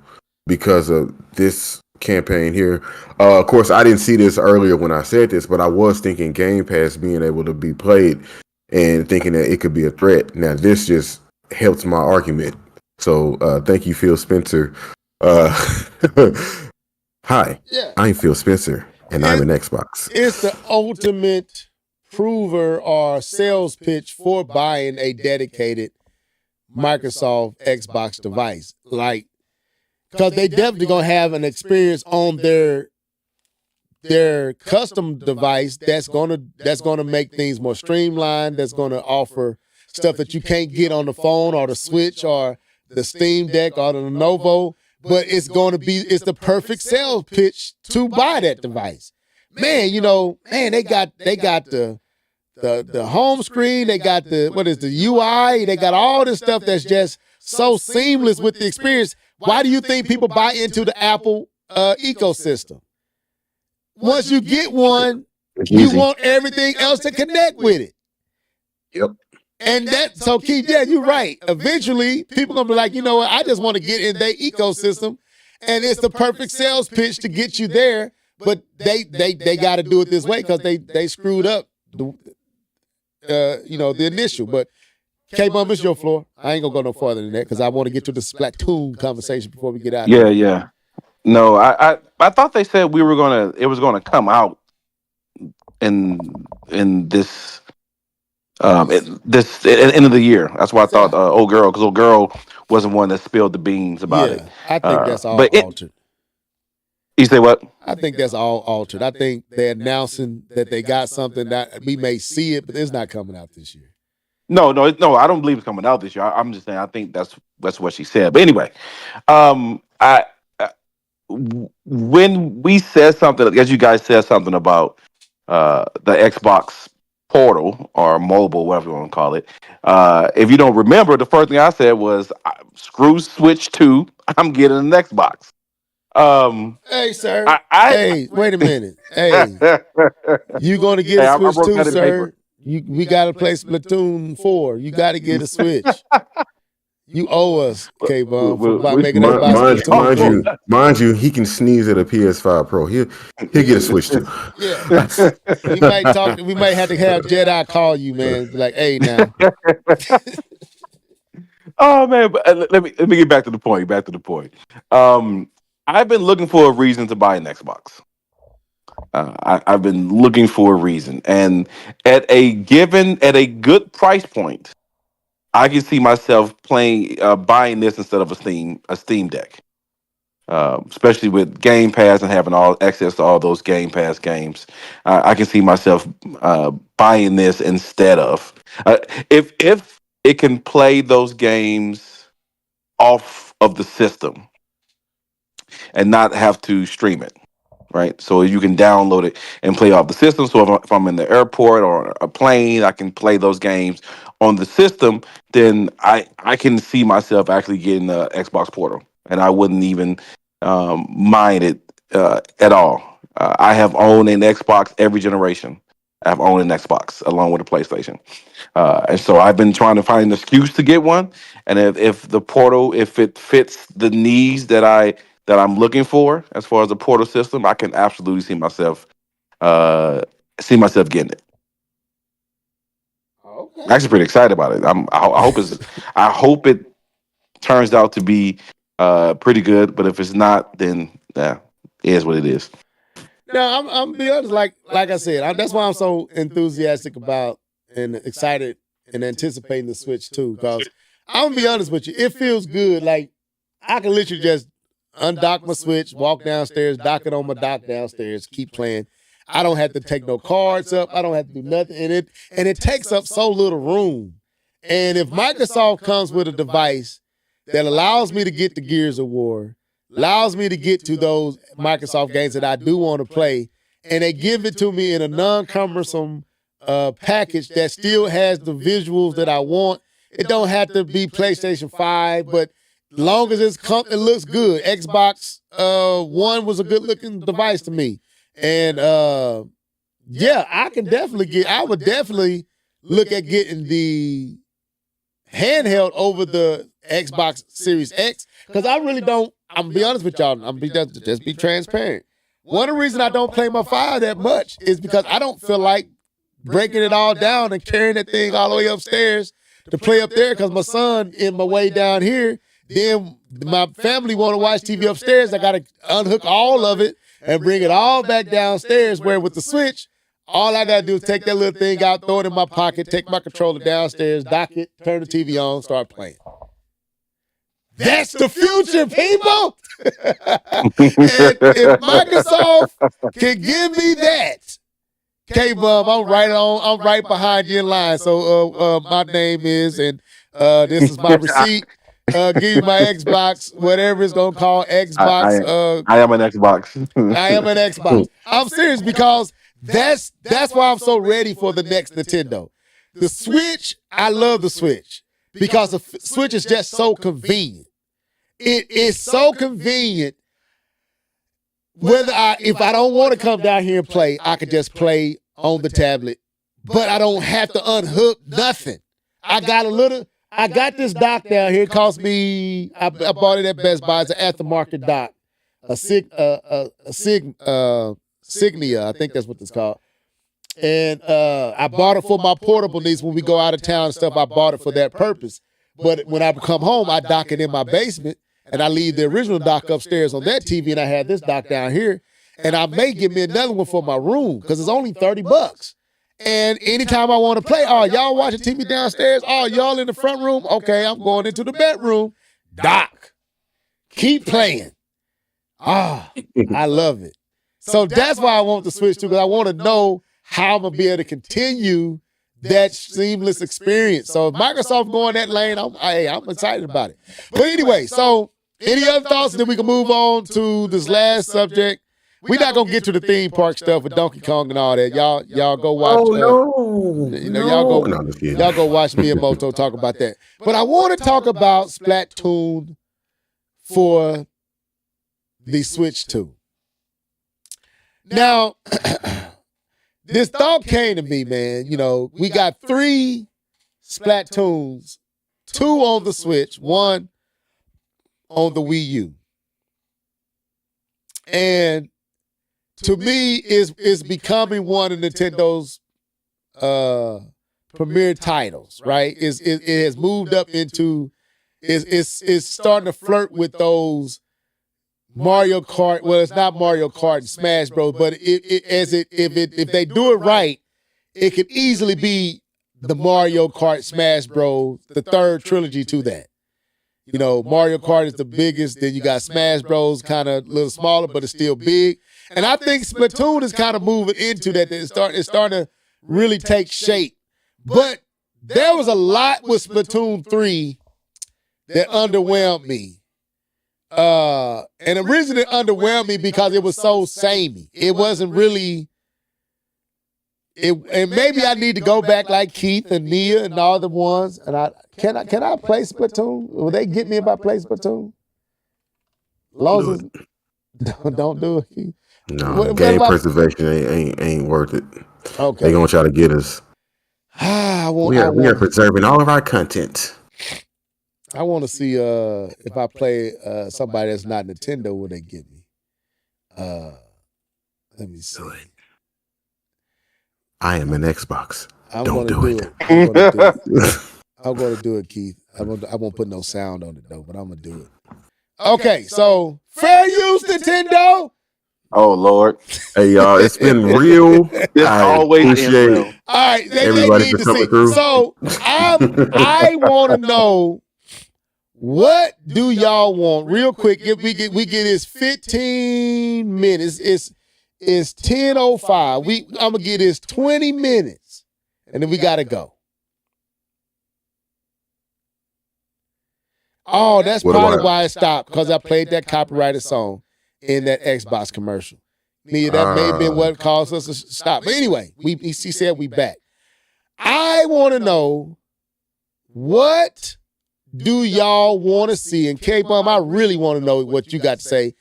because of this campaign here. Of course, I didn't see this earlier when I said this, but I was thinking Game Pass being able to be played and thinking that it could be a threat. Now, this just helps my argument. So thank you, Phil Spencer. Hi, I'm Phil Spencer, and I'm an Xbox. It's the ultimate prover or sales pitch for buying a dedicated Microsoft Xbox device. Like, because they definitely gonna have an experience on their custom device that's gonna make things more streamlined, that's gonna offer stuff that you can't get on the phone or the Switch or the Steam Deck or the Lenovo, but it's the perfect sales pitch to buy that device. Man, they got the home screen, they got the UI, they got all this stuff that's just so seamless with the experience. Why do you think people buy into the Apple ecosystem? Once you get one, you want everything else to connect with it. Yep. And so Keith, yeah, you're right. Eventually, people gonna be like, you know what, I just want to get in their ecosystem, and it's the perfect sales pitch to get you there. But they got to do it this way because they screwed up the initial. But K-Bum, it's your floor. I ain't gonna go no farther than that because I want to get to the Splatoon conversation before we get out. Yeah. No, I thought they said it was gonna come out in this end of the year. That's why I thought old girl wasn't one that spilled the beans about it. I think that's all altered. You say what? I think that's all altered. I think they're announcing that they got something that we may see it, but it's not coming out this year. No, I don't believe it's coming out this year. I'm just saying I think that's what she said. But anyway, when we said something, as you guys said something about the Xbox Portal or mobile, whatever you want to call it. If you don't remember, the first thing I said was, "Screw Switch 2. I'm getting an Xbox." Hey, sir. Hey, wait a minute. Hey, you going to get a Switch 2, sir? We got to play Splatoon 4. You got to get a Switch. You owe us, K-Bum, for making that mind you, he can sneeze at a PS5 Pro. He'll get a Switch too. Yeah. We might have to have Jedi call you, man. Be like, hey, now. Oh man, but let me get back to the point. I've been looking for a reason to buy an Xbox. I've been looking for a reason, and at a good price point, I can see myself buying this instead of a Steam Deck, especially with Game Pass and having all access to all those Game Pass games. I can see myself buying this instead of if it can play those games off of the system and not have to stream it. Right, so you can download it and play off the system. So if I'm in the airport or a plane, I can play those games on the system. Then I can see myself actually getting the Xbox Portal, and I wouldn't even mind it at all. I have owned an Xbox every generation. I've owned an Xbox along with a PlayStation, and so I've been trying to find an excuse to get one. And if the Portal, if it fits the needs that I'm looking for as far as the Portal system, I can absolutely see myself getting it. Okay. I'm actually pretty excited about it. I hope it turns out to be pretty good. But if it's not, then it is what it is. No, I'm be honest. Like I said, that's why I'm so enthusiastic about and excited and anticipating the Switch too. Because I'm gonna be honest with you, it feels good. Like I can literally just undock my Switch, walk downstairs, dock it on my dock downstairs, keep playing. I don't have to take no cards up. I don't have to do nothing in it. And it takes up so little room. And if Microsoft comes with a device that allows me to get the Gears of War, allows me to get to those Microsoft games that I do want to play, and they give it to me in a non-cumbersome package that still has the visuals that I want, it don't have to be PlayStation 5, but long as it looks good. Xbox One was a good looking device to me. And I would definitely look at getting the handheld over the Xbox Series X. Because I really don't, I'm gonna be honest with y'all, just be transparent. One of the reasons I don't play my 5 that much is because I don't feel like breaking it all down and carrying that thing all the way upstairs to play up there because my son in my way down here. Then my family want to watch TV upstairs. I got to unhook all of it and bring it all back downstairs. Where with the Switch, all I got to do is take that little thing out, throw it in my pocket, take my controller downstairs, dock it, turn the TV on, start playing. That's the future, people. And if Microsoft can give me that, K-Bub, I'm right behind you in line. So my name is, and this is my receipt. Give you my Xbox, whatever it's gonna call Xbox. I am an Xbox. I am an Xbox. I'm serious because that's why I'm so ready for the next Nintendo. The Switch, I love the Switch because the Switch is just so convenient. It is so convenient. If I don't want to come down here and play, I could just play on the tablet, but I don't have to unhook nothing. I got this dock down here. It cost me, I bought it at Best Buy. It's an aftermarket dock. Signia, I think that's what it's called. And I bought it for my portable needs when we go out of town and stuff. I bought it for that purpose. But when I come home, I dock it in my basement, and I leave the original dock upstairs on that TV, and I had this dock down here. And I may get me another one for my room because it's only $30. And anytime I want to play, oh, y'all watching TV downstairs? Oh, y'all in the front room? Okay, I'm going into the bedroom. Dock. Keep playing. Ah, I love it. So that's why I want the Switch too, because I want to know how I'm going to be able to continue that seamless experience. So if Microsoft going that lane, I'm excited about it. But anyway, so any other thoughts? Then we can move on to this last subject. We're not gonna get to the theme park stuff with Donkey Kong and all that. Y'all go watch. Y'all go watch me and Moto talk about that. But I want to talk about Splatoon for the Switch 2. Now, this thought came to me, man. You know, we got 3 Splatoons, 2 on the Switch, 1 on the Wii U, and to me, is becoming one of Nintendo's premier titles, right? It has moved up into it's starting to flirt with those Mario Kart. Well, it's not Mario Kart and Smash Bros, but if they do it right, it could easily be the Mario Kart Smash Bros, the third trilogy to that. You know, Mario Kart is the biggest. Then you got Smash Bros, kind of a little smaller, but it's still big. And I think Splatoon is kind of moving into that. It's starting to really take shape. But there was a lot with Splatoon 3 that underwhelmed me. And the reason it underwhelmed me because it was so samey. It wasn't really. And maybe I need to go back like Keith and Nia and all the ones. And can I play Splatoon? Will they get me if I play Splatoon? Don't do it, Keith. No, game preservation ain't worth it. Okay, they gonna try to get us. We are preserving all of our content. I want to see if I play somebody that's not Nintendo, will they get me? Let me see. I am an Xbox. Don't do it. I'm gonna do it, Keith. I won't put no sound on it though, but I'm gonna do it. Okay, so fair use, Nintendo. Oh Lord! Hey y'all, it's been real. I always appreciate all right, everybody for coming through. So I want to know, what do y'all want? Real quick, if we get this 15 minutes. It's 10:05. I'm gonna get this 20 minutes, and then we gotta go. Oh, that's probably why it stopped, because I played that copyrighted song in that Xbox commercial. Nia, that may have been what caused us to stop. But anyway, she said we back. I want to know, what do y'all want to see? And K-Bum, I really want to know what you got to say.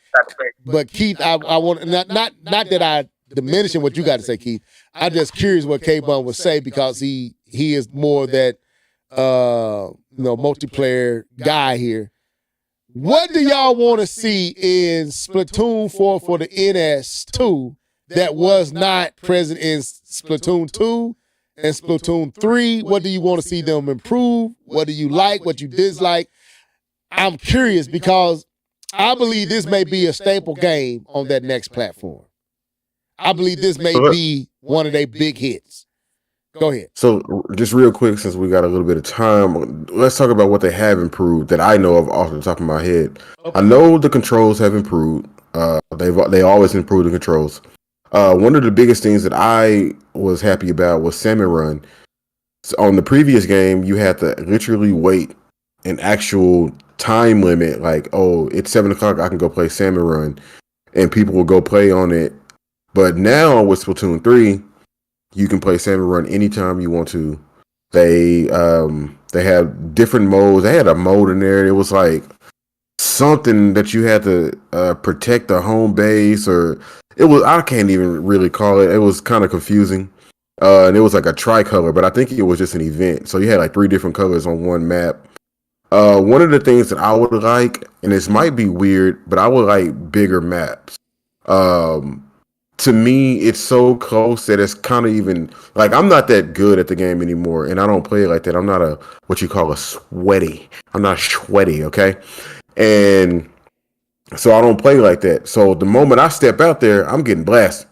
But Keith, I want not that I diminishing what you got to say, Keith. I'm just curious what K-Bum would say, because he is more that multiplayer guy here. What do y'all want to see in Splatoon 4 for the NS2 that was not present in Splatoon 2 and Splatoon 3? What do you want to see them improve? What do you like? What you dislike? I'm curious, because I believe this may be a staple game on that next platform. I believe this may be one of their big hits. Go ahead. So just real quick, since we got a little bit of time, let's talk about what they have improved that I know of off the top of my head. Okay. I know the controls have improved. They always improve the controls. One of the biggest things that I was happy about was Salmon Run. So on the previous game, you had to literally wait an actual time limit, like, oh, it's 7 o'clock, I can go play Salmon Run, and people will go play on it. But now with Splatoon 3, you can play Salmon Run anytime you want to. They have different modes. They had a mode in there. It was like something that you had to protect the home base, or it was, I can't even really call it. It was kind of confusing. And it was like a tricolor, but I think it was just an event. So you had like 3 different colors on one map. One of the things that I would like, and this might be weird, but I would like bigger maps. To me, it's so close that it's kind of even like, I'm not that good at the game anymore, and I don't play it like that. I'm not a what you call a sweaty. I'm not sweaty, okay? And so I don't play like that. So the moment I step out there, I'm getting blasted.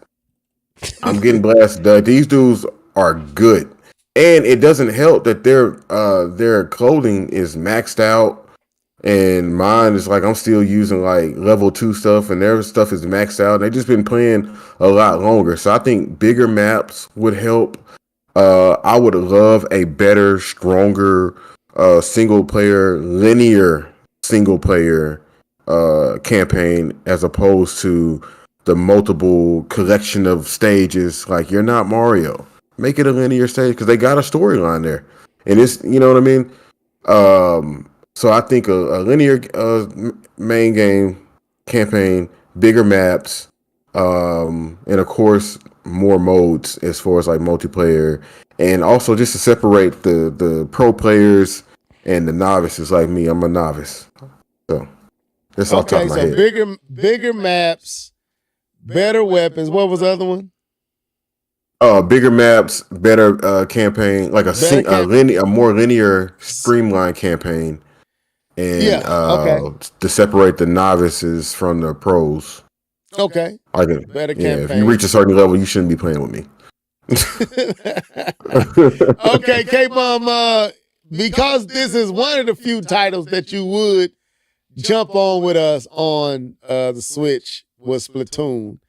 I'm getting blasted. These dudes are good, and it doesn't help that their clothing is maxed out. And mine is like, I'm still using like level 2 stuff, and their stuff is maxed out. They've just been playing a lot longer. So I think bigger maps would help. I would love a better, stronger linear single player campaign, as opposed to the multiple collection of stages. Like, you're not Mario. Make it a linear stage, because they got a storyline there. And it's, you know what I mean? So I think a linear main game campaign, bigger maps, and of course more modes as far as like multiplayer, and also just to separate the pro players and the novices like me. I'm a novice, so that's off the top of my head. Bigger maps, better weapons. What was the other one? Bigger maps, better campaign, like a more linear, streamlined campaign. And to separate the novices from the pros. Okay. Better campaign. If you reach a certain level, you shouldn't be playing with me. Okay, K-Bum, because this is one of the few titles that you would jump on with us on the Switch was Splatoon.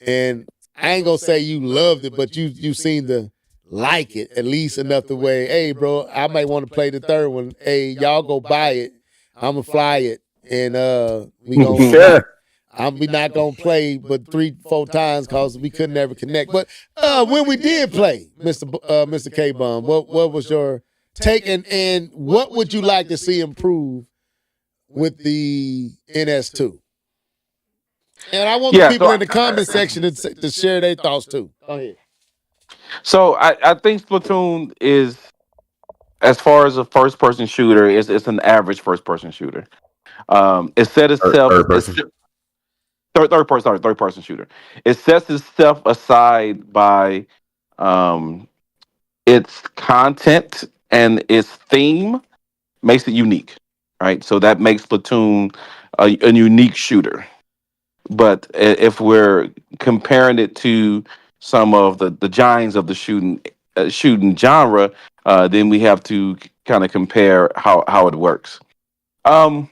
And I ain't gonna say you loved it, but you seem to like it at least enough to way, hey, bro, I might want to play the third one. Hey, y'all go buy it. I'm gonna fly it, and we not gonna play but 3-4 times because we could never connect. But when we did play, Mr. K-Bum, what was your take, and what would you like to see improve with the NS2? And I want the people in the comment section to share their thoughts too. Go ahead. So I think Splatoon is, as far as a first-person shooter, it's an average first-person shooter. It set itself third-person shooter. It sets itself aside by its content and its theme makes it unique, right? So that makes Splatoon a unique shooter. But if we're comparing it to some of the giants of the shooting genre, then we have to kind of compare how it works. So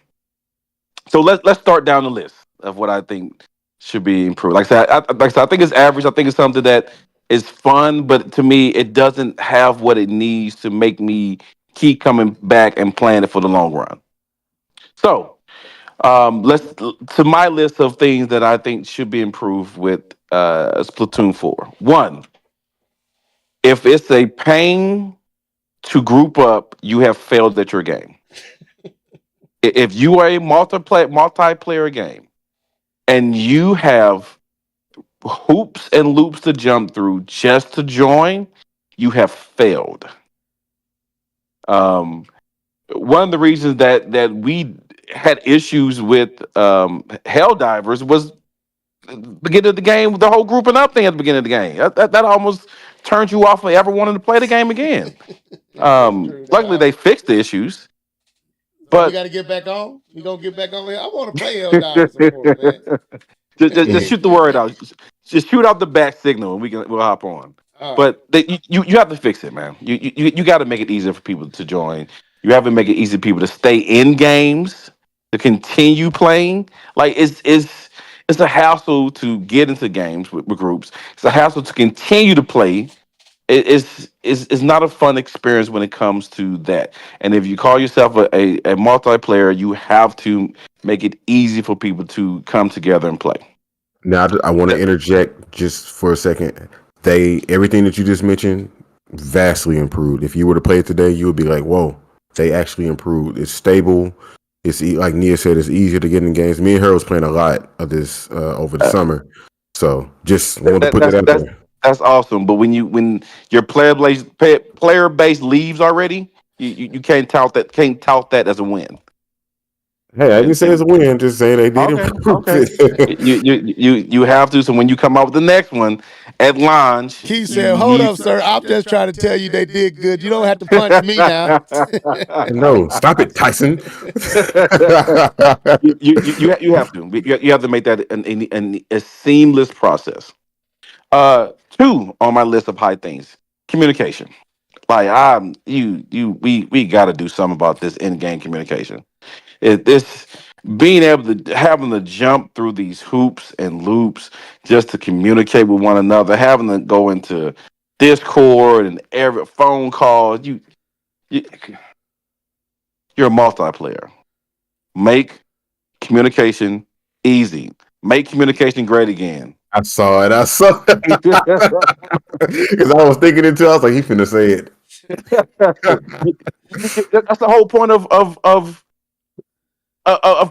let's start down the list of what I think should be improved. Like I said, I think it's average. I think it's something that is fun, but to me, it doesn't have what it needs to make me keep coming back and playing it for the long run. So let's to my list of things that I think should be improved with Splatoon 4. One, if it's a pain to group up, you have failed at your game. If you are a multiplayer game and you have hoops and loops to jump through just to join, you have failed. One of the reasons that we had issues with Helldivers was beginning of the game, the whole grouping up thing at the beginning of the game. That almost turned you off of ever wanting to play the game again. Luckily, they fixed the issues. But we got to get back on. We gonna get back on here. I want to play Helldivers some more, man. Just shoot the word out. Just shoot out the back signal, and we'll hop on. But you have to fix it, man. You got to make it easier for people to join. You have to make it easy for people to stay in games, to continue playing. Like it's a hassle to get into games with groups. It's a hassle to continue to play. It's not a fun experience when it comes to that. And if you call yourself a multiplayer, you have to make it easy for people to come together and play. Now, I want to interject just for a second. Everything that you just mentioned vastly improved. If you were to play it today, you would be like, "Whoa, they actually improved." It's stable. Like Nia said, it's easier to get in games. Me and her was playing a lot of this over the summer, so just wanted to That, put that that's out that's there. that's awesome. But when your player base leaves already, you can't tout that as a win. Hey, I didn't say it's And a win. Just saying they did okay, improve okay, it. you have to. So when you come out with the next one at launch, Keith you said, "Hold need. up, sir. I'm just trying to tell you they did good. You don't have to punch me now." No, stop it, Tyson. You have to you have to make that a seamless process. Two on my list of high things: communication. Like we got to do something about this in-game communication. This being able to having to jump through these hoops and loops just to communicate with one another, having to go into Discord and every phone call. You you're a multiplayer. Make communication easy. Make communication great again. I saw it. I saw it. Because I was thinking it too. I was like, he finna say it. That's the whole point of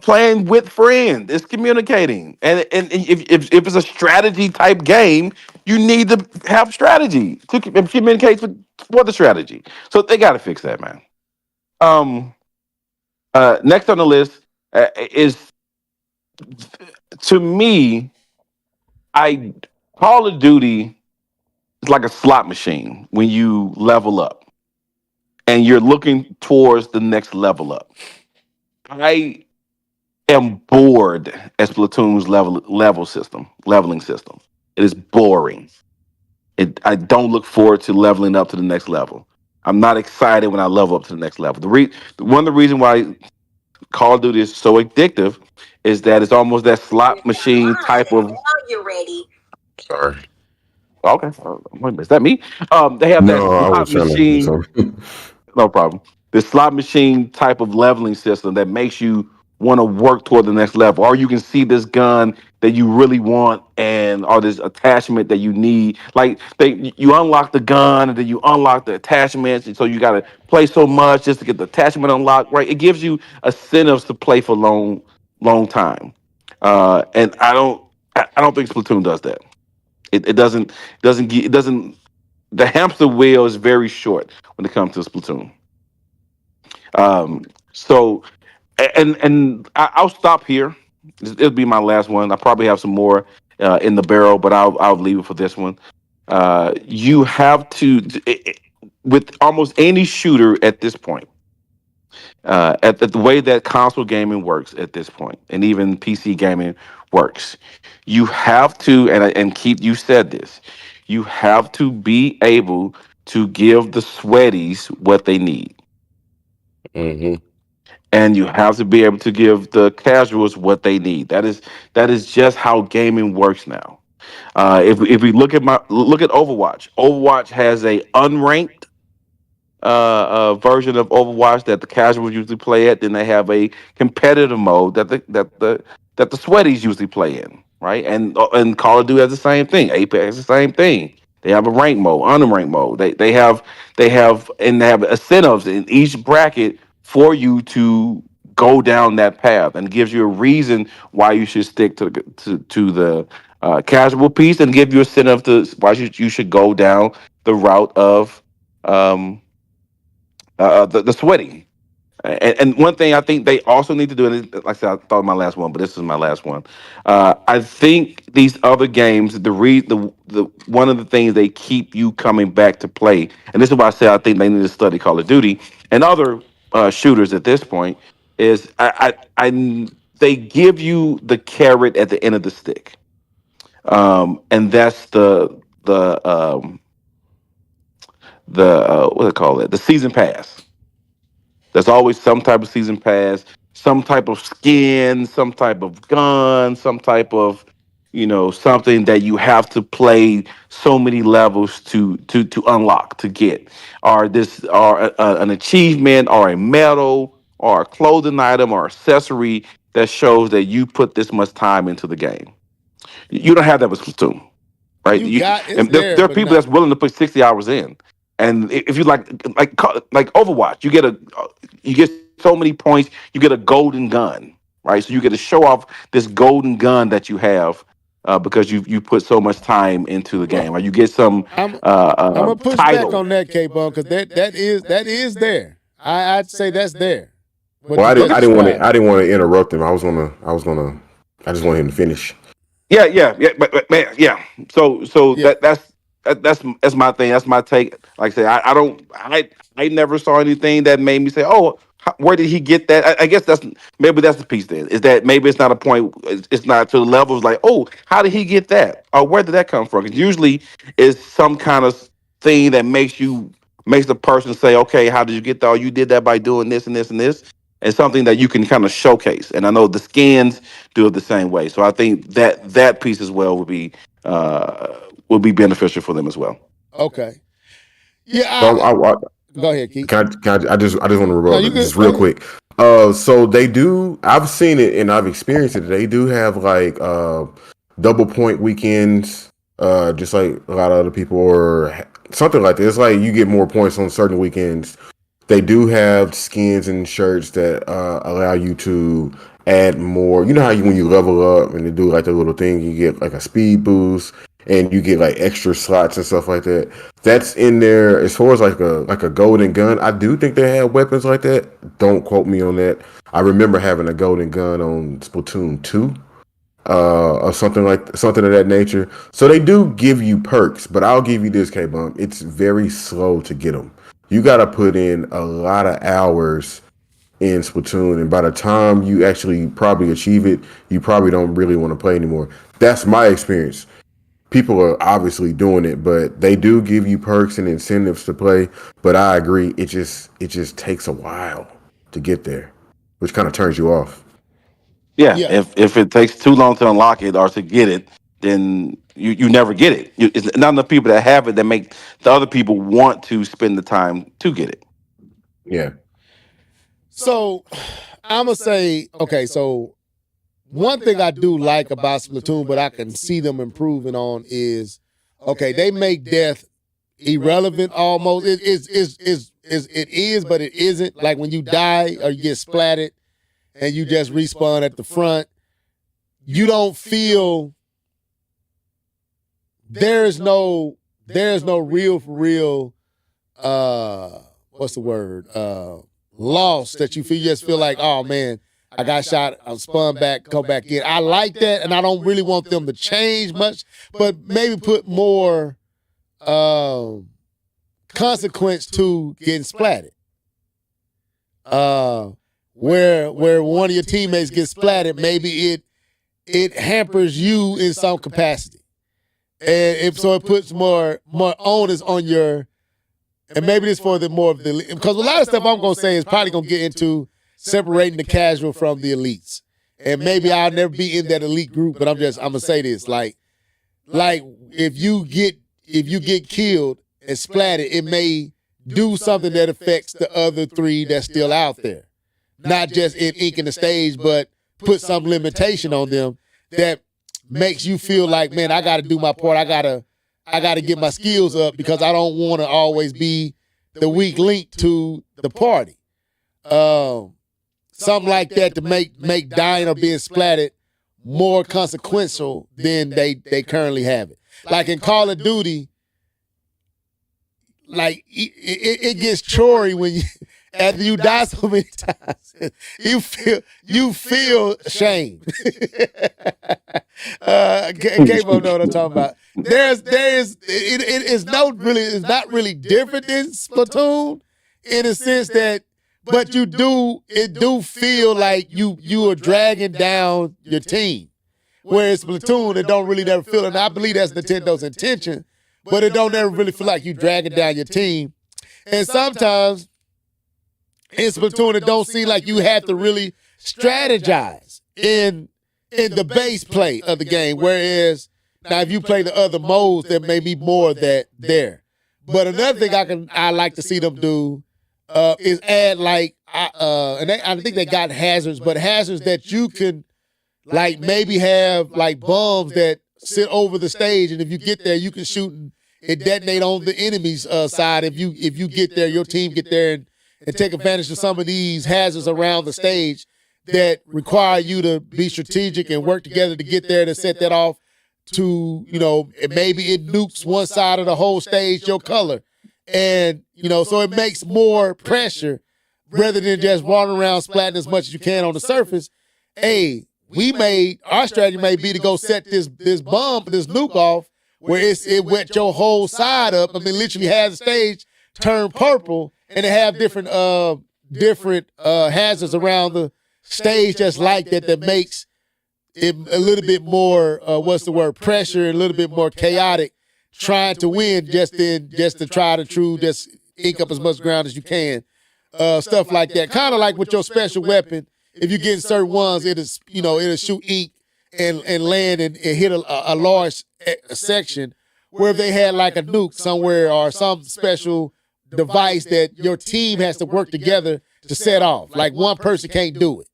playing with friends. It's communicating, and if it's a strategy type game, you need to have strategy to communicate for the strategy. So they got to fix that, man. Um, next on the list is to me, I Call of Duty is like a slot machine when you level up and you're looking towards the next level up. I am bored at Splatoon's leveling system. It is boring. I don't look forward to leveling up to the next level. I'm not excited when I level up to the next level. One of the reasons why Call of Duty is so addictive is that it's almost that slot machine type of. Sorry. Okay, is that me? They have that No, I slot was trying to do machine. something. No problem. The slot machine type of leveling system that makes you want to work toward the next level, or you can see this gun that you really want, and or this attachment that you need. Like you unlock the gun, and then you unlock the attachments, and so you got to play so much just to get the attachment unlocked. Right? It gives you incentives to play for long time. And I don't think Splatoon does that. It doesn't. The hamster wheel is very short when it comes to Splatoon. So I'll stop here. It'll be my last one. I probably have some more in the barrel, but I'll leave it for this one. You have to with almost any shooter at this point. At the way that console gaming works at this point, and even PC gaming works, you have to and keep. You said this. You have to be able to give the sweaties what they need, Hmm. and you have to be able to give the casuals what they need. That is just how gaming works now. If we look at Overwatch, Overwatch has a unranked version of Overwatch that the casuals usually play at. Then they have a competitive mode that the sweaties usually play in, right? And Call of Duty has the same thing. Apex has the same thing. They have a rank mode, unranked mode. They have incentives in each bracket for you to go down that path, and gives you a reason why you should stick to the casual piece, and give you a incentive to why you should go down the route of um, the sweating. And one thing I think they also need to do, and like I said, I thought my last one, but this is my last one. I think these other games, the one of the things they keep you coming back to play, and this is why I say I think they need to study Call of Duty and other shooters at this point, is they give you the carrot at the end of the stick, and that's the what do they call it? The season pass. There's always some type of season pass, some type of skin, some type of gun, some type of something that you have to play so many levels to unlock to get, or an achievement, or a medal, or a clothing item, or accessory that shows that you put this much time into the game. You don't have that with Splatoon, right? It's And there, there are but people that's willing to put 60 hours in. And if you like Overwatch, you get so many points. You get a golden gun, right? So you get to show off this golden gun that you have because you put so much time into the game. Or you get some I'm gonna push title. back on that, K-Bone, because that is there. I'd say that's there. But well, I didn't want to interrupt him. I just wanted him to finish. Yeah, but man, yeah. So yeah. That's my thing. That's my take. Like I say, I never saw anything that made me say, oh, where did he get that? I guess that's the piece. Then is that maybe it's not a point. It's not to the levels like, oh, how did he get that, or where did that come from? Because usually it's some kind of thing that makes the person say, okay, how did you get that? Oh, you did that by doing this and this and this. And something that you can kind of showcase. And I know the skins do it the same way. So I think that piece as well would be beneficial for them as well. Okay. Yeah. Go ahead, Keith. I just want to rebuttal just real quick. So they do. I've seen it and I've experienced it. They do have like double point weekends, just like a lot of other people, or something like that. It's like you get more points on certain weekends. They do have skins and shirts that allow you to add more. You know how when you level up and they do like the little thing, you get like a speed boost and you get like extra slots and stuff like that. That's in there. As far as like a golden gun, I do think they have weapons like that. Don't quote me on that. I remember having a golden gun on Splatoon 2. Or something of that nature. So they do give you perks, but I'll give you this, K-Bump. It's very slow to get them. You got to put in a lot of hours in Splatoon, and by the time you actually probably achieve it, you probably don't really want to play anymore. That's my experience. People are obviously doing it, but they do give you perks and incentives to play. But I agree, it just takes a while to get there, which kind of turns you off. Yeah. If it takes too long to unlock it or to get it, then you never get it. It's not enough people that have it that make the other people want to spend the time to get it. Yeah. So I'm gonna say, okay, so one thing I do like about Splatoon, but I can see them improving on is, okay, they make death irrelevant almost. It is, but it isn't. Like when you die or you get splatted and you just respawn at the front, you don't feel there's no real for real what's the word? Loss that you feel. You just feel like, oh man, I got shot, I'm spun back, come back in. I like that, and I don't really want them to change much, but maybe put more consequence to getting splatted. Where one of your teammates gets splatted, maybe it hampers you in some capacity. And it puts more onus on your, and maybe it's for the more of the, because a lot of stuff I'm gonna say is probably gonna get into separating the casual from the elites. And maybe I'll never be in that elite group, but I'm gonna say this, like if you get killed and splatted, it may do something that affects the other three that's still out there. Not just in inking the stage, but put some limitation on them that makes you feel like, man, I gotta do my part. I gotta get my skills up because I don't wanna always be the weak link to the party. Something like that to make dying or being splatted more consequential than they currently have it. Like in Call of Duty, like it gets chory when you, after you die so many times, you feel shame. K-Bo know what I'm talking about. It's not really different than Splatoon in a sense that, but it do feel like you are dragging down your team. Whereas Splatoon, it don't really never feel it. And I believe that's Nintendo's intention, but it don't ever really feel like you dragging down your team. And sometimes in Splatoon, it don't seem like you have to really strategize in the base play of the game. Whereas now, if you play the other modes, there may be more of that there. But another thing I like to see them do is add like I think they got hazards, but hazards that you can like maybe have like bombs that sit over the stage, and if you get there, you can shoot and it detonate on the enemy's side. If you get there, your team get there and take advantage of some of these hazards around the stage that require you to be strategic and work together to get there to set that off to, maybe it nukes one side of the whole stage, your color. And, so it makes more pressure rather than just walking around splatting as much as you can on the surface. Hey, our strategy may be to go set this bomb, this nuke off where it wet your whole side up. I mean, literally have the stage turn purple and it have different hazards around the stage just like that makes it a little bit more, pressure, a little bit more chaotic, trying to win just to try to just ink up as much ground as you can. Stuff like that. Kind of like with your special weapon, if you get certain ones, it'll shoot ink and land and hit a large section. Where if they had like a nuke somewhere or some special device that your team has to work together to set off. Like one person can't do it.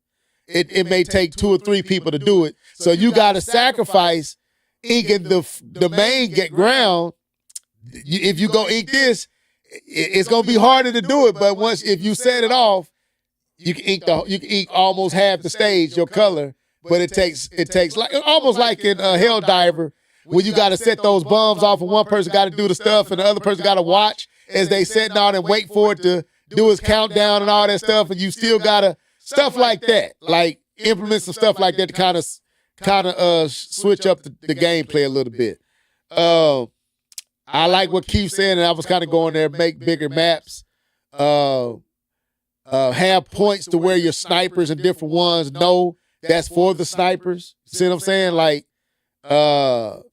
It may take 2 or 3 people to do it. So you got to sacrifice inking the main ground. If you go ink this, it's going to be harder to do it. But if you set it off, you can ink almost half the stage, your color. But it takes like almost like in Helldiver, when you got to set those bombs off and one person got to do the stuff and the other person got to watch as they setting out and wait for it to do its countdown and all that stuff. And you still got to stuff like that, like implement some stuff like that to kind of switch up the gameplay a little bit. I like what Keith said, and I was kind of going there, make bigger maps, have points to where your snipers and different ones know that's for the snipers. See what I'm saying? Like, to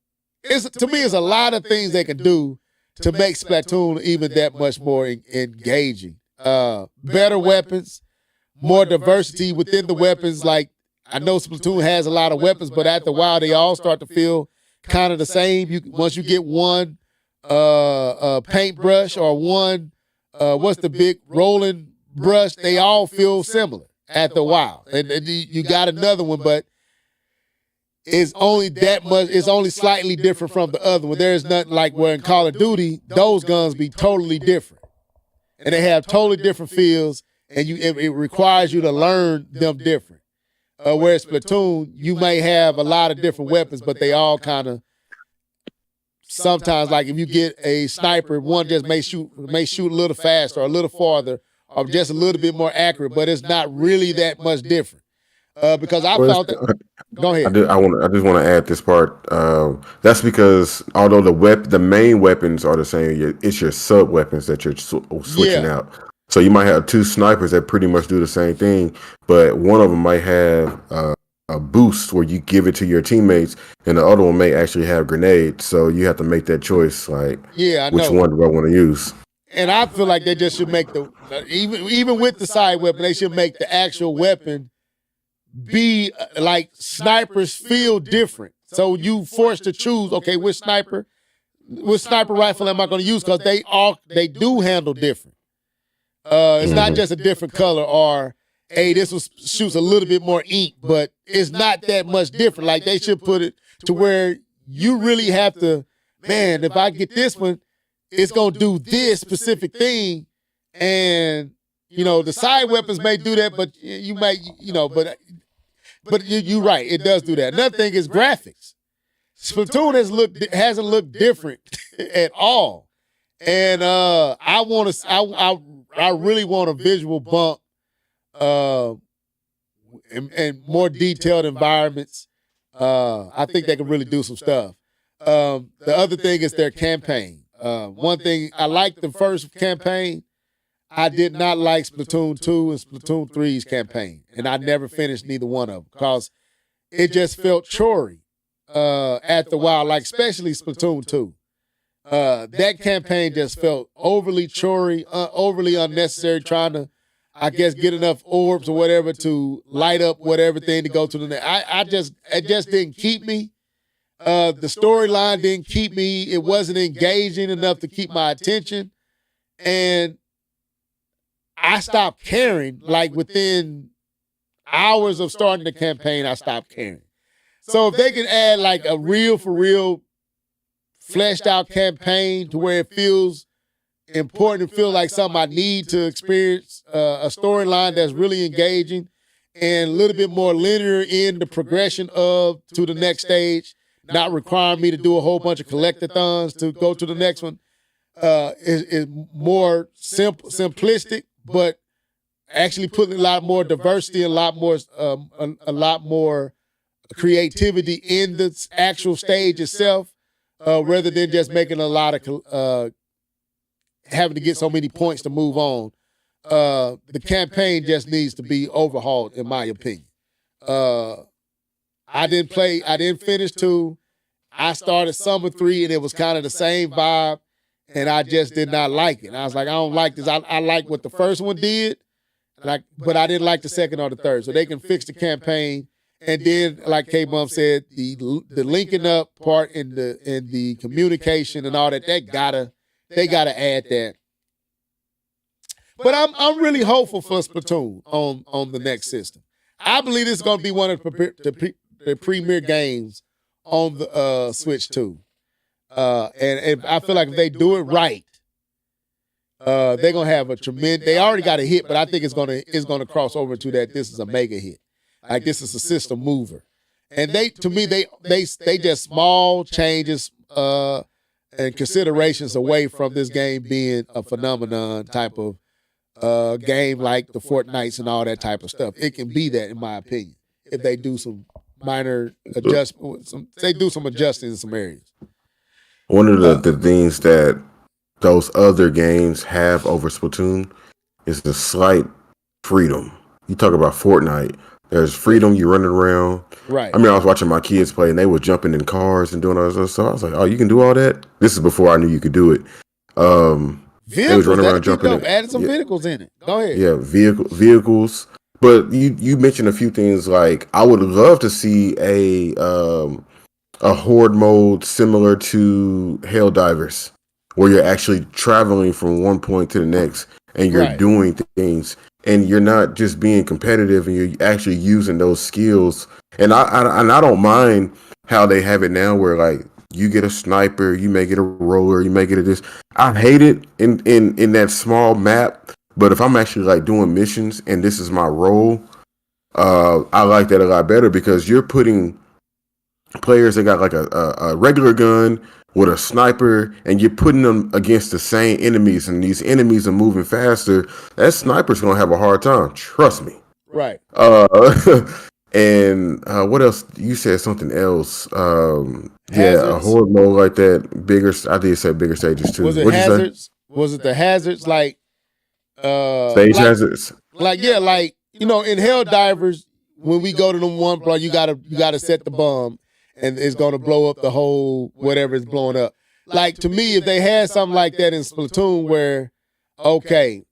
me, it's a lot of things they can do to make Splatoon even that much more engaging. Better weapons, more diversity within the weapons. Like, I know Splatoon has a lot of weapons, but after a while, they all start to feel kind of the same. Once you get one paintbrush or one, what's the big rolling brush, they all feel similar after a while. And you got another one, but it's only that much, it's only slightly different from the other one. There's nothing like where in Call of Duty, those guns be totally different. And they have totally different feels, and it requires you to learn them different. Whereas Splatoon, you may have a lot of different weapons, but they all kind of, sometimes like if you get a sniper, one just may shoot a little faster or a little farther or just a little bit more accurate, but it's not really that much different. Because I found that. Go ahead. I just want to add this part. That's because although the main weapons are the same, it's your sub weapons that you're switching out. So you might have 2 snipers that pretty much do the same thing, but one of them might have a boost where you give it to your teammates, and the other one may actually have grenades. So you have to make that choice, like, which one do I want to use? And I feel like they just should make even with the side weapon, they should make the actual weapon be like snipers feel different. So you forced to choose, okay, which sniper rifle am I going to use? Because they do handle different. It's not just a different color or, hey, this one shoots a little bit more ink, but it's not that much different. Like they should put it to where you really have to, man, if I get this one, it's going to do this specific thing. And, the side weapons may do that, but you might, but you're right. It does do that. Another thing is graphics. Splatoon hasn't looked different at all. And I really want a visual bump and more detailed environments. I think they can really do some stuff. The other thing is their campaign. One thing, I liked the first campaign. I did not like Splatoon 2 and Splatoon 3's campaign. And I never finished neither one of them because it just felt chory after a while, like especially Splatoon 2. That campaign just felt overly chorey, overly unnecessary, trying to, I guess, get enough orbs or whatever to light up whatever thing to go to the next. It just didn't keep me. The storyline didn't keep me. It wasn't engaging enough to keep my attention. And I stopped caring. Like within hours of starting the campaign, I stopped caring. So if they can add like a real for real fleshed out campaign to where it feels important and feel like something I need to experience, a storyline that's really engaging and a little bit more linear in the progression of to the next stage, not requiring me to do a whole bunch of collectathons to go to the next one, is more simplistic, but actually putting a lot more diversity, a lot more creativity in the actual stage itself, rather than just making a lot of having to get so many points to move on. The campaign just needs to be overhauled, in my opinion. I didn't finish 2. I started Summer 3, and it was kind of the same vibe, and I just did not like it. And I was like, I don't like this. I like what the first one did, but I didn't like the second or the third. So they can fix the campaign. And then, like K-Bum said, the linking up part and the communication and all that, they gotta add that. But I'm really hopeful for Splatoon on the next system. I believe this is gonna be one of the premier games on the Switch 2. And I feel like if they do it right, they're gonna have a tremendous. They already got a hit, but I think it's gonna cross over to that. This is a mega hit. Like this is a system mover, and they just small changes and considerations away from this game being a phenomenon type of game like the Fortnites and all that type of stuff. It can be that, in my opinion, if they do some minor adjustments. They do some adjusting in some areas. One of the things that those other games have over Splatoon is the slight freedom. You talk about Fortnite. There's freedom. You're running around. Right. I mean, I was watching my kids play, and they were jumping in cars and doing all this other stuff. I was like, "Oh, you can do all that." This is before I knew you could do it. They was running around jumping. Added some vehicles in it. Go ahead. Yeah, vehicles. But you mentioned a few things like I would love to see a horde mode similar to Helldivers, where you're actually traveling from one point to the next, and you're doing things. And you're not just being competitive, and you're actually using those skills. And I don't mind how they have it now, where like you get a sniper, you may get a roller, you may get a this. I hate it in that small map. But if I'm actually like doing missions and this is my role, I like that a lot better because you're putting players that got like a regular gun with a sniper, and you're putting them against the same enemies, and these enemies are moving faster. That sniper's gonna have a hard time. Trust me. Right. And what else? You said something else. A horde mode like that. Bigger. I did say bigger stages too. Was it hazards? Was it the hazards like? Stage hazards. Like in Helldivers, when we go to them one block, you gotta set the bomb. And it's going to blow up the whole whatever is blowing up. Like, to me, if they had something like that in Splatoon where, okay,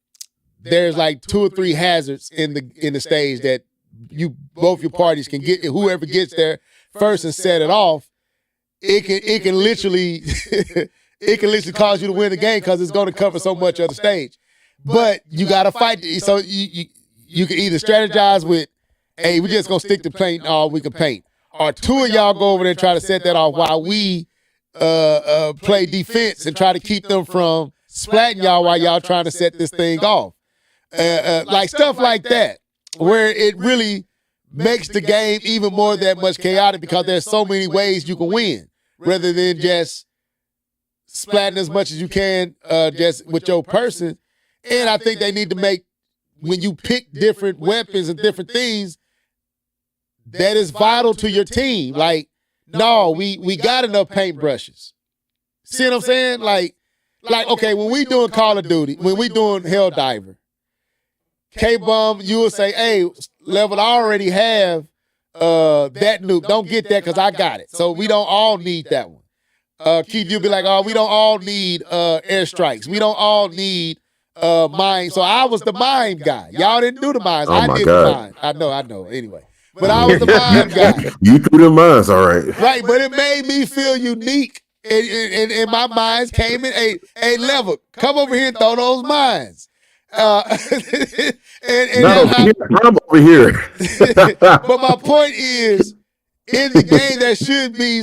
there's like 2 or 3 hazards in the stage that both your parties can get, whoever gets there first and set it off, it can literally cause you to win the game because it's going to cover so much of the stage. But you got to fight. So you can either strategize with, hey, we're just going to stick to paint, or we can paint. Or 2 of y'all go over there and try to set that off while we play defense and try to keep them from splatting y'all while y'all trying to set this thing off. Like stuff like that, where it really makes the game even more that much chaotic because there's so many ways you can win rather than just splatting as much as you can just with your person. And I think they need to make, when you pick different weapons and different things, that is vital to your team. Like, no, we got enough paintbrushes. See what I'm saying? Like, okay, when we doing Call of Duty, when we doing Helldiver, K-Bum, you will say, hey, level, I already have that nuke. Don't get that because I got it. So we don't all need that one. Keith, you'll be like, oh, we don't all need airstrikes. We don't all need mine. So I was the mine guy. Y'all didn't do the mines. Oh I my did God. the mine. I know. Anyway. But I was the mine guy. You threw the mines, all right. Right, but it made me feel unique. And my mines came in a level. Come over here and throw those mines. Not over here. I'm over here. But my point is, in the game, there should be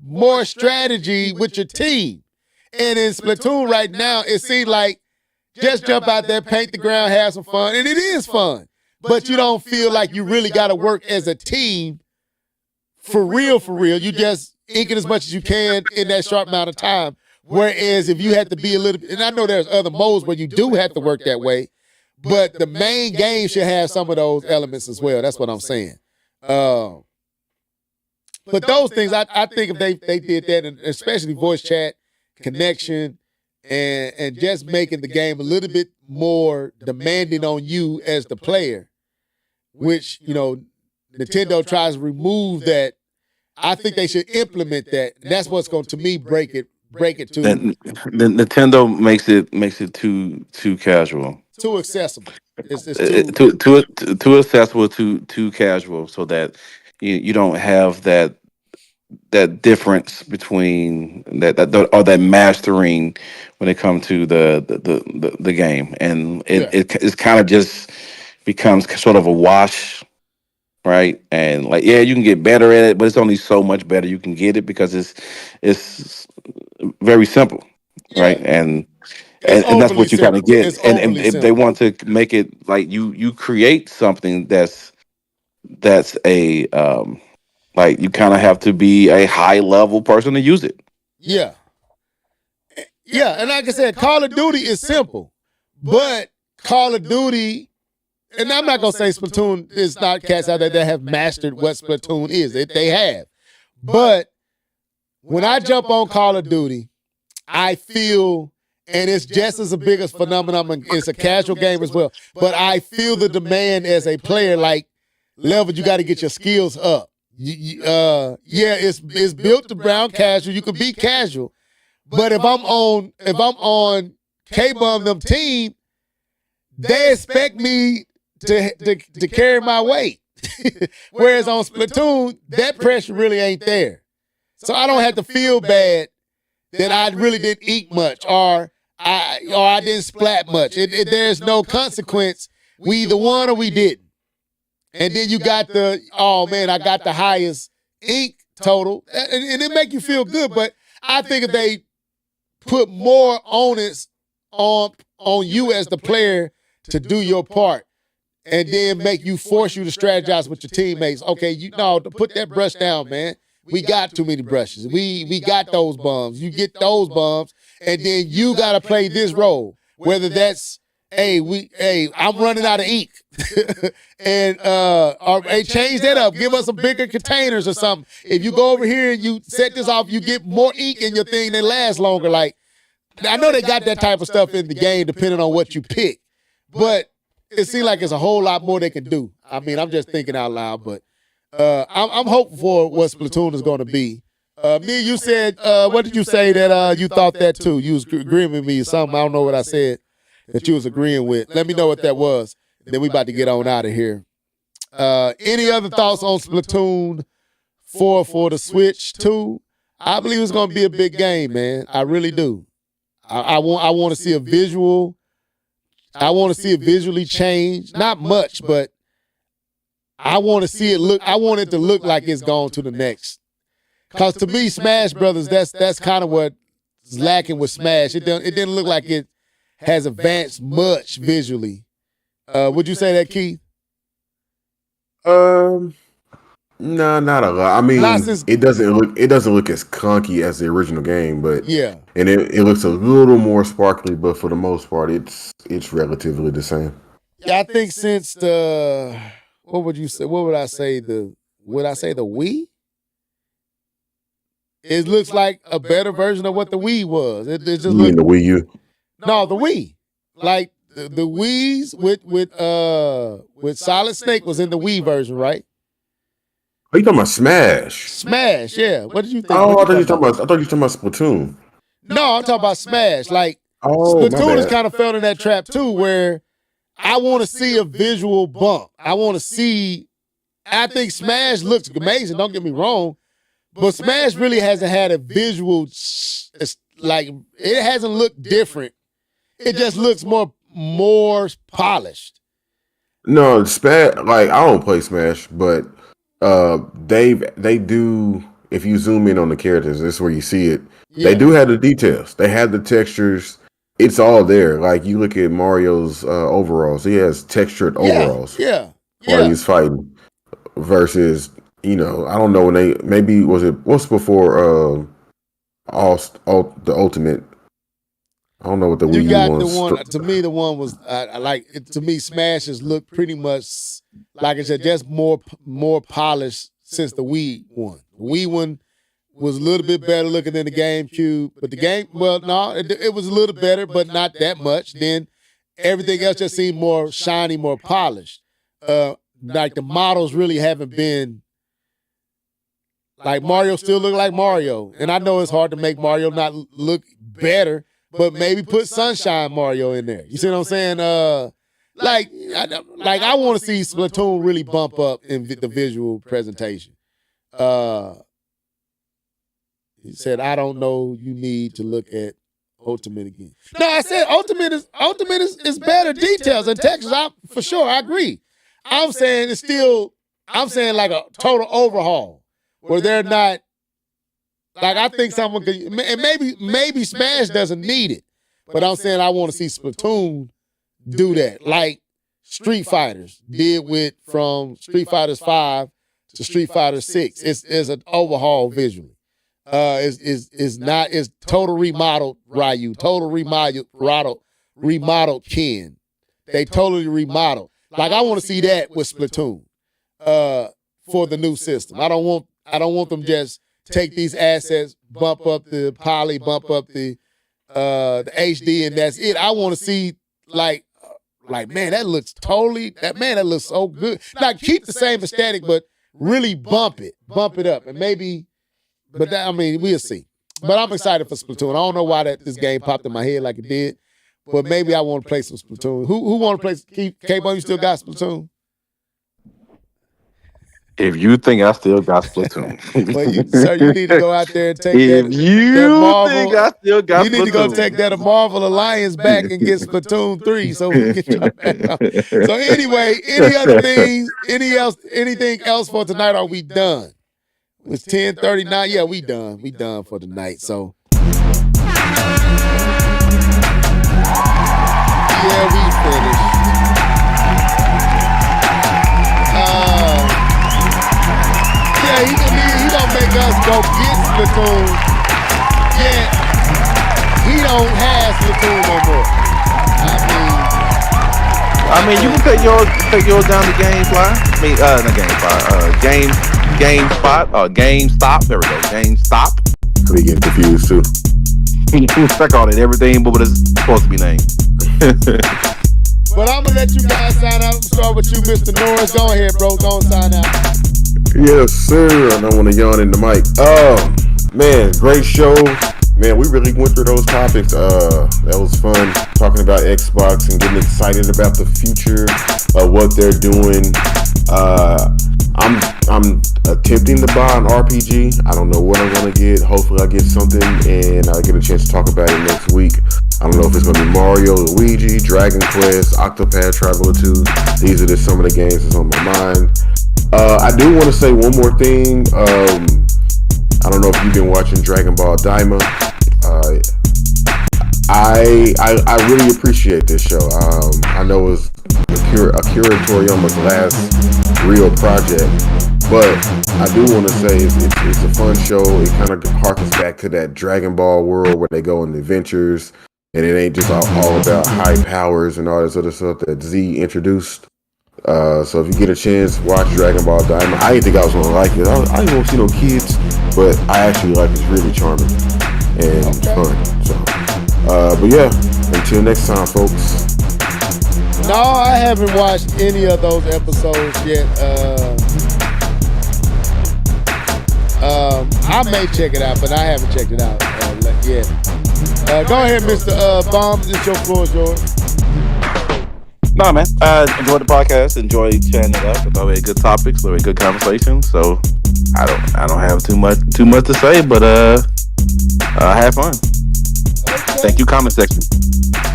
more strategy with your team. And in Splatoon right now, it seems like just jump out there, paint the ground, have some fun, and it is fun. But you don't feel like you really got to work as a team for real, for real. You just ink it as much as you can in that short amount of time. Whereas if you had to be a little, and I know there's other modes where you do have to work that way, but the main game should have some of those elements as well. That's what I'm saying. But those things, I think if they did that, and especially voice chat, connection, and just making the game a little bit more demanding on you as the player, which, you know, Nintendo tries to remove that. I think they should implement that. And that's what's going to me break it to The Nintendo makes it too casual, too accessible. It's too too accessible, too casual, so that you don't have that difference between that mastering when it comes to the game, and it's kind of just becomes sort of a wash, right? And like, yeah, you can get better at it, but it's only so much better you can get it because it's very simple, right? And that's what you kind of get. And if they want to make it like you create something that's a like, you kind of have to be a high level person to use it. Yeah. Yeah, and like I said, Call of Duty is simple, but Call of Duty, and I'm not gonna say Splatoon is not cats out there that have mastered what Splatoon is. They have, but when I jump on Call of Duty, I feel, and it's just as a big a phenomenon. It's a casual game as well, but I feel the demand as a player. Like, level, you got to get your skills up. Yeah, it's built around casual. You can be casual, but if I'm on K-Bum them team, they expect me to carry my weight. Whereas on Splatoon, that pressure really ain't there. So I don't have to feel bad that I really didn't eat much or I didn't splat much. There's no consequence. We either won or we didn't. And then you got oh man, I got the highest ink total. And it make you feel good. But I think if they put more onus on you as the player to do your part, and then force you to strategize with your teammates. Okay, to put that brush down, man. We got too many brushes. We got those bums. You get those bums, and then you gotta play this role. Whether that's I'm running out of ink. And change that up. Give us some bigger containers or something. If you go over here and you set this off, you get more ink in your thing that lasts longer. Like, I know they got that type of stuff in the game depending on what you pick, but it seems like it's a whole lot more they can do. I mean, I'm just thinking out loud, but I'm hopeful for what Splatoon is going to be. Me, you said, what did you say that you thought that too? You was agreeing with me or something. I don't know what I said that you was agreeing with. Let me know what that was. Then we about to get on out of here. Any other thoughts on Splatoon 4 for the Switch 2? I believe it's going to be a big game, man. I really do. I want to see a visual. I want to see it visually change. Not much, but I want to see it look. I want it to look like it's gone to the next. Because to me, Smash Brothers, that's kind of what's lacking with Smash. It didn't look like it has advanced much visually. Would you say that, Keith? No, not a lot. I mean, it doesn't look as clunky as the original game, but yeah, and it looks a little more sparkly, but for the most part, it's relatively the same. Yeah, I think since the what would I say the Wii? It looks like a better version of what the Wii was. It just you mean the Wii U? No, the Wii. Like the Wii's with Solid Snake was in the Wii version, right? Are you talking about Smash? Smash, yeah. What did you think? Oh, I thought you were talking about Splatoon. No, I'm talking about Smash. Like, Splatoon has kind of fell in that trap too, where I want to see a visual bump. I want to see. I think Smash looks amazing. Don't get me wrong, but Smash really hasn't had a visual. Like, it hasn't looked different. It just looks more polished. No, Smash. Like, I don't play Smash, but they do. If you zoom in on the characters, this is where you see it. Yeah. They do have the details. They have the textures. It's all there. Like, you look at Mario's overalls. He has textured overalls. Yeah. While he's fighting. Versus, I don't know when what's before all the Ultimate. I don't know what the Wii U was. The one, to me, the one was to me, Smash has looked pretty much, like I said, just more polished since the Wii one. The Wii one was a little bit better looking than the GameCube, but it was a little better, but not that much. Then everything else just seemed more shiny, more polished. Like, the models really haven't been, like, Mario still look like Mario. And I know it's hard to make Mario not look better, but maybe put Sunshine Mario in there. You see what I'm saying? I want to see Splatoon really bump up in the visual presentation. He said, I don't know, you need to look at Ultimate again. No, I said Ultimate is better details and textures. For sure, I agree. I'm saying like a total overhaul where they're not, like, I think someone could, and maybe Smash doesn't need it, but I'm saying I want to see Splatoon do that, like Street Fighters did from Street Fighters 5 to Street Fighter 6. It's an overhaul visually. It's total remodeled Ryu, total remodeled Ken. They totally remodeled. Like, I want to see that with Splatoon for the new system. I don't want them just take these assets, bump up the poly, bump up the HD, and that's it. I want to see like man, that looks so good. Like, keep the same aesthetic, but really bump it up, and maybe. But we'll see. But I'm excited for Splatoon. I don't know why this game popped in my head like it did. But maybe I want to play some Splatoon. Who want to play? K-Bone, you still got Splatoon? If you think I still got Splatoon. Well, you need to go out there and take that Marvel. Think I still got Splatoon. You need to go take that Marvel Alliance back and get Splatoon 3 so we can try back out. So anyway, any other things? Anything else for tonight? Are we done? It's 10:39. Yeah, we done. We done for the night. So yeah, we finished. Yeah, he gonna make us go get Splatoon. Yeah, he don't have Splatoon no more. I mean, you can take yours down to GameFly. Not GameFly. GameStop. There we go. GameStop. I be getting confused too. I called it everything but what it's supposed to be named. But I'm gonna let you guys sign out. I'm start with you, Mr. Norris. Go ahead, bro. Go and sign out. Yes, sir. I don't want to yawn in the mic. Man, great show. Man, we really went through those topics. That was fun talking about Xbox and getting excited about the future of what they're doing. I'm attempting to buy an RPG. I don't know what I'm gonna get. Hopefully I get something and I'll get a chance to talk about it next week. I don't know if it's gonna be Mario, Luigi, Dragon Quest, Octopath Traveler 2. These are just some of the games that's on my mind. I do want to say one more thing. I don't know if you've been watching Dragon Ball Daima. I really appreciate this show. I know it's Akira Toriyama's last real project, but I do want to say it's a fun show. It kind of harkens back to that Dragon Ball world where they go on adventures, and it ain't just all about high powers and all this other stuff that Z introduced. So if you get a chance, watch Dragon Ball Daima. I didn't think I was gonna like it. I didn't want to see no kids, but I actually like it. It's really charming and fun. So, but yeah, until next time, folks. No, I haven't watched any of those episodes yet. I may check it out, but I haven't checked it out yet. Go ahead, Mr. Bomb. It's your floor, is yours. No, man. I enjoyed the podcast. Enjoyed chatting it up. I thought we had good topics. We had good conversation. So I don't have too much to say, but have fun. Okay. Thank you, comment section.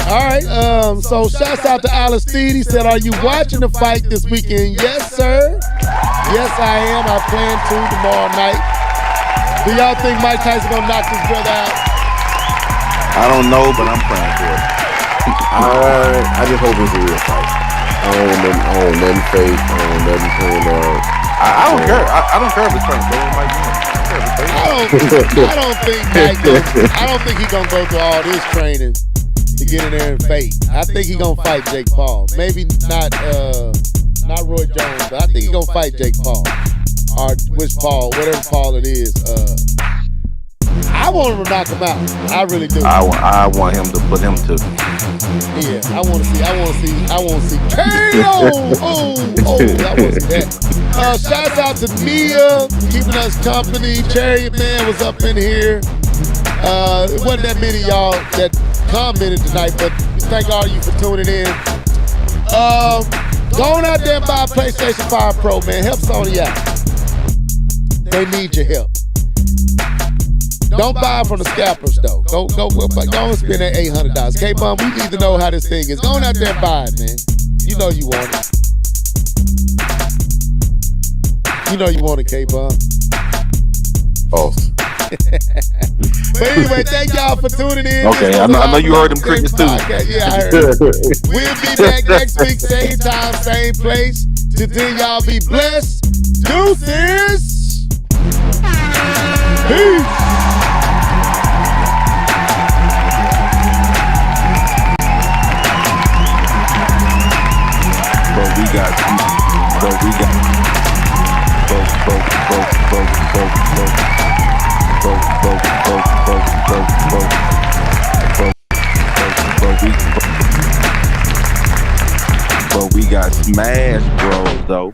All right. So shouts out to Alistair. He said, "Are you watching the fight this weekend?" Yes, sir. Yes, I am. I plan to tomorrow night. Do y'all think Mike Tyson gonna knock this brother out? I don't know, but I'm praying for it. I just hope it's a real fight. I don't want nothing fake. I don't want nothing turned up. I don't care. I don't care if it's fake. I don't think he's gonna go through all this training to get in there and fake. I think he's gonna fight Jake Paul. Maybe not Roy Jones, but I think he's gonna fight Jake Paul. Or which Paul, whatever Paul it is. I want him to knock him out. I really do. I want him to put him to. Yeah, I want to see KO. I want to see that. Shouts out to Mia keeping us company. Cherry Man was up in here. It wasn't that many of y'all that commented tonight, but thank all of you for tuning in. Go on out there and buy a PlayStation 5 Pro, man. Help Sony out. They need your help. Don't buy it from the scalpers, though. Go and spend that $800. K-Bum, we need to know how this thing is. Go on out there and buy it, man. You know you want it. You know you want it, K-Bum. False. But anyway, thank y'all for tuning in. Okay, I know you heard them crickets too. Yeah, I heard. We'll be back next week, same time, same place. Till then, y'all be blessed. Deuces. Peace. But we got Smash Bros though.